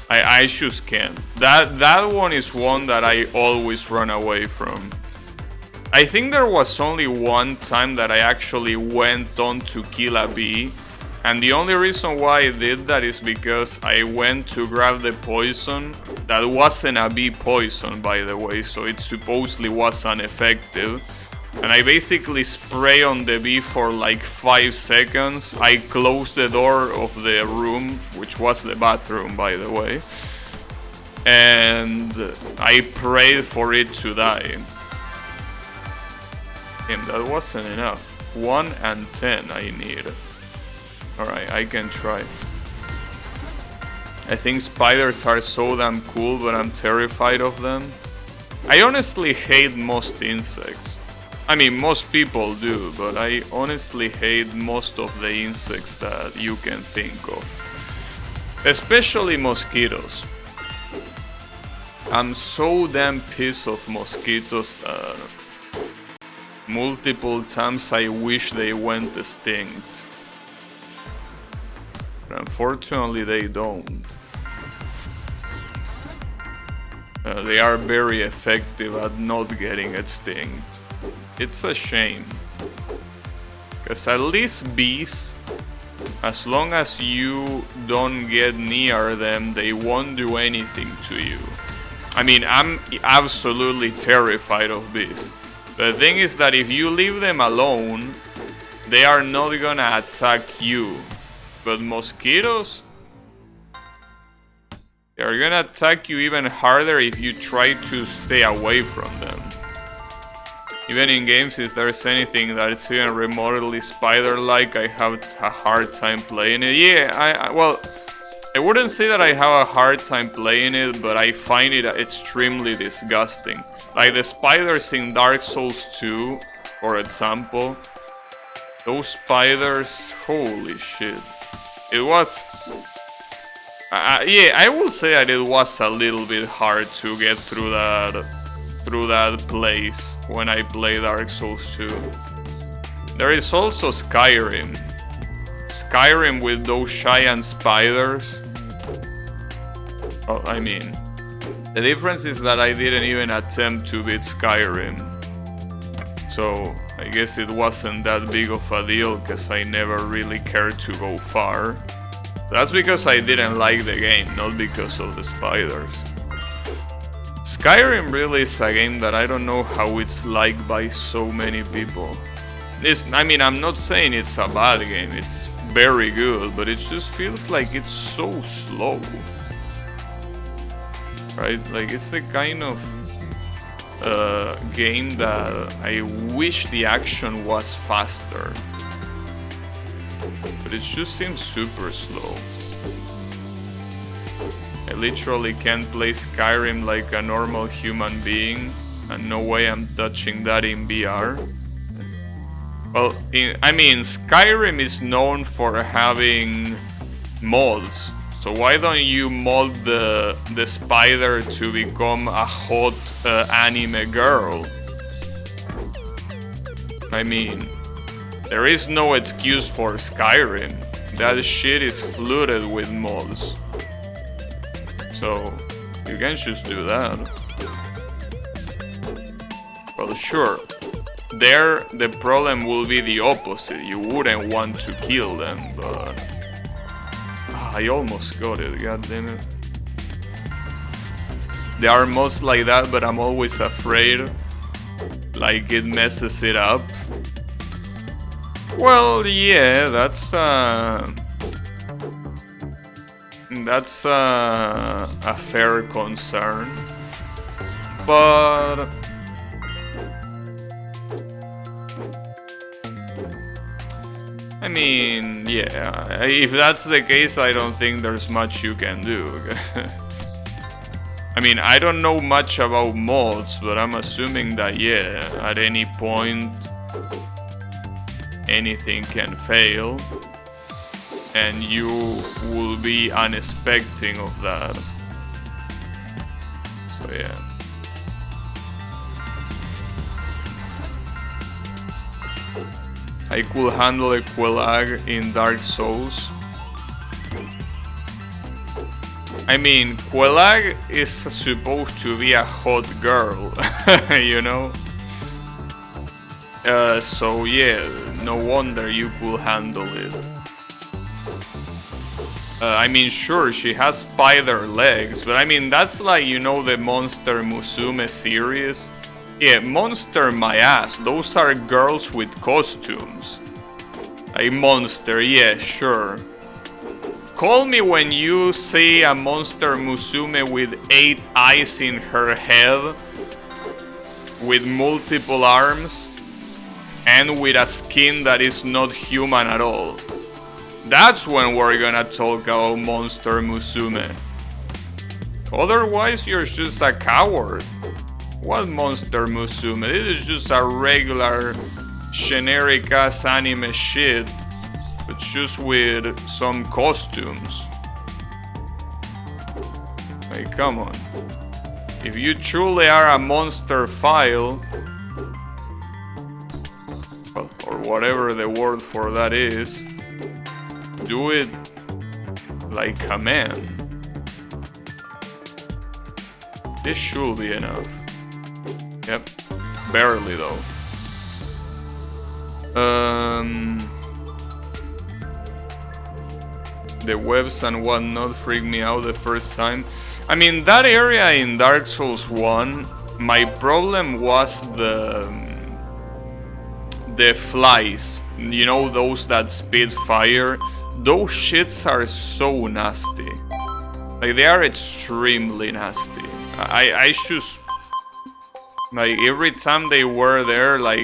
I just can't. That one is one that I always run away from. I think there was only one time that I actually went on to kill a bee, and the only reason why I did that is because I went to grab the poison. That wasn't a bee poison, by the way, so it supposedly was ineffective. And I basically spray on the bee for like 5 seconds. I closed the door of the room, which was the bathroom, by the way, and I prayed for it to die. Damn, that wasn't enough. 1 and 10 I need. Alright, I can try. I think spiders are so damn cool, but I'm terrified of them. I honestly hate most insects. I mean, most people do, but I honestly hate most of the insects that you can think of. Especially mosquitoes. I'm so damn pissed off mosquitoes that multiple times I wish they went extinct. But unfortunately they don't. They are very effective at not getting extinct. It's a shame. Because at least bees, as long as you don't get near them, they won't do anything to you. I mean, I'm absolutely terrified of bees. The thing is that if you leave them alone, they are not gonna attack you. But mosquitoes, they are gonna attack you even harder if you try to stay away from them. Even in games, if there's anything that is even remotely spider-like, I have a hard time playing it. Yeah, well, I wouldn't say that I have a hard time playing it, but I find it extremely disgusting. Like the spiders in Dark Souls 2, for example. Those spiders, holy shit. It was... yeah, I will say that it was a little bit hard to get through that place when I play Dark Souls 2. There is also Skyrim. Skyrim with those giant spiders. Well, I mean, the difference is that I didn't even attempt to beat Skyrim. So I guess it wasn't that big of a deal because I never really cared to go far. That's because I didn't like the game, not because of the spiders. Skyrim really is a game that I don't know how it's liked by so many people. I mean, I'm not saying it's a bad game, it's very good, but it just feels like it's so slow. Right? Like, it's the kind of game that I wish the action was faster. But it just seems super slow. I literally can't play Skyrim like a normal human being, and no way I'm touching that in VR. Well, I mean, Skyrim is known for having mods. So why don't you mod the spider to become a hot anime girl? I mean, there is no excuse for Skyrim. That shit is flooded with mods. So, you can just do that. Well, sure. There, the problem will be the opposite. You wouldn't want to kill them, but... I almost got it, god damn it. There are mods like that, but I'm always afraid, like, it messes it up. Well, yeah, that's a fair concern, but I mean, yeah, if that's the case, I don't think there's much you can do. I mean, I don't know much about mods, but I'm assuming that, yeah, at any point anything can fail, and you will be unexpecting of that. So yeah. I could handle a Quelaag in Dark Souls. I mean, Quelaag is supposed to be a hot girl, you know? So yeah, no wonder you could handle it. I mean, sure, she has spider legs, but I mean, that's like, you know, the Monster Musume series. Yeah, monster my ass, those are girls with costumes. A monster, yeah, sure. Call me when you see a Monster Musume with 8 eyes in her head, with multiple arms, and with a skin that is not human at all. That's when we're gonna talk about Monster Musume. Otherwise, you're just a coward. What Monster Musume? This is just a regular, generic ass anime shit, but just with some costumes. Hey, come on. If you truly are a monster file, well, or whatever the word for that is, do it like a man. This should be enough. Yep, barely though. The webs and whatnot freaked me out the first time. I mean, that area in Dark Souls 1, my problem was the flies. You know, those that spit fire? Those shits are so nasty. Like, they are extremely nasty. I just... Like, every time they were there, like,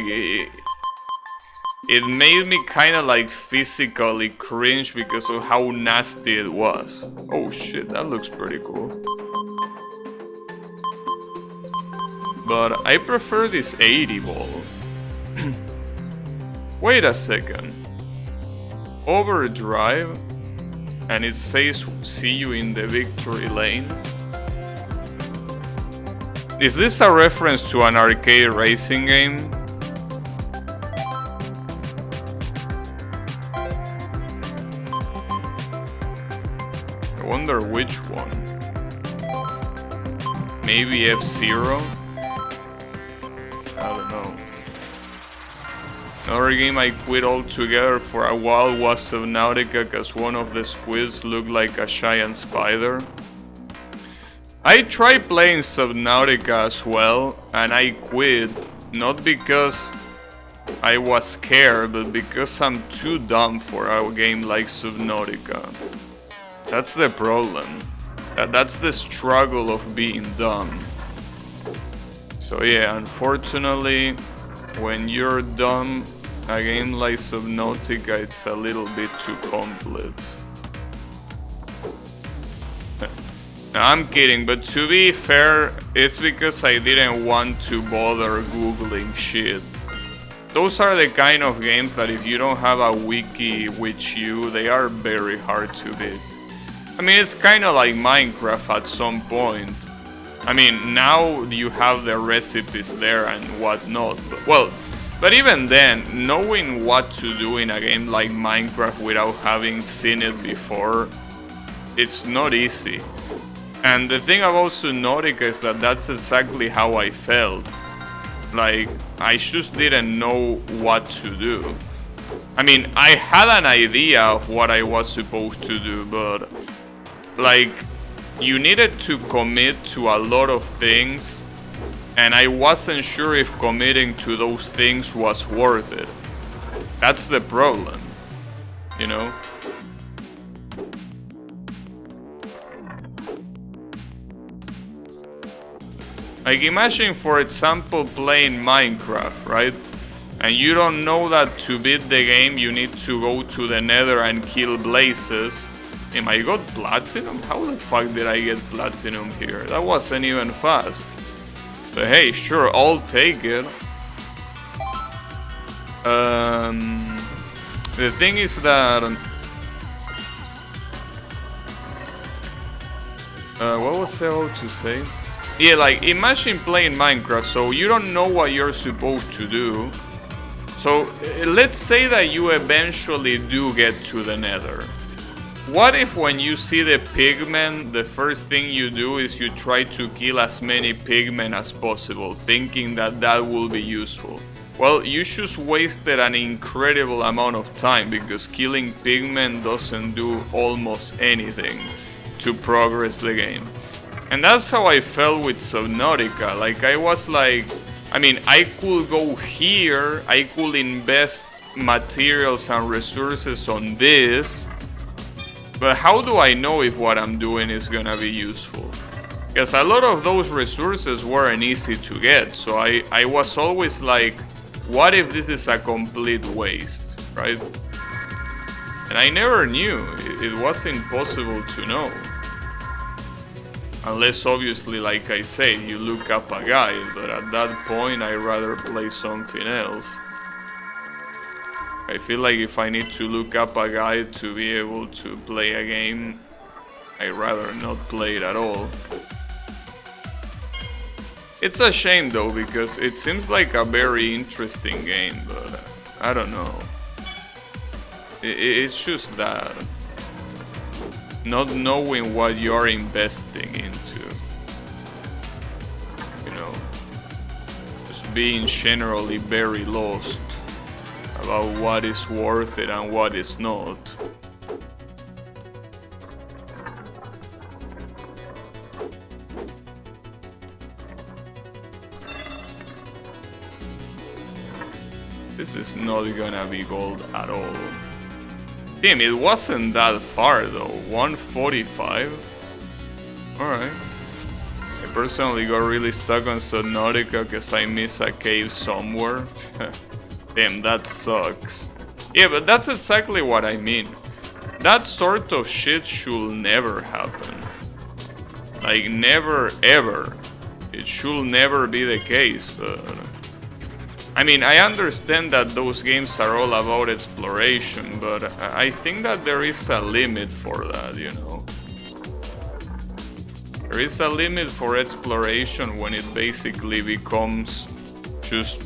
it made me kind of, like, physically cringe because of how nasty it was. Oh shit, that looks pretty cool. But I prefer this 80 ball. Wait a second. Overdrive? And it says, see you in the victory lane. Is this a reference to an arcade racing game? I wonder which one. Maybe F-Zero? I don't know. Another game I quit altogether for a while was Subnautica, because one of the squids looked like a giant spider. I tried playing Subnautica as well, and I quit, not because I was scared, but because I'm too dumb for a game like Subnautica. That's the problem. That's the struggle of being dumb. So yeah, unfortunately, when you're dumb, a game like Subnautica, it's a little bit too complex. No, I'm kidding, but to be fair, it's because I didn't want to bother googling shit. Those are the kind of games that if you don't have a wiki with you, they are very hard to beat. I mean, it's kind of like Minecraft at some point. I mean, now you have the recipes there and whatnot, but even then, knowing what to do in a game like Minecraft without having seen it before, it's not easy. And the thing about Subnautica is that that's exactly how I felt. Like, I just didn't know what to do. I mean, I had an idea of what I was supposed to do, but like, you needed to commit to a lot of things, and I wasn't sure if committing to those things was worth it. That's the problem, you know? Like, imagine, for example, playing Minecraft, right? And you don't know that to beat the game you need to go to the Nether and kill blazes. Damn, I got platinum? How the fuck did I get platinum here? That wasn't even fast. But hey, sure, I'll take it. The thing is that... what was I about to say? Yeah, like, imagine playing Minecraft, so you don't know what you're supposed to do. So, let's say that you eventually do get to the Nether. What if when you see the pigmen, the first thing you do is you try to kill as many pigmen as possible, thinking that that will be useful? Well, you just wasted an incredible amount of time, because killing pigmen doesn't do almost anything to progress the game. And that's how I felt with Subnautica. Like, I was like, I mean, I could go here, I could invest materials and resources on this, but how do I know if what I'm doing is gonna be useful? Because a lot of those resources weren't easy to get, so I was always like, what if this is a complete waste, right? And I never knew. It was impossible to know. Unless, obviously, like I said, you look up a guide, but at that point I'd rather play something else. I feel like if I need to look up a guide to be able to play a game, I'd rather not play it at all. It's a shame though, because it seems like a very interesting game, but I don't know. It's just that. Not knowing what you're investing into. You know. Just being generally very lost about what is worth it and what is not. This is not gonna be gold at all. Damn, it wasn't that far though. 145? Alright. I personally got really stuck on Subnautica because I missed a cave somewhere. Damn, that sucks. Yeah, but that's exactly what I mean. That sort of shit should never happen. Like, never ever. It should never be the case, but... I mean, I understand that those games are all about exploration, but I think that there is a limit for that, you know. There is a limit for exploration when it basically becomes just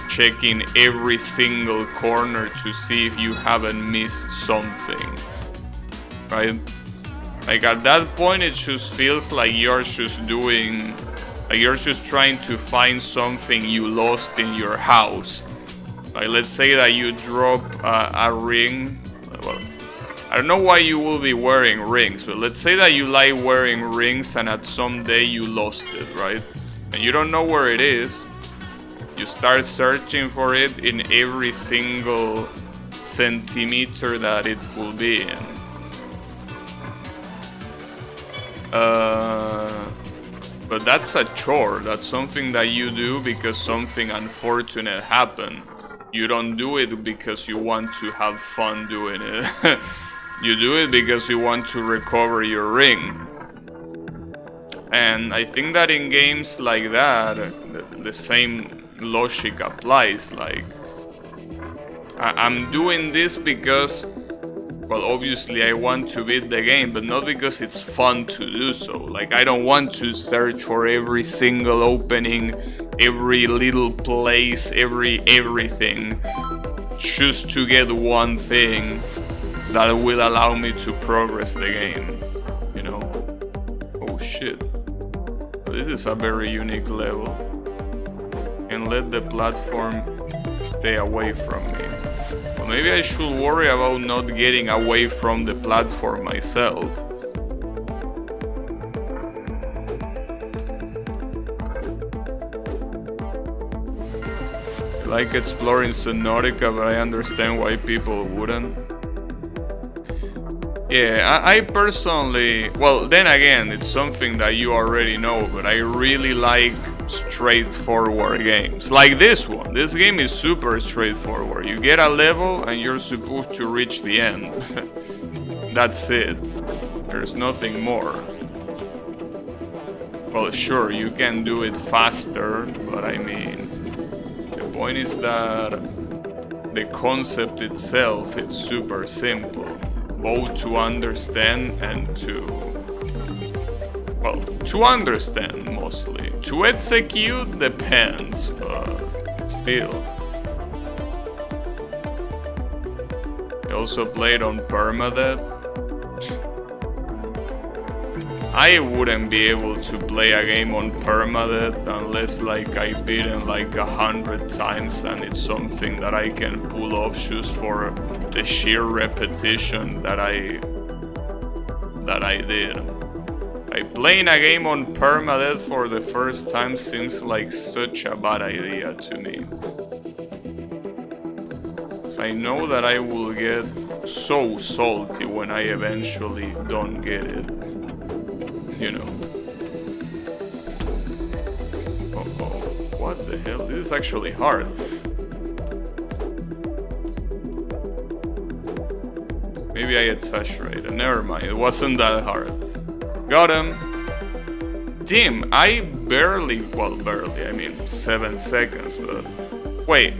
checking every single corner to see if you haven't missed something, right? Like at that point it just feels like you're just doing, like you're just trying to find something you lost in your house. Like let's say that you drop a ring. Well, I don't know why you will be wearing rings, but let's say that you like wearing rings and at some day you lost it, right? And you don't know where it is. You start searching for it in every single centimeter that it will be in. But that's a chore. That's something that you do because something unfortunate happened. You don't do it because you want to have fun doing it. You do it because you want to recover your ring. And I think that in games like that, the same logic applies. Like, I'm doing this because, well, obviously I want to beat the game, but not because it's fun to do so. Like, I don't want to search for every single opening, every little place, everything, just to get one thing that will allow me to progress the game, you know? Oh shit. This is a very unique level. And let the platform stay away from me. Well, maybe I should worry about not getting away from the platform myself. I like exploring Subnautica, but I understand why people wouldn't. Yeah, I personally, well, then again, it's something that you already know, but I really like straightforward games. Like this one. This game is super straightforward. You get a level and you're supposed to reach the end. That's it. There's nothing more. Well, sure, you can do it faster, but I mean, the point is that the concept itself is super simple. Both to understand and to, well, to understand mostly. To execute depends, but still. I also played on permadeath. I wouldn't be able to play a game on permadeath unless like I beat it like 100 times and it's something that I can pull off just for the sheer repetition that I did. Like playing a game on permadeath for the first time seems like such a bad idea to me. Because I know that I will get so salty when I eventually don't get it. You know. Uh-oh. What the hell? This is actually hard. Maybe I get saturated. Never mind. It wasn't that hard. Got him. Damn, I barely, well, barely, I mean 7 seconds, but... Wait.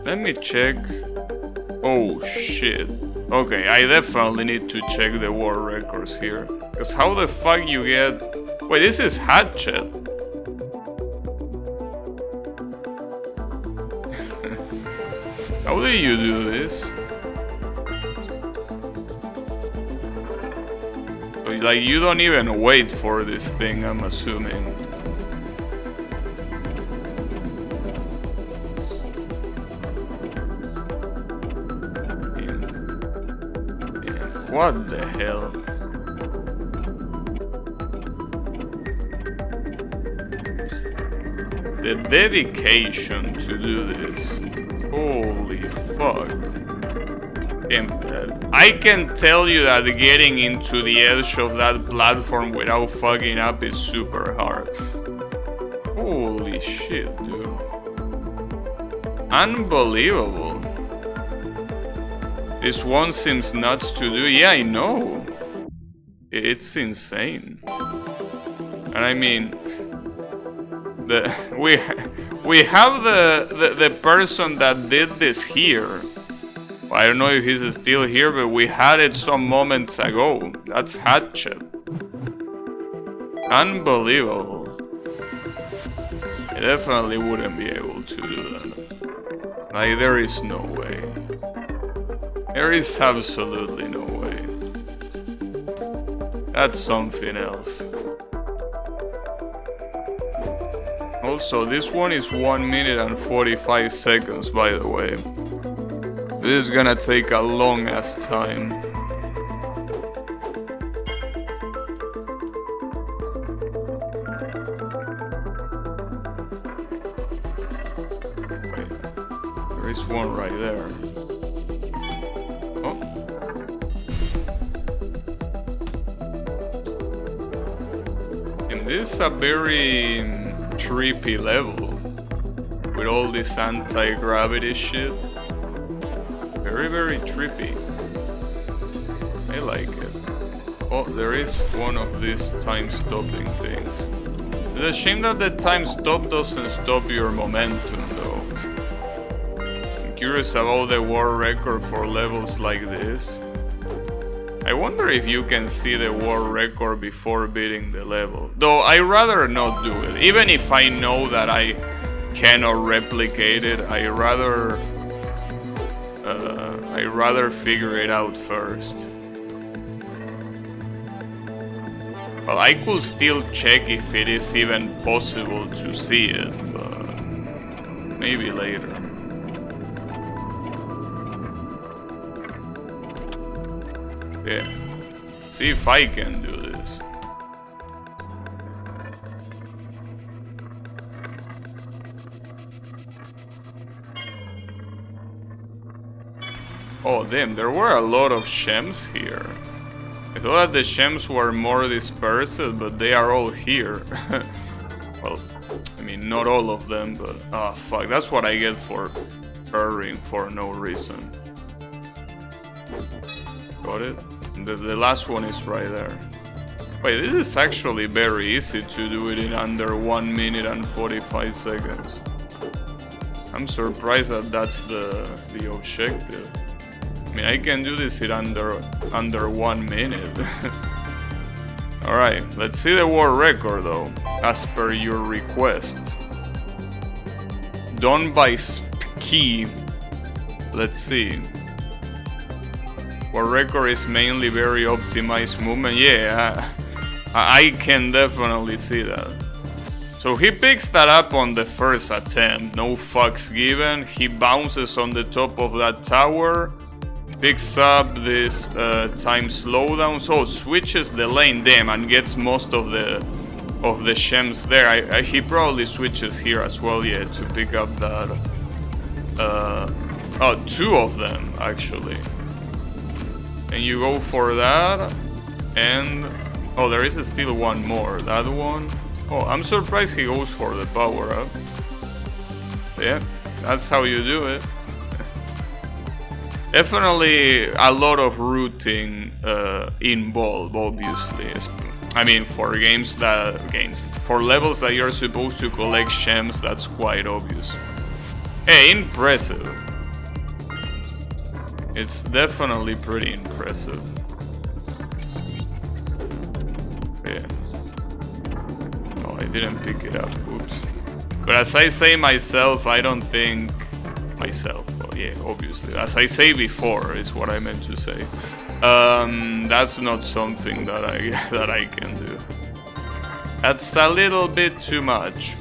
Let me check. Oh, shit. Okay, I definitely need to check the world records here. Because how the fuck you get... Wait, this is Hatchet. How do you do this? Like, you don't even wait for this thing, I'm assuming. What the hell? The dedication to do this. Holy fuck. I can tell you that getting into the edge of that platform without fucking up is super hard. Holy shit, dude. Unbelievable. This one seems nuts to do. Yeah, I know. It's insane. And I mean, We have the person that did this here. I don't know if he's still here, but we had it some moments ago. That's Hatchet. Unbelievable. I definitely wouldn't be able to do that. Like, there is no way. There is absolutely no way. That's something else. Also, this one is 1 minute and 45 seconds, by the way. This is gonna take a long ass time. Wait, there is one right there. Oh. And this is a very trippy level with all this anti-gravity shit. Very, very trippy. I like it. Oh, there is one of these time-stopping things. It's a shame that the time stop doesn't stop your momentum, though. I'm curious about the world record for levels like this. I wonder if you can see the world record before beating the level. Though I'd rather not do it. Even if I know that I cannot replicate it, I'd rather figure it out first. Well, I could still check if it is even possible to see it, but maybe later. Yeah. See if I can do this. Oh damn, there were a lot of shems here. I thought that the shems were more dispersed, but they are all here. Well, I mean, not all of them, but... ah, fuck, that's what I get for erring for no reason. Got it? The last one is right there. Wait, this is actually very easy to do it in under 1 minute and 45 seconds. I'm surprised that that's the objective. I mean, I can do this in under 1 minute. Alright, let's see the world record though, as per your request. Done by Spkey. Let's see. World record is mainly very optimized movement. Yeah, I can definitely see that. So he picks that up on the first attempt, no fucks given. He bounces on the top of that tower. Picks up this time slowdown, so switches the lane, damn, and gets most of the shems there. He probably switches here as well, yeah, to pick up that. Oh, 2 of them actually. And you go for that, and oh, there is still one more. That one. Oh, I'm surprised he goes for the power up. Yeah, that's how you do it. Definitely a lot of routing involved, obviously. I mean, for for levels that you're supposed to collect shems, that's quite obvious. Hey, impressive. It's definitely pretty impressive. Yeah. Oh, I didn't pick it up. Oops. But as I say myself, I don't think myself. Yeah, obviously. As I say before, is what I meant to say. That's not something that I can do. That's a little bit too much.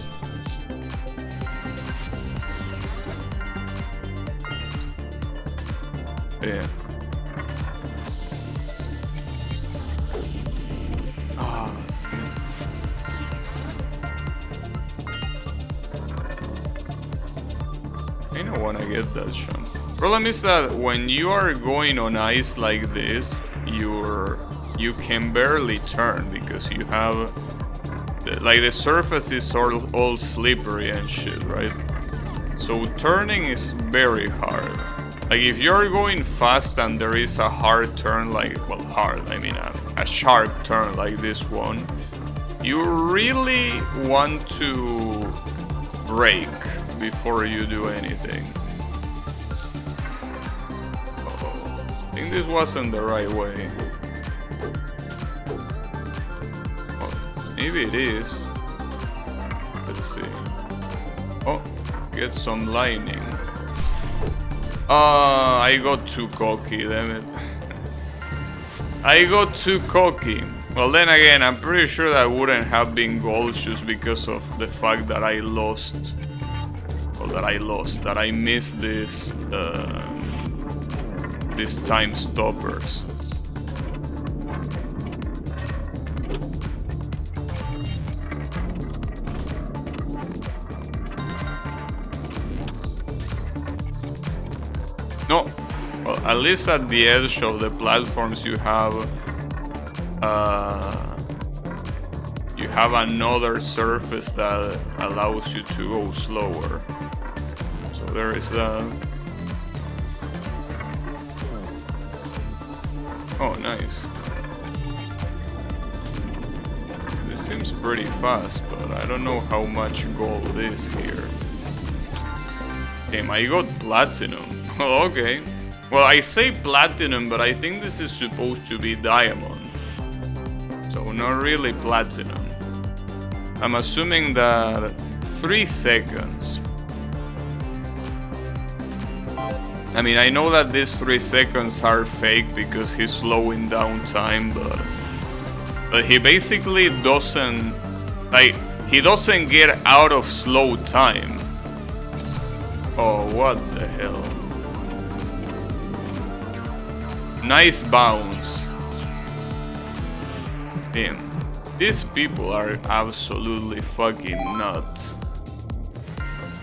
Yeah. Ah. I don't wanna get that shot. Problem is that when you are going on ice like this, you can barely turn because you have the surface is all slippery and shit, right? So turning is very hard. Like if you're going fast and there is a hard turn, like, well, hard, I mean a sharp turn like this one, you really want to break before you do anything. Uh-oh. I think this wasn't the right way. Oh, maybe it is. Let's see. Oh, get some lightning. I got too cocky, damn it. I got too cocky. Well, then again, I'm pretty sure that wouldn't have been goals just because of the fact that I lost. Well, that I missed this, these time stoppers. No, well, at least at the edge of the platforms you have another surface that allows you to go slower. So there is that. Oh, nice. This seems pretty fast, but I don't know how much gold is here. Damn, I got platinum. Oh, okay. Well, I say platinum, but I think this is supposed to be diamond. So not really platinum. I'm assuming that 3 seconds. I mean, I know that these 3 seconds are fake because he's slowing down time, but he basically doesn't, like, he doesn't get out of slow time. Oh, what the hell. Nice bounce. Damn. These people are absolutely fucking nuts.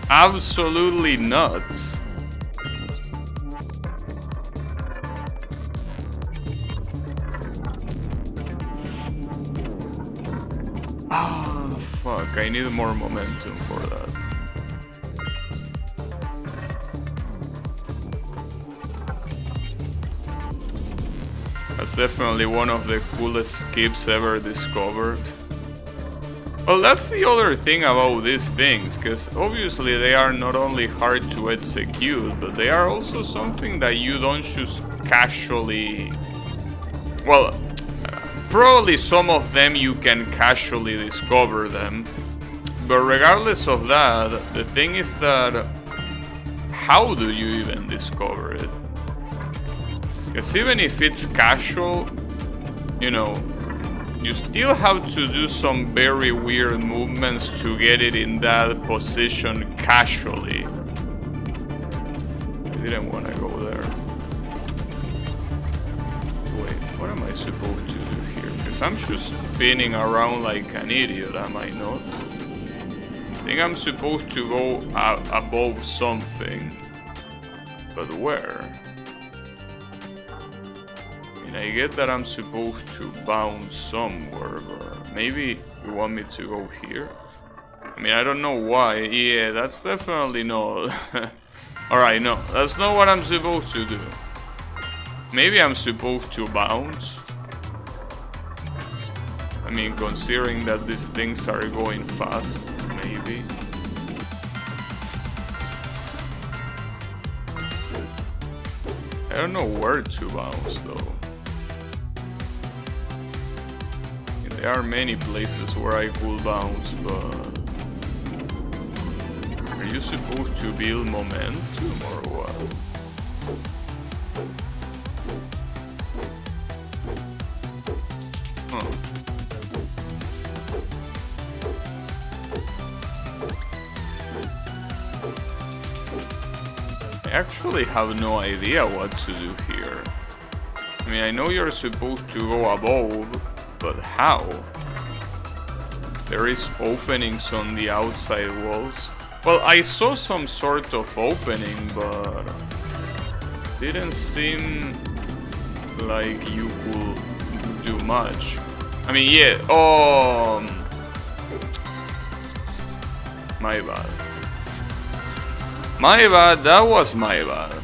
Absolutely nuts. Ah, fuck. I need more momentum for that. That's definitely one of the coolest skips ever discovered. Well, that's the other thing about these things, because obviously they are not only hard to execute, but they are also something that you don't just casually... Well, probably some of them you can casually discover them, but regardless of that, the thing is that how do you even discover it? Because even if it's casual, you know, you still have to do some very weird movements to get it in that position casually. I didn't want to go there. Wait, what am I supposed to do here? Because I'm just spinning around like an idiot, am I not? I think I'm supposed to go above something. But where? I get that I'm supposed to bounce somewhere, but maybe you want me to go here? I mean, I don't know why. Yeah, that's definitely not... Alright, no, that's not what I'm supposed to do. Maybe I'm supposed to bounce. I mean, considering that these things are going fast, maybe. I don't know where to bounce, though. There are many places where I could bounce, but... Are you supposed to build momentum or what? Huh. I actually have no idea what to do here. I mean, I know you're supposed to go above, but how? There is openings on the outside walls. Well, I saw some sort of opening, but didn't seem like you could do much. I mean, yeah, my bad. My bad, that was my bad.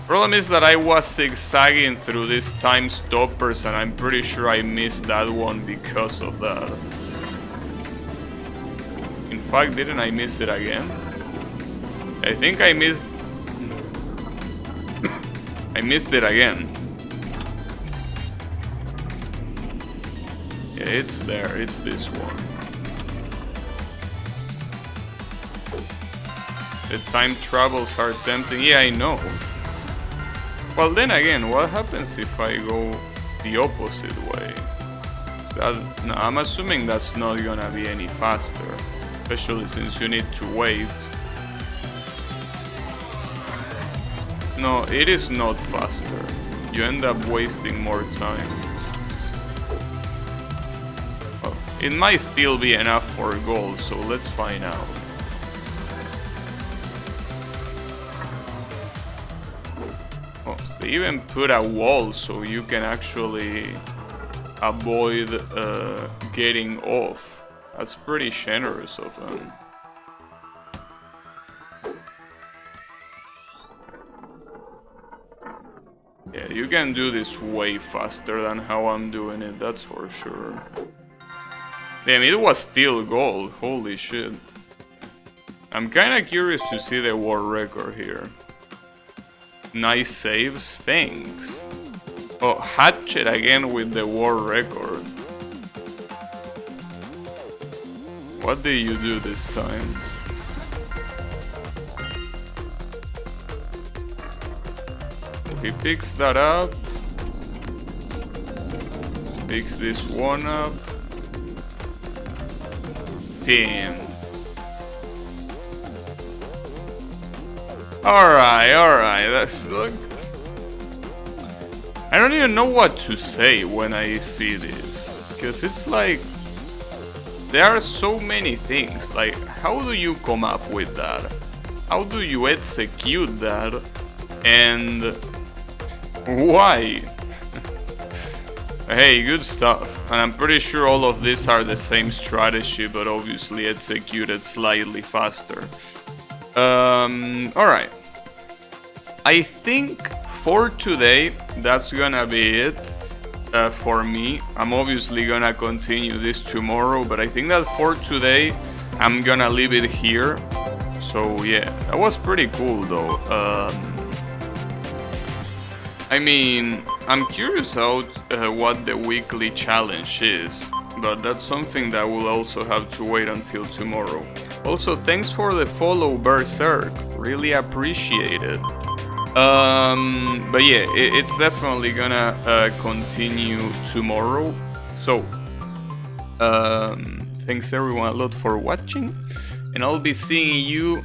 Problem is that I was zigzagging through these time stoppers and I'm pretty sure I missed that one because of that. In fact, didn't I miss it again? I think I missed it again. Yeah, it's there, it's this one. The time travels are tempting. Yeah, I know. Well, then again, what happens if I go the opposite way? No, I'm assuming that's not gonna be any faster, especially since you need to wait. No, it is not faster. You end up wasting more time. Well, it might still be enough for gold, so let's find out. Oh, they even put a wall so you can actually avoid getting off. That's pretty generous of them. Yeah, you can do this way faster than how I'm doing it, that's for sure. Damn, it was still gold, holy shit. I'm kinda curious to see the world record here. Nice saves, thanks. Oh, Hatchet again with the world record. What did you do this time? He picks that up. Picks this one up. Damn. Alright, that's look. I don't even know what to say when I see this, because it's like there are so many things. Like, how do you come up with that? How do you execute that? And why? Hey, good stuff. And I'm pretty sure all of these are the same strategy, but obviously executed slightly faster. Alright. I think for today, that's gonna be it for me. I'm obviously gonna continue this tomorrow, but I think that for today, I'm gonna leave it here. So yeah, that was pretty cool though. I mean, I'm curious out what the weekly challenge is, but that's something that we'll also have to wait until tomorrow. Also, thanks for the follow, Berserk. Really appreciate it. But yeah, it's definitely gonna continue tomorrow. So, thanks everyone a lot for watching, and I'll be seeing you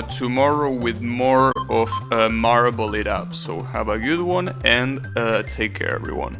tomorrow with more of Marble It Up. So have a good one and take care, everyone.